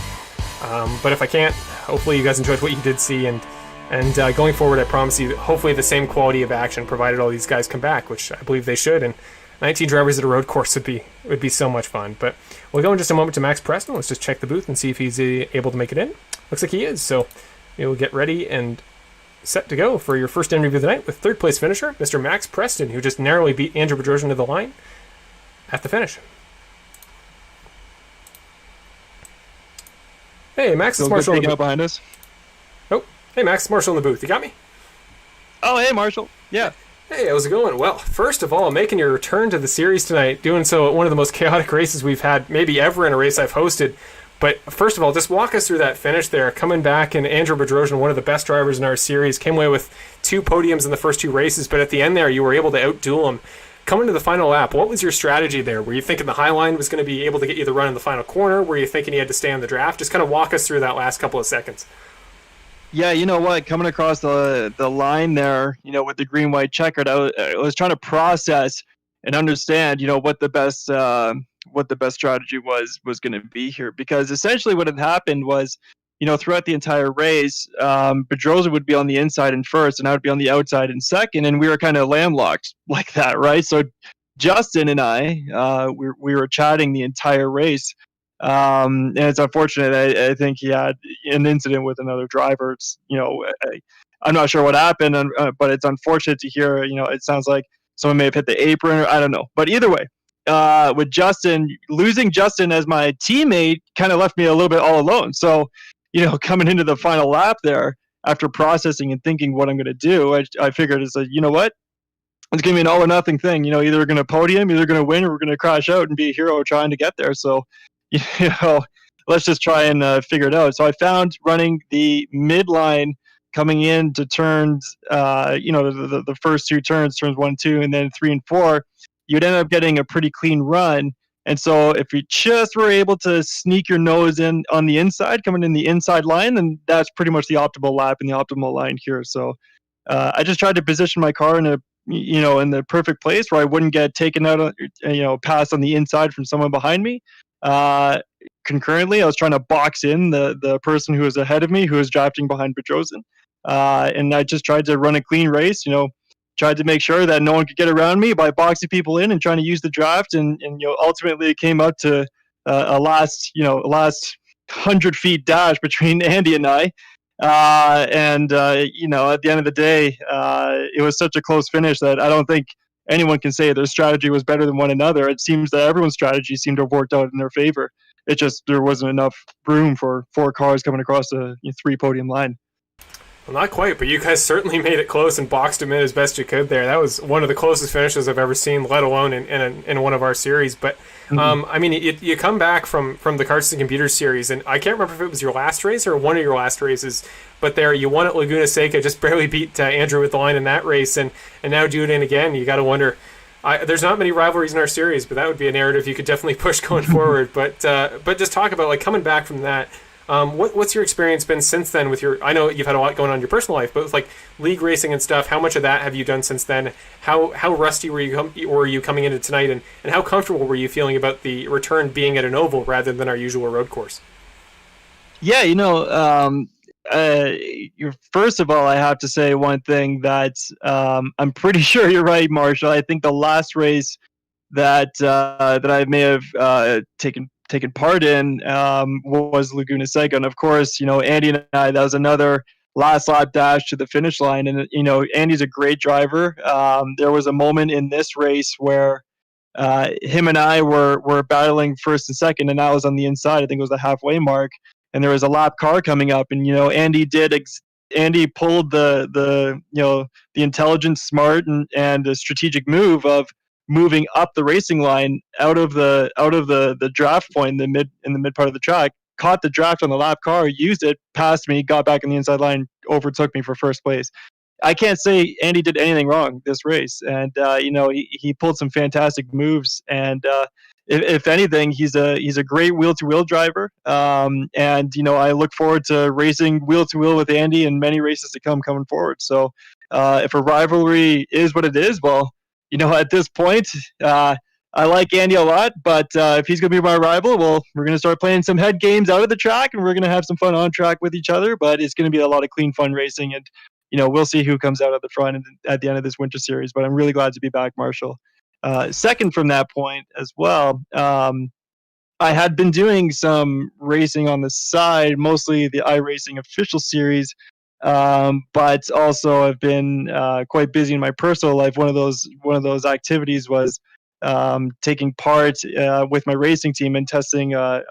But if I can't, hopefully you guys enjoyed what you did see, and going forward, I promise you, hopefully the same quality of action, provided all these guys come back, which I believe they should, and 19 drivers at a road course would be so much fun. But we'll go in just a moment to Max Preston. Let's just check the booth and see if he's able to make it in. Looks like he is, so we'll get ready and set to go for your first interview of the night with third place finisher, Mr. Max Preston, who just narrowly beat Andrew Bedrosian to the line at the finish. Hey, Max, it's Marshall in the booth. Behind us. Oh, hey, Max, it's Marshall in the booth. You got me? Oh, hey, Marshall. Yeah. Hey, how's it going? Well, first of all, making your return to the series tonight, doing so at one of the most chaotic races we've had maybe ever in a race I've hosted. But first of all, just walk us through that finish there, coming back, and Andrew Bedrosian, one of the best drivers in our series, came away with 2 podiums in the first 2 races, but at the end there, you were able to outduel him. Coming to the final lap, what was your strategy there? Were you thinking the high line was going to be able to get you the run in the final corner? Were you thinking you had to stay on the draft? Just kind of walk us through that last couple of seconds. Yeah, you know what? Coming across the line there, with the green-white checkered, I was trying to process and understand, what the best strategy was going to be here. Because essentially what had happened was, throughout the entire race, Bedrosian would be on the inside in first, and I would be on the outside in second, and we were kind of landlocked like that, right? So Justin and I, we were chatting the entire race. And it's unfortunate. I think he had an incident with another driver. It's, I'm not sure what happened, but it's unfortunate to hear. It sounds like someone may have hit the apron, or I don't know. But either way, with Justin, losing Justin as my teammate kind of left me a little bit all alone. So, coming into the final lap there, after processing and thinking what I'm going to do, I figured it's like, you know what? It's going to be an all or nothing thing. Either we're going to podium, either going to win, or we're going to crash out and be a hero trying to get there. So, let's just try and figure it out. So I found running the midline coming in to turns, the first 2 turns 1 and 2, and then 3 and 4, you'd end up getting a pretty clean run. And so if you just were able to sneak your nose in on the inside, coming in the inside line, then that's pretty much the optimal lap and the optimal line here. So I just tried to position my car in in the perfect place where I wouldn't get taken out, passed on the inside from someone behind me. Concurrently, I was trying to box in the person who was ahead of me, who was drafting behind Bedrosian. And I just tried to run a clean race, tried to make sure that no one could get around me by boxing people in and trying to use the draft. And ultimately it came up to a last 100 feet dash between Andy and I. At the end of the day, it was such a close finish that I don't think anyone can say their strategy was better than one another. It seems that everyone's strategy seemed to have worked out in their favor. It just, there wasn't enough room for 4 cars coming across a 3-podium line. Well, not quite, but you guys certainly made it close and boxed him in as best you could there. That was one of the closest finishes I've ever seen, let alone in one of our series. But, you come back from the Carts and Computers series, and I can't remember if it was your last race or one of your last races, but there you won at Laguna Seca, just barely beat Andrew with the line in that race, and now do it in again. You got to wonder. There's not many rivalries in our series, but that would be a narrative you could definitely push going forward. But just talk about coming back from that. What's your experience been since then with I know you've had a lot going on in your personal life, but with league racing and stuff, how much of that have you done since then? How rusty were you coming into tonight, and how comfortable were you feeling about the return being at an oval rather than our usual road course? Yeah, first of all, I have to say one thing that I'm pretty sure you're right, Marshall. I think the last race that I may have taken part in was Laguna Seca, and of course, Andy and I, that was another last lap dash to the finish line, and Andy's a great driver. There was a moment in this race where him and I were battling first and second, and I was on the inside. I think it was the halfway mark. And there was a lap car coming up, and Andy did Andy pulled the the intelligent, smart, and the strategic move of moving up the racing line out of the draft point in the mid part of the track, caught the draft on the lap car, used it, passed me, got back on the inside line, overtook me for first place. I can't say Andy did anything wrong this race, and he pulled some fantastic moves, and if anything, he's a great wheel to wheel driver, and I look forward to racing wheel to wheel with Andy in many races to come coming forward. So if a rivalry is what it is, well, at this point, I like Andy a lot, but if he's going to be my rival, well, we're going to start playing some head games out of the track, and we're going to have some fun on track with each other. But it's going to be a lot of clean, fun racing, and we'll see who comes out at the front at the end of this winter series. But I'm really glad to be back, Marshall. Second from that point as well, I had been doing some racing on the side, mostly the iRacing official series, but also I've been quite busy in my personal life. One of those activities was taking part with my racing team and testing a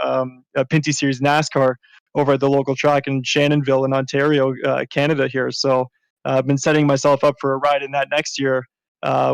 Pinty Series NASCAR over at the local track in Shannonville in Ontario, Canada here. So I've been setting myself up for a ride in that next year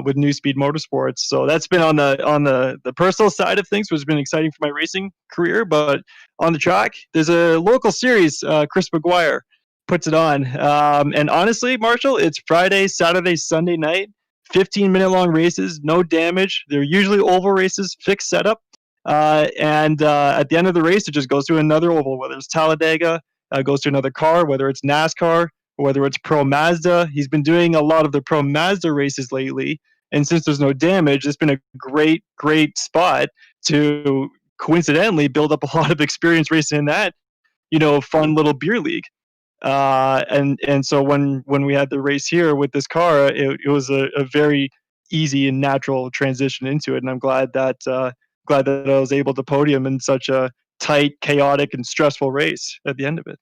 with New Speed Motorsports. So that's been on the personal side of things, which has been exciting for my racing career. But on the track, there's a local series, Chris McGuire puts it on. And honestly, Marshall, it's Friday, Saturday, Sunday night, 15-minute long races, no damage. They're usually oval races, fixed setup. And at the end of the race, it just goes to another oval, whether it's Talladega, goes to another car, whether it's NASCAR, or whether it's Pro Mazda. He's been doing a lot of the Pro Mazda races lately. And since there's no damage, it's been a great, great spot to coincidentally build up a lot of experience racing in that, fun little beer league. And so when we had the race here with this car, it was a very easy and natural transition into it. And I'm glad that I was able to podium in such a tight, chaotic, and stressful race at the end of it.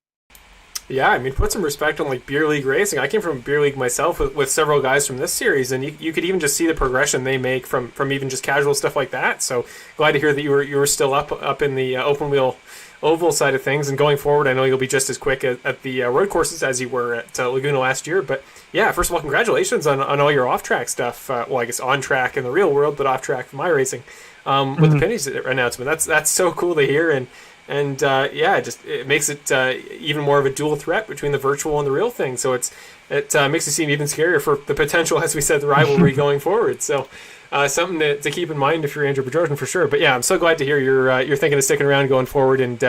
Yeah, I mean, put some respect on like beer league racing. I came from beer league myself with several guys from this series, and you could even just see the progression they make from even just casual stuff like that. So glad to hear that you were still up in the open wheel oval side of things, and going forward, I know you'll be just as quick at the road courses as you were at Laguna last year. But yeah, first of all, congratulations on all your off track stuff. Well, I guess on track in the real world, but off track for my racing with the Penny's announcement. That's so cool to hear, and yeah, it makes it even more of a dual threat between the virtual and the real thing. So it makes it seem even scarier for the potential, as we said, the rivalry going forward. So something to keep in mind if you're Andrew Bedrosian for sure. But yeah, I'm so glad to hear you're thinking of sticking around going forward and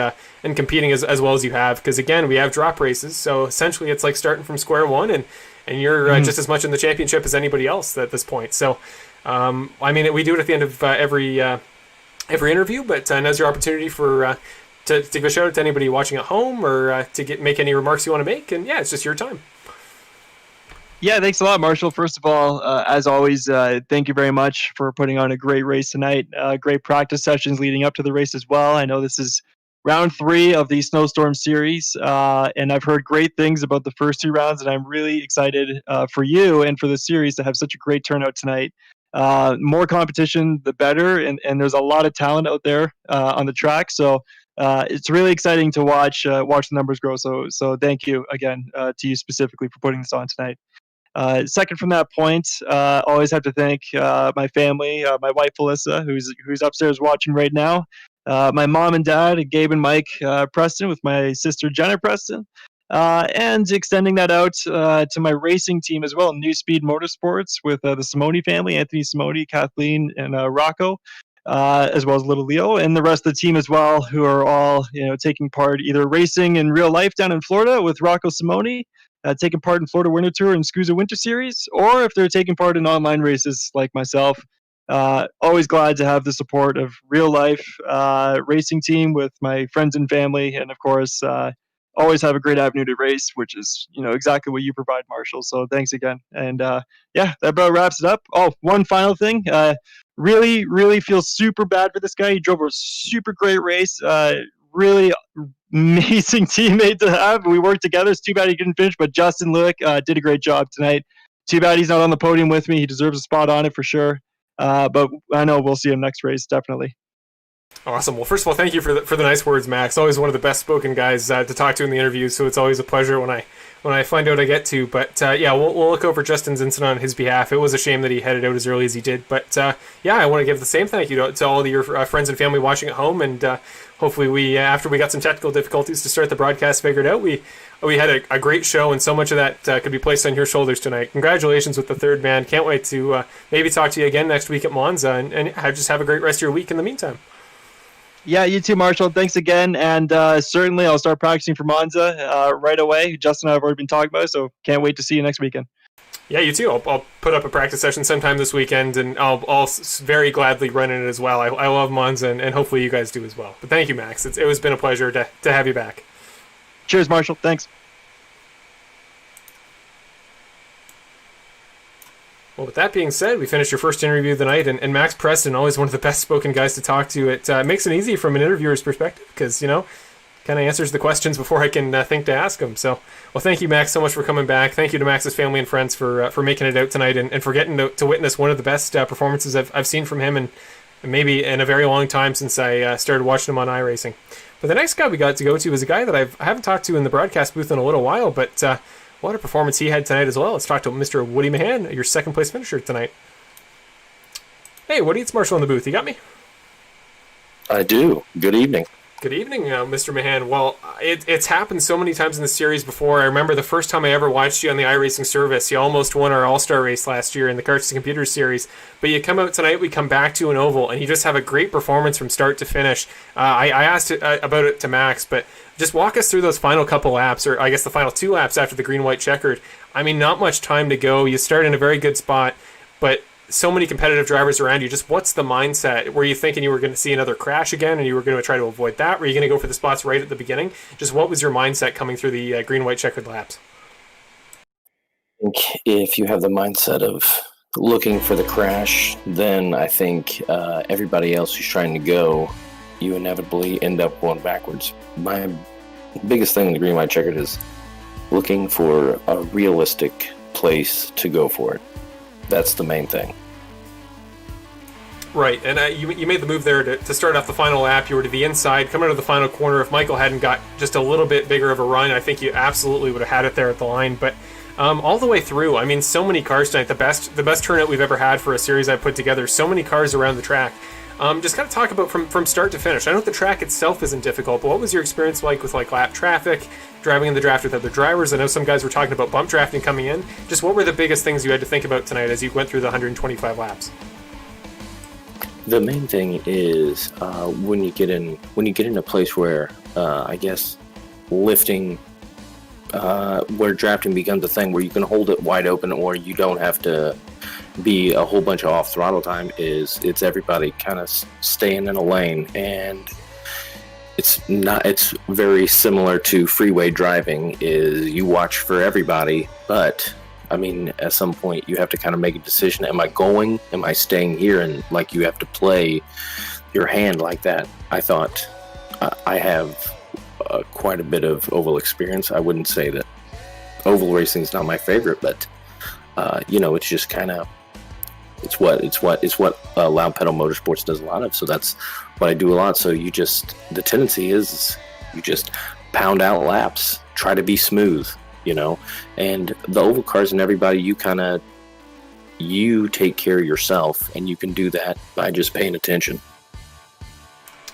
competing as well as you have. Because again, we have drop races, so essentially it's like starting from square one, and you're just as much in the championship as anybody else at this point. So I mean, we do it at the end of every interview, but now's your opportunity for to give a shout out to anybody watching at home, or to make any remarks you want to make. And yeah, it's just your time. Yeah, thanks a lot, Marshall. First of all, as always, thank you very much for putting on a great race tonight. Great practice sessions leading up to the race as well. I know this is round 3 of the Snowstorm series, and I've heard great things about the first 2 rounds, and I'm really excited for you and for the series to have such a great turnout tonight. More competition, the better, and there's a lot of talent out there on the track. So it's really exciting to watch the numbers grow. So thank you again to you specifically for putting this on tonight. Second from that point, always have to thank my family, my wife Alyssa, who's upstairs watching right now, my mom and dad, Gabe and Mike Preston, with my sister Jenna Preston, and extending that out to my racing team as well, New Speed Motorsports, with the Simone family, Anthony Simone, Kathleen, and Rocco. As well as little Leo, and the rest of the team as well, who are all taking part either racing in real life down in Florida with Rocco Simone, taking part in Florida Winter Tour and SCUSA Winter Series, or if they're taking part in online races like myself. Always glad to have the support of real life racing team with my friends and family, and of course always have a great avenue to race, which is exactly what you provide, Marshall. So thanks again. And yeah, that about wraps it up. Oh, one final thing. Really, really feel super bad for this guy. He drove a super great race. Really amazing teammate to have. We worked together. It's too bad he couldn't finish, but Justin Lewick did a great job tonight. Too bad he's not on the podium with me. He deserves a spot on it for sure. But I know we'll see him next race, definitely. Awesome. Well, first of all, thank you for the nice words, Max. Always one of the best spoken guys to talk to in the interviews. So it's always a pleasure when when I find out I get to. But yeah, we'll look over Justin's incident on his behalf. It was a shame that he headed out as early as he did. But yeah, I want to give the same thank you to all of your friends and family watching at home. And hopefully we, after we got some technical difficulties to start the broadcast figured out, we had a great show, and so much of that could be placed on your shoulders tonight. Congratulations with the third, man. Can't wait to maybe talk to you again next week at Monza, and just have a great rest of your week in the meantime. Yeah, you too, Marshall. Thanks again. And certainly I'll start practicing for Monza right away. Justin and I have already been talking about it, so can't wait to see you next weekend. Yeah, you too. I'll put up a practice session sometime this weekend, and I'll very gladly run in it as well. I love Monza, and hopefully you guys do as well. But thank you, Max. It has been a pleasure to have you back. Cheers, Marshall. Thanks. Well, with that being said, we finished your first interview of the night, and Max Preston, always one of the best-spoken guys to talk to. It makes it easy from an interviewer's perspective because, kind of answers the questions before I can think to ask them. So, well, thank you, Max, so much for coming back. Thank you to Max's family and friends for making it out tonight and for getting to witness one of the best performances I've seen from him and maybe in a very long time since I started watching him on iRacing. But the next guy we got to go to is a guy that I haven't talked to in the broadcast booth in a little while, but what a performance he had tonight as well. Let's talk to Mr. Woody Mahan, your second place finisher tonight. Hey, Woody, it's Marshall in the booth. You got me? I do. Good evening. Good evening, Mr. Mahan. Well, it's happened so many times in the series before. I remember the first time I ever watched you on the iRacing service. You almost won our All-Star race last year in the Carts to Computers series. But you come out tonight, we come back to an oval, and you just have a great performance from start to finish. I asked about it to Max, but just walk us through those final couple laps, or I guess the final 2 laps after the green-white checkered. I mean, not much time to go. You start in a very good spot, but so many competitive drivers around you. Just what's the mindset? Were you thinking you were going to see another crash again and you were going to try to avoid that? Were you going to go for the spots right at the beginning? Just what was your mindset coming through the green-white checkered laps? I think if you have the mindset of looking for the crash, then I think everybody else who's trying to go, you inevitably end up going backwards. My biggest thing in the green-white checkered is looking for a realistic place to go for it. That's the main thing. Right, and you made the move there to start off the final lap. You were to the inside, coming to the final corner. If Michael hadn't got just a little bit bigger of a run, I think you absolutely would have had it there at the line. But all the way through, I mean, so many cars tonight. The best turnout we've ever had for a series I put together. So many cars around the track. Just kind of talk about from start to finish. I know the track itself isn't difficult, but what was your experience like with lap traffic, driving in the draft with other drivers? I know some guys were talking about bump drafting coming in. Just what were the biggest things you had to think about tonight as you went through the 125 laps? The main thing is when you get in a place where I guess lifting, where drafting becomes a thing where you can hold it wide open or you don't have to be a whole bunch of off throttle time. It's everybody kind of staying in a lane, and it's very similar to freeway driving. Is you watch for everybody, but I mean, at some point you have to kind of make a decision. Am I staying here? And you have to play your hand like that. I thought I have quite a bit of oval experience. I wouldn't say that oval racing is not my favorite, but it's just kind of, it's what Loud Pedal Motorsports does a lot of. So that's what I do a lot. So the tendency is you just pound out laps, try to be smooth, and the oval cars and everybody, you take care of yourself, and you can do that by just paying attention.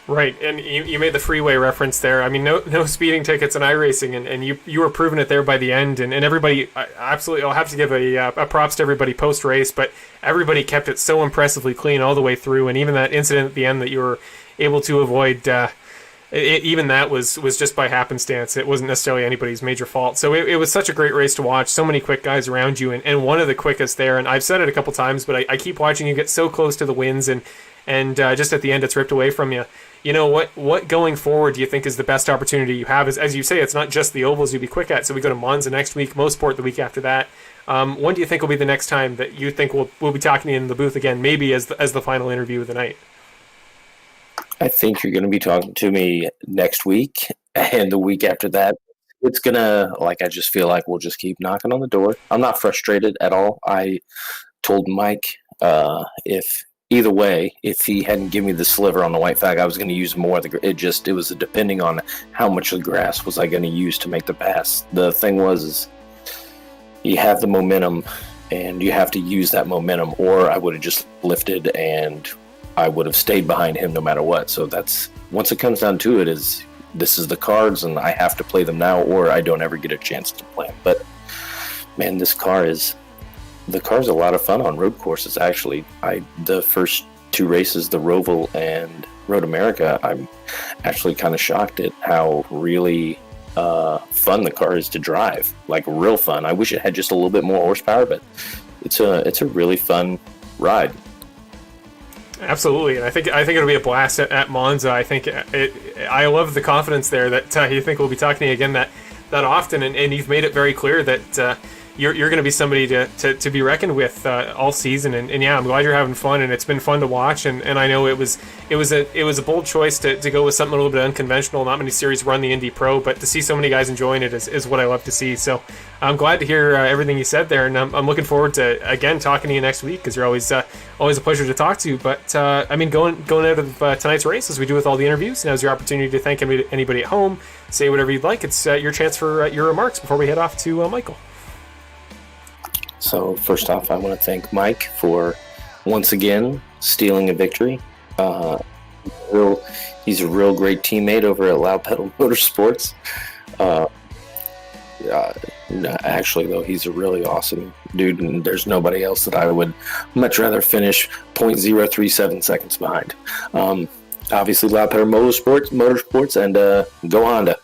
Right, and you made the freeway reference there. I mean, no speeding tickets in iRacing, and you were proving it there by the end. And everybody, absolutely, I'll have to give a props to everybody post-race, but everybody kept it so impressively clean all the way through. And even that incident at the end that you were able to avoid, even that was just by happenstance. It wasn't necessarily anybody's major fault. So it was such a great race to watch. So many quick guys around you, and one of the quickest there. And I've said it a couple times, but I keep watching you get so close to the wins, and just at the end, it's ripped away from you. What going forward do you think is the best opportunity you have? As you say, it's not just the ovals you'll be quick at. So we go to Monza next week, Mosport the week after that. When do you think will be the next time that you think we'll be talking to you in the booth again, maybe as the final interview of the night? I think you're going to be talking to me next week, and the week after that, it's going to, I just feel like we'll just keep knocking on the door. I'm not frustrated at all. I told Mike if either way, if he hadn't given me the sliver on the white flag, I was going to use more of the. It was depending on how much of the grass was I going to use to make the pass. The thing was, you have the momentum and you have to use that momentum, or I would have just lifted and I would have stayed behind him no matter what. So that's, once it comes down to it, is this is the cards and I have to play them now or I don't ever get a chance to play them. But man, the car's a lot of fun on road courses. Actually, the first two races, the Roval and Road America, I'm actually kind of shocked at how really fun the car is to drive. Like, real fun. I wish it had just a little bit more horsepower, but it's a really fun ride. Absolutely, and I think it'll be a blast at Monza. I love the confidence there that you think we'll be talking to you again that often, and you've made it very clear that you're going to be somebody to be reckoned with all season. And yeah, I'm glad you're having fun, and it's been fun to watch. And I know it was a bold choice to go with something a little bit unconventional. Not many series run the Indy Pro, but to see so many guys enjoying it is what I love to see. So I'm glad to hear everything you said there, and I'm looking forward to again talking to you next week, because you're always a pleasure to talk to. But I mean, going out of tonight's race, as we do with all the interviews, now's your opportunity to thank anybody at home. Say whatever you'd like. It's your chance for your remarks before we head off to Michael. So first off, I want to thank Mike for once again stealing a victory. He's a real great teammate over at Loud Pedal Motorsports. Actually, though, he's a really awesome dude, and there's nobody else that I would much rather finish 0.037 seconds behind. Obviously, Loud Pedal Motorsports, and go Honda.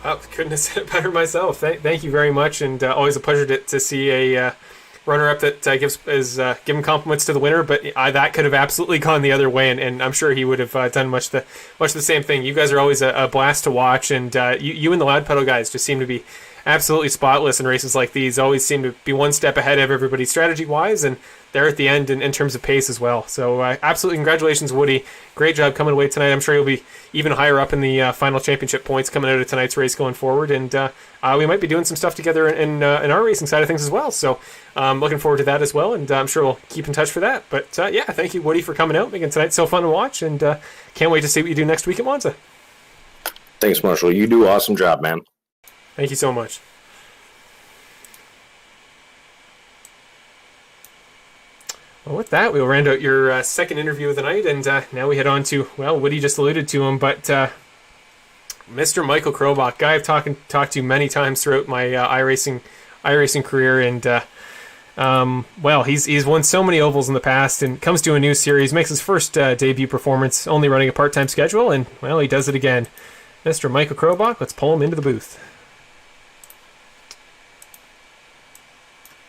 Wow, couldn't have said it better myself. Thank you very much, and always a pleasure to see a runner-up that gives giving compliments to the winner. But that could have absolutely gone the other way, and I'm sure he would have done much the same thing. You guys are always a blast to watch, and you and the Loud Pedal guys just seem to be absolutely spotless in races like these. Always seem to be one step ahead of everybody strategy-wise, and they're at the end in terms of pace as well. So absolutely congratulations, Woody. Great job coming away tonight. I'm sure you'll be even higher up in the final championship points coming out of tonight's race going forward. And we might be doing some stuff together in our racing side of things as well. So looking forward to that as well. And I'm sure we'll keep in touch for that. But yeah, thank you, Woody, for coming out, making tonight so fun to watch. And can't wait to see what you do next week at Monza. Thanks, Marshall. You do an awesome job, man. Thank you so much. Well, with that, we'll round out your second interview of the night, and now we head on to, well, Woody just alluded to him, but Mr. Michael Krobach, guy I've talked to many times throughout my iRacing career, and well, he's won so many ovals in the past, and comes to a new series, makes his first debut performance, only running a part-time schedule, and well, he does it again. Mr. Michael Krobach, let's pull him into the booth.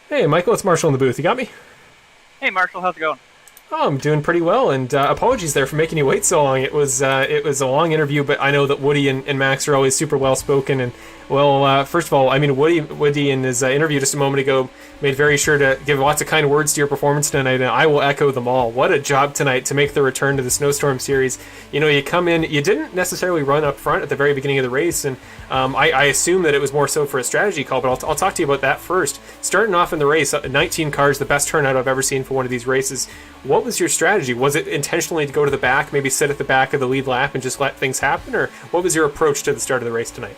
Hey, Michael, it's Marshall in the booth. You got me? Hey Marshall, how's it going? Oh, I'm doing pretty well, and apologies there for making you wait so long. It was a long interview, but I know that Woody and Max are always super well spoken. And well, first of all, I mean, Woody in his interview just a moment ago made very sure to give lots of kind words to your performance tonight, and I will echo them all. What a job tonight to make the return to the Snowstorm series. You know, you come in, you didn't necessarily run up front at the very beginning of the race, and I assume that it was more so for a strategy call, but I'll talk to you about that first. Starting off in the race, 19 cars, the best turnout I've ever seen for one of these races. What was your strategy? Was it intentionally to go to the back, maybe sit at the back of the lead lap and just let things happen, or what was your approach to the start of the race tonight?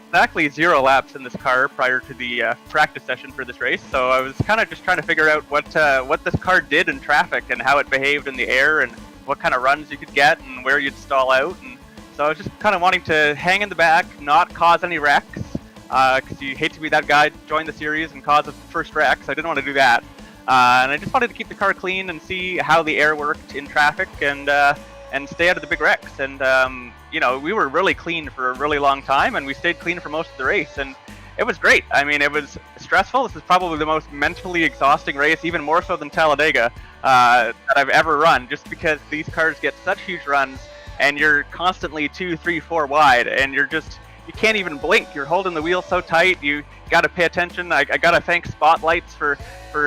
Exactly 0 laps in this car prior to the practice session for this race, so I was kind of just trying to figure out what this car did in traffic and how it behaved in the air and what kind of runs you could get and where you'd stall out. And so I was just kind of wanting to hang in the back, not cause any wrecks, because you hate to be that guy join the series and cause a first wreck, so I didn't want to do that. And I just wanted to keep the car clean and see how the air worked in traffic and stay out of the big wrecks. And you know, we were really clean for a really long time, and we stayed clean for most of the race, and it was great. I mean, it was stressful. This is probably the most mentally exhausting race, even more so than Talladega, that I've ever run, just because these cars get such huge runs, and you're constantly 2, 3, 4 wide, and you can't even blink. You're holding the wheel so tight. You got to pay attention. I got to thank Spotlights for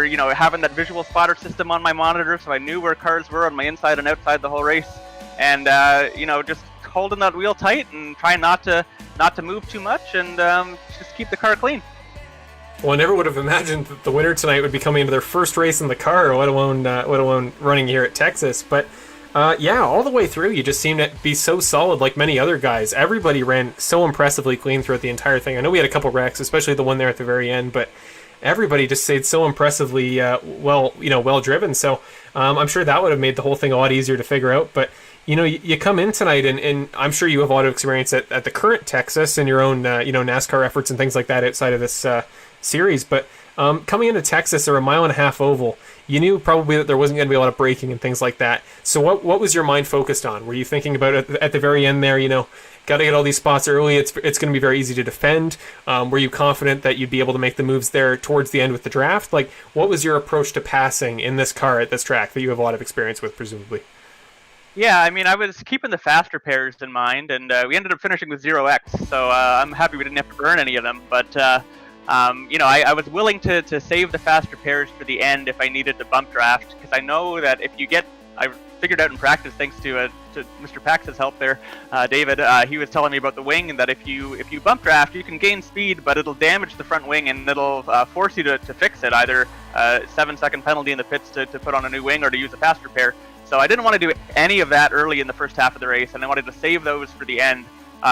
you know, having that visual spotter system on my monitor, so I knew where cars were on my inside and outside the whole race, and you know, just holding that wheel tight and trying not to move too much, and just keep the car clean. Well, I never would have imagined that the winner tonight would be coming into their first race in the car, let alone running here at Texas. But Yeah, all the way through, you just seem to be so solid like many other guys. Everybody ran so impressively clean throughout the entire thing. I know we had a couple wrecks, especially the one there at the very end, but everybody just stayed so impressively well driven. So I'm sure that would have made the whole thing a lot easier to figure out. But you come in tonight, and I'm sure you have a lot of experience at the current Texas and your own NASCAR efforts and things like that outside of this series. But coming into Texas, or a mile and a half oval, you knew probably that there wasn't going to be a lot of braking and things like that. So what was your mind focused on? Were you thinking about it at the very end there, got to get all these spots early, it's going to be very easy to defend? Were you confident that you'd be able to make the moves there towards the end with the draft? Like, what was your approach to passing in this car at this track that you have a lot of experience with, presumably? Yeah, I mean, I was keeping the faster pairs in mind, and we ended up finishing with 0x, so I'm happy we didn't have to burn any of them. But I was willing to save the faster pairs for the end if I needed to bump draft, because I know that if you get, I figured out in practice thanks to Mr. Pax's help there, David. He was telling me about the wing, and that if you bump draft, you can gain speed, but it'll damage the front wing, and it'll force you to fix it, either 7-second penalty in the pits to put on a new wing or to use a faster pair. So I didn't want to do any of that early in the first half of the race, and I wanted to save those for the end.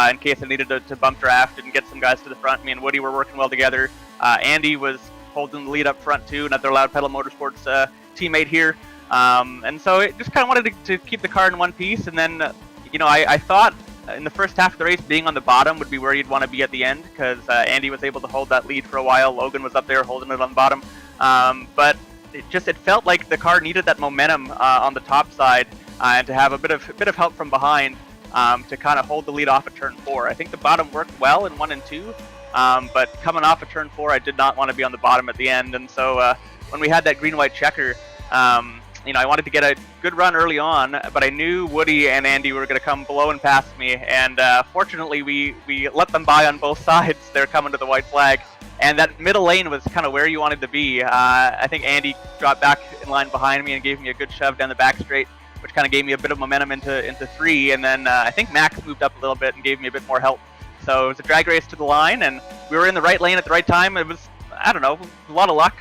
In case I needed to bump draft and get some guys to the front. Me and Woody were working well together. Andy was holding the lead up front too, another Loud Pedal Motorsports teammate here. And so it just kind of wanted to keep the car in one piece. And then, I thought in the first half of the race, being on the bottom would be where you'd want to be at the end, because Andy was able to hold that lead for a while. Logan was up there holding it on the bottom. But it felt like the car needed that momentum on the top side, and to have a bit of help from behind. To kind of hold the lead off at turn 4. I think the bottom worked well in 1 and 2, but coming off at turn 4, I did not want to be on the bottom at the end. And so when we had that green-white checker, I wanted to get a good run early on, but I knew Woody and Andy were going to come below and past me. And fortunately, we let them by on both sides. They're coming to the white flag. And that middle lane was kind of where you wanted to be. I think Andy dropped back in line behind me and gave me a good shove down the back straight, which kind of gave me a bit of momentum into 3, and then I think Max moved up a little bit and gave me a bit more help. So it was a drag race to the line, and we were in the right lane at the right time. It was, I don't know, a lot of luck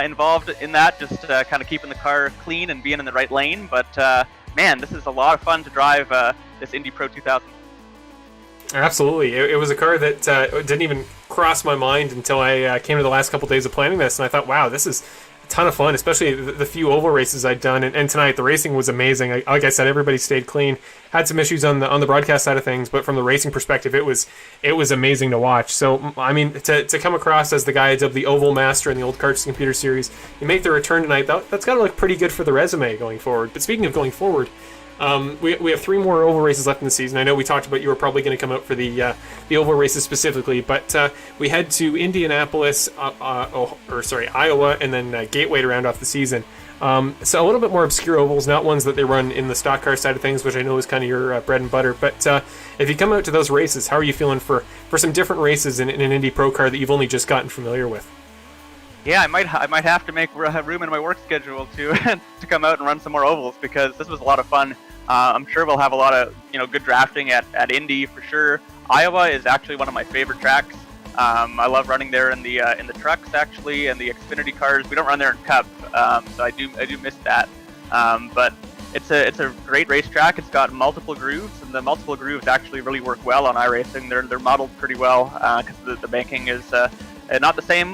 involved in that, just kind of keeping the car clean and being in the right lane. But man, this is a lot of fun to drive this Indy Pro 2000. Absolutely. It was a car that didn't even cross my mind until I came to the last couple days of planning this, and I thought, wow, this is ton of fun, especially the few oval races I'd done, and tonight the racing was amazing. Like I said, everybody stayed clean. Had some issues on the broadcast side of things, but from the racing perspective, it was amazing to watch. So I mean, to come across as the guy of the Oval Master in the Old Karts Computer Series, you make the return tonight. That's got to look pretty good for the resume going forward. But speaking of going forward, we have 3 more oval races left in the season. I know we talked about you were probably going to come out for the oval races specifically, but we head to Indianapolis, Iowa, and then Gateway to round off the season. So a little bit more obscure ovals, not ones that they run in the stock car side of things, which I know is kind of your bread and butter. But if you come out to those races, how are you feeling for some different races in an Indy Pro car that you've only just gotten familiar with? Yeah, I might have to make room in my work schedule to to come out and run some more ovals, because this was a lot of fun. I'm sure we'll have a lot of good drafting at Indy for sure. Iowa is actually one of my favorite tracks. I love running there in the trucks actually, and the Xfinity cars. We don't run there in Cup, so I do miss that. But it's a great racetrack. It's got multiple grooves, and the multiple grooves actually really work well on iRacing. They're modeled pretty well, because the banking is not the same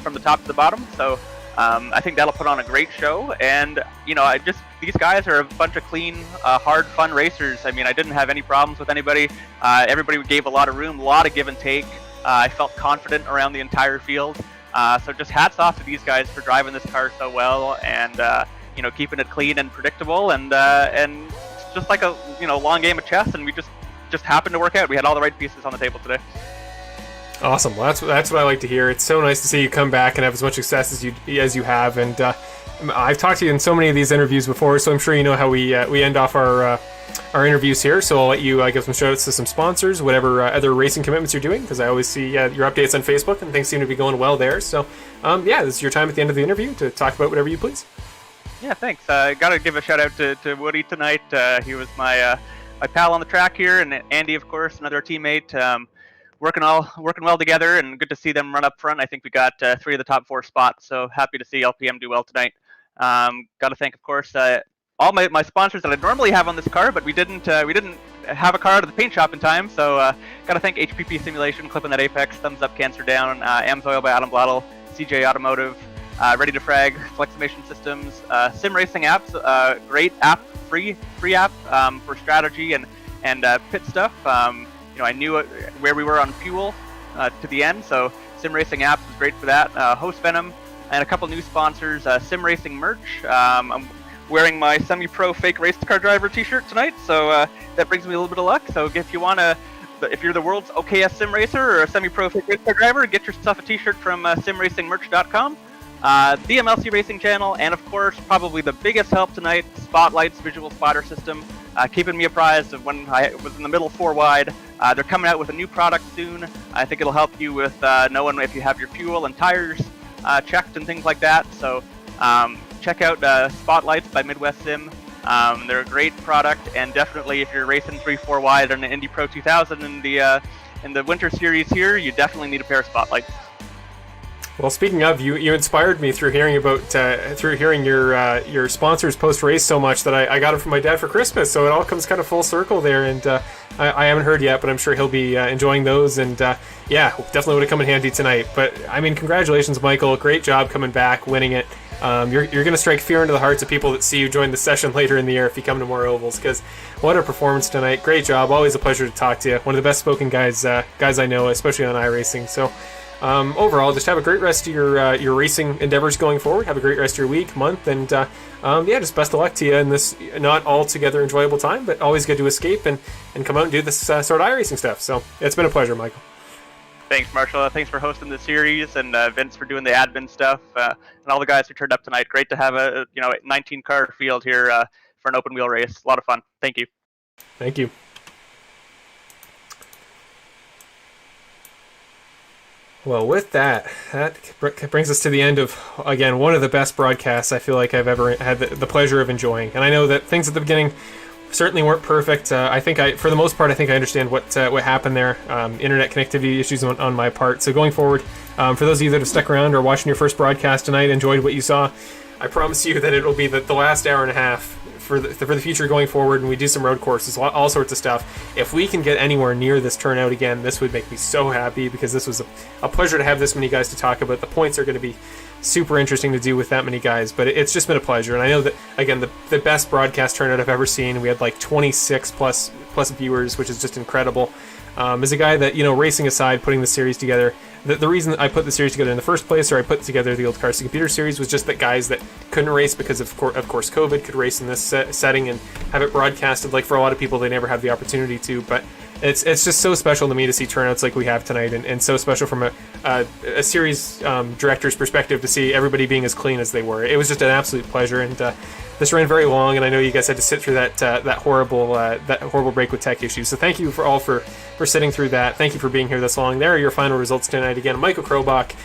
from the top to the bottom. So I think that'll put on a great show. And these guys are a bunch of clean, hard, fun racers. I mean, I didn't have any problems with anybody. Everybody gave a lot of room, a lot of give and take. I felt confident around the entire field. So just hats off to these guys for driving this car so well, and keeping it clean and predictable, and it's just like a long game of chess, and we just happened to work out. We had all the right pieces on the table today. Awesome. Well, that's what I like to hear. It's so nice to see you come back and have as much success as you have. And I've talked to you in so many of these interviews before, so I'm sure you know how we end off our interviews here. So I'll let you give some shout-outs to some sponsors, whatever other racing commitments you're doing, because I always see your updates on Facebook, and things seem to be going well there. So this is your time at the end of the interview to talk about whatever you please. Yeah, thanks. I got to give a shout-out to Woody tonight. He was my pal on the track here, and Andy, of course, another teammate. Working well together, and good to see them run up front. I think we got 3 of the top 4 spots, so happy to see LPM do well tonight. Got to thank, of course, all my sponsors that I normally have on this car, but we didn't have a car out of the paint shop in time. So got to thank HPP Simulation, Clipping That Apex, Thumbs Up Cancer Down, Amsoil by Adam Blottle, CJ Automotive, Ready to Frag, Fleximation Systems, Sim Racing Apps, great app, free app for strategy and pit stuff. I knew where we were on fuel to the end, so Sim Racing Apps was great for that. Host Venom, and a couple new sponsors, Sim Racing merch. I'm wearing my semi-pro fake race car driver t-shirt tonight, so that brings me a little bit of luck. So if you're the world's OKS sim racer or a semi-pro fake race car driver, get yourself a t-shirt from simracingmerch.com. The MLC Racing channel, and of course, probably the biggest help tonight, Spotlight's visual spotter system, keeping me apprised of when I was in the middle 4 wide. They're coming out with a new product soon. I think it'll help you with knowing if you have your fuel and tires checked and things like that. So check out Spotlights by Midwest Sim. They're a great product, and definitely if you're racing 3-4 wide on the Indy Pro 2000 in the Winter Series here, you definitely need a pair of Spotlights. Well, speaking of, you inspired me through hearing your sponsors post race so much that I got it from my dad for Christmas. So it all comes kind of full circle there, and I haven't heard yet, but I'm sure he'll be enjoying those. And yeah, definitely would have come in handy tonight. But I mean, congratulations, Michael! Great job coming back, winning it. You're going to strike fear into the hearts of people that see you join the session later in the year if you come to more ovals, because what a performance tonight. Great job. Always a pleasure to talk to you. One of the best spoken guys I know, especially on iRacing. So overall, just have a great rest of your racing endeavors going forward. Have a great rest of your week, month, and just best of luck to you in this not altogether enjoyable time, but always good to escape and come out and do this sort of iRacing stuff. So it's been a pleasure, Michael. Thanks, Marshall. Thanks for hosting the series, and Vince for doing the admin stuff, and all the guys who turned up tonight. Great to have a 19 car field here for an open wheel race. A lot of fun. Thank you. Thank you. Well, with that brings us to the end of, again, one of the best broadcasts I feel like I've ever had the pleasure of enjoying. And I know that things at the beginning certainly weren't perfect. For the most part, I think I understand what happened there. Internet connectivity issues on my part. So going forward, for those of you that have stuck around or watching your first broadcast tonight, enjoyed what you saw, I promise you that it'll be the last hour and a half for the future going forward, and we do some road courses, all sorts of stuff. If we can get anywhere near this turnout again, this would make me so happy, because this was a pleasure to have this many guys to talk about. The points are going to be super interesting to do with that many guys, but it's just been a pleasure. And I know that, again, the best broadcast turnout I've ever seen. We had like 26 plus viewers, which is just incredible. As a guy that, racing aside, putting the series together, the reason I put the series together in the first place, or I put together the Old Cars to Computer series, was just that guys that couldn't race because of course COVID could race in this setting and have it broadcasted. Like, for a lot of people, they never have the opportunity to, but it's just so special to me to see turnouts like we have tonight, and so special from a series director's perspective to see everybody being as clean as they were. It was just an absolute pleasure, and this ran very long, and I know you guys had to sit through that horrible break with tech issues. So thank you for sitting through that. Thank you for being here this long. There are your final results tonight. Again, Michael Krobach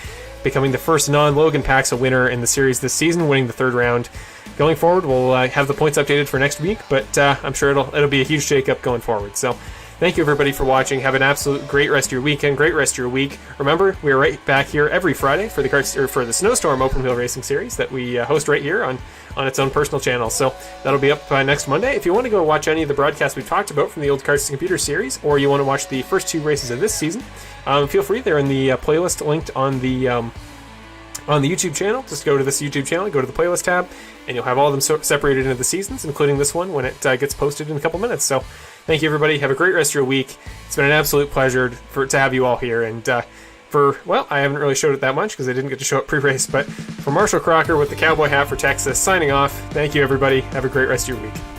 becoming the first non-Logan Paxa winner in the series this season, winning the third round. Going forward, we'll have the points updated for next week, but I'm sure it'll be a huge shake-up going forward. So thank you, everybody, for watching. Have an absolute great rest of your weekend, great rest of your week. Remember, we are right back here every Friday for the Snowstorm Open Wheel Racing Series that we host right here on its own personal channel. So that'll be up next Monday. If you want to go watch any of the broadcasts we've talked about from the Old Cars to Computer series, or you want to watch the first 2 races of this season, feel free. They're in the playlist linked on the YouTube channel. Just go to this YouTube channel, go to the playlist tab, and you'll have all of them separated into the seasons, including this one when it gets posted in a couple minutes. So thank you, everybody. Have a great rest of your week. It's been an absolute pleasure to have you all here. And I haven't really showed it that much because I didn't get to show it pre-race, but for Marshall Crocker with the cowboy hat for Texas, signing off. Thank you, everybody. Have a great rest of your week.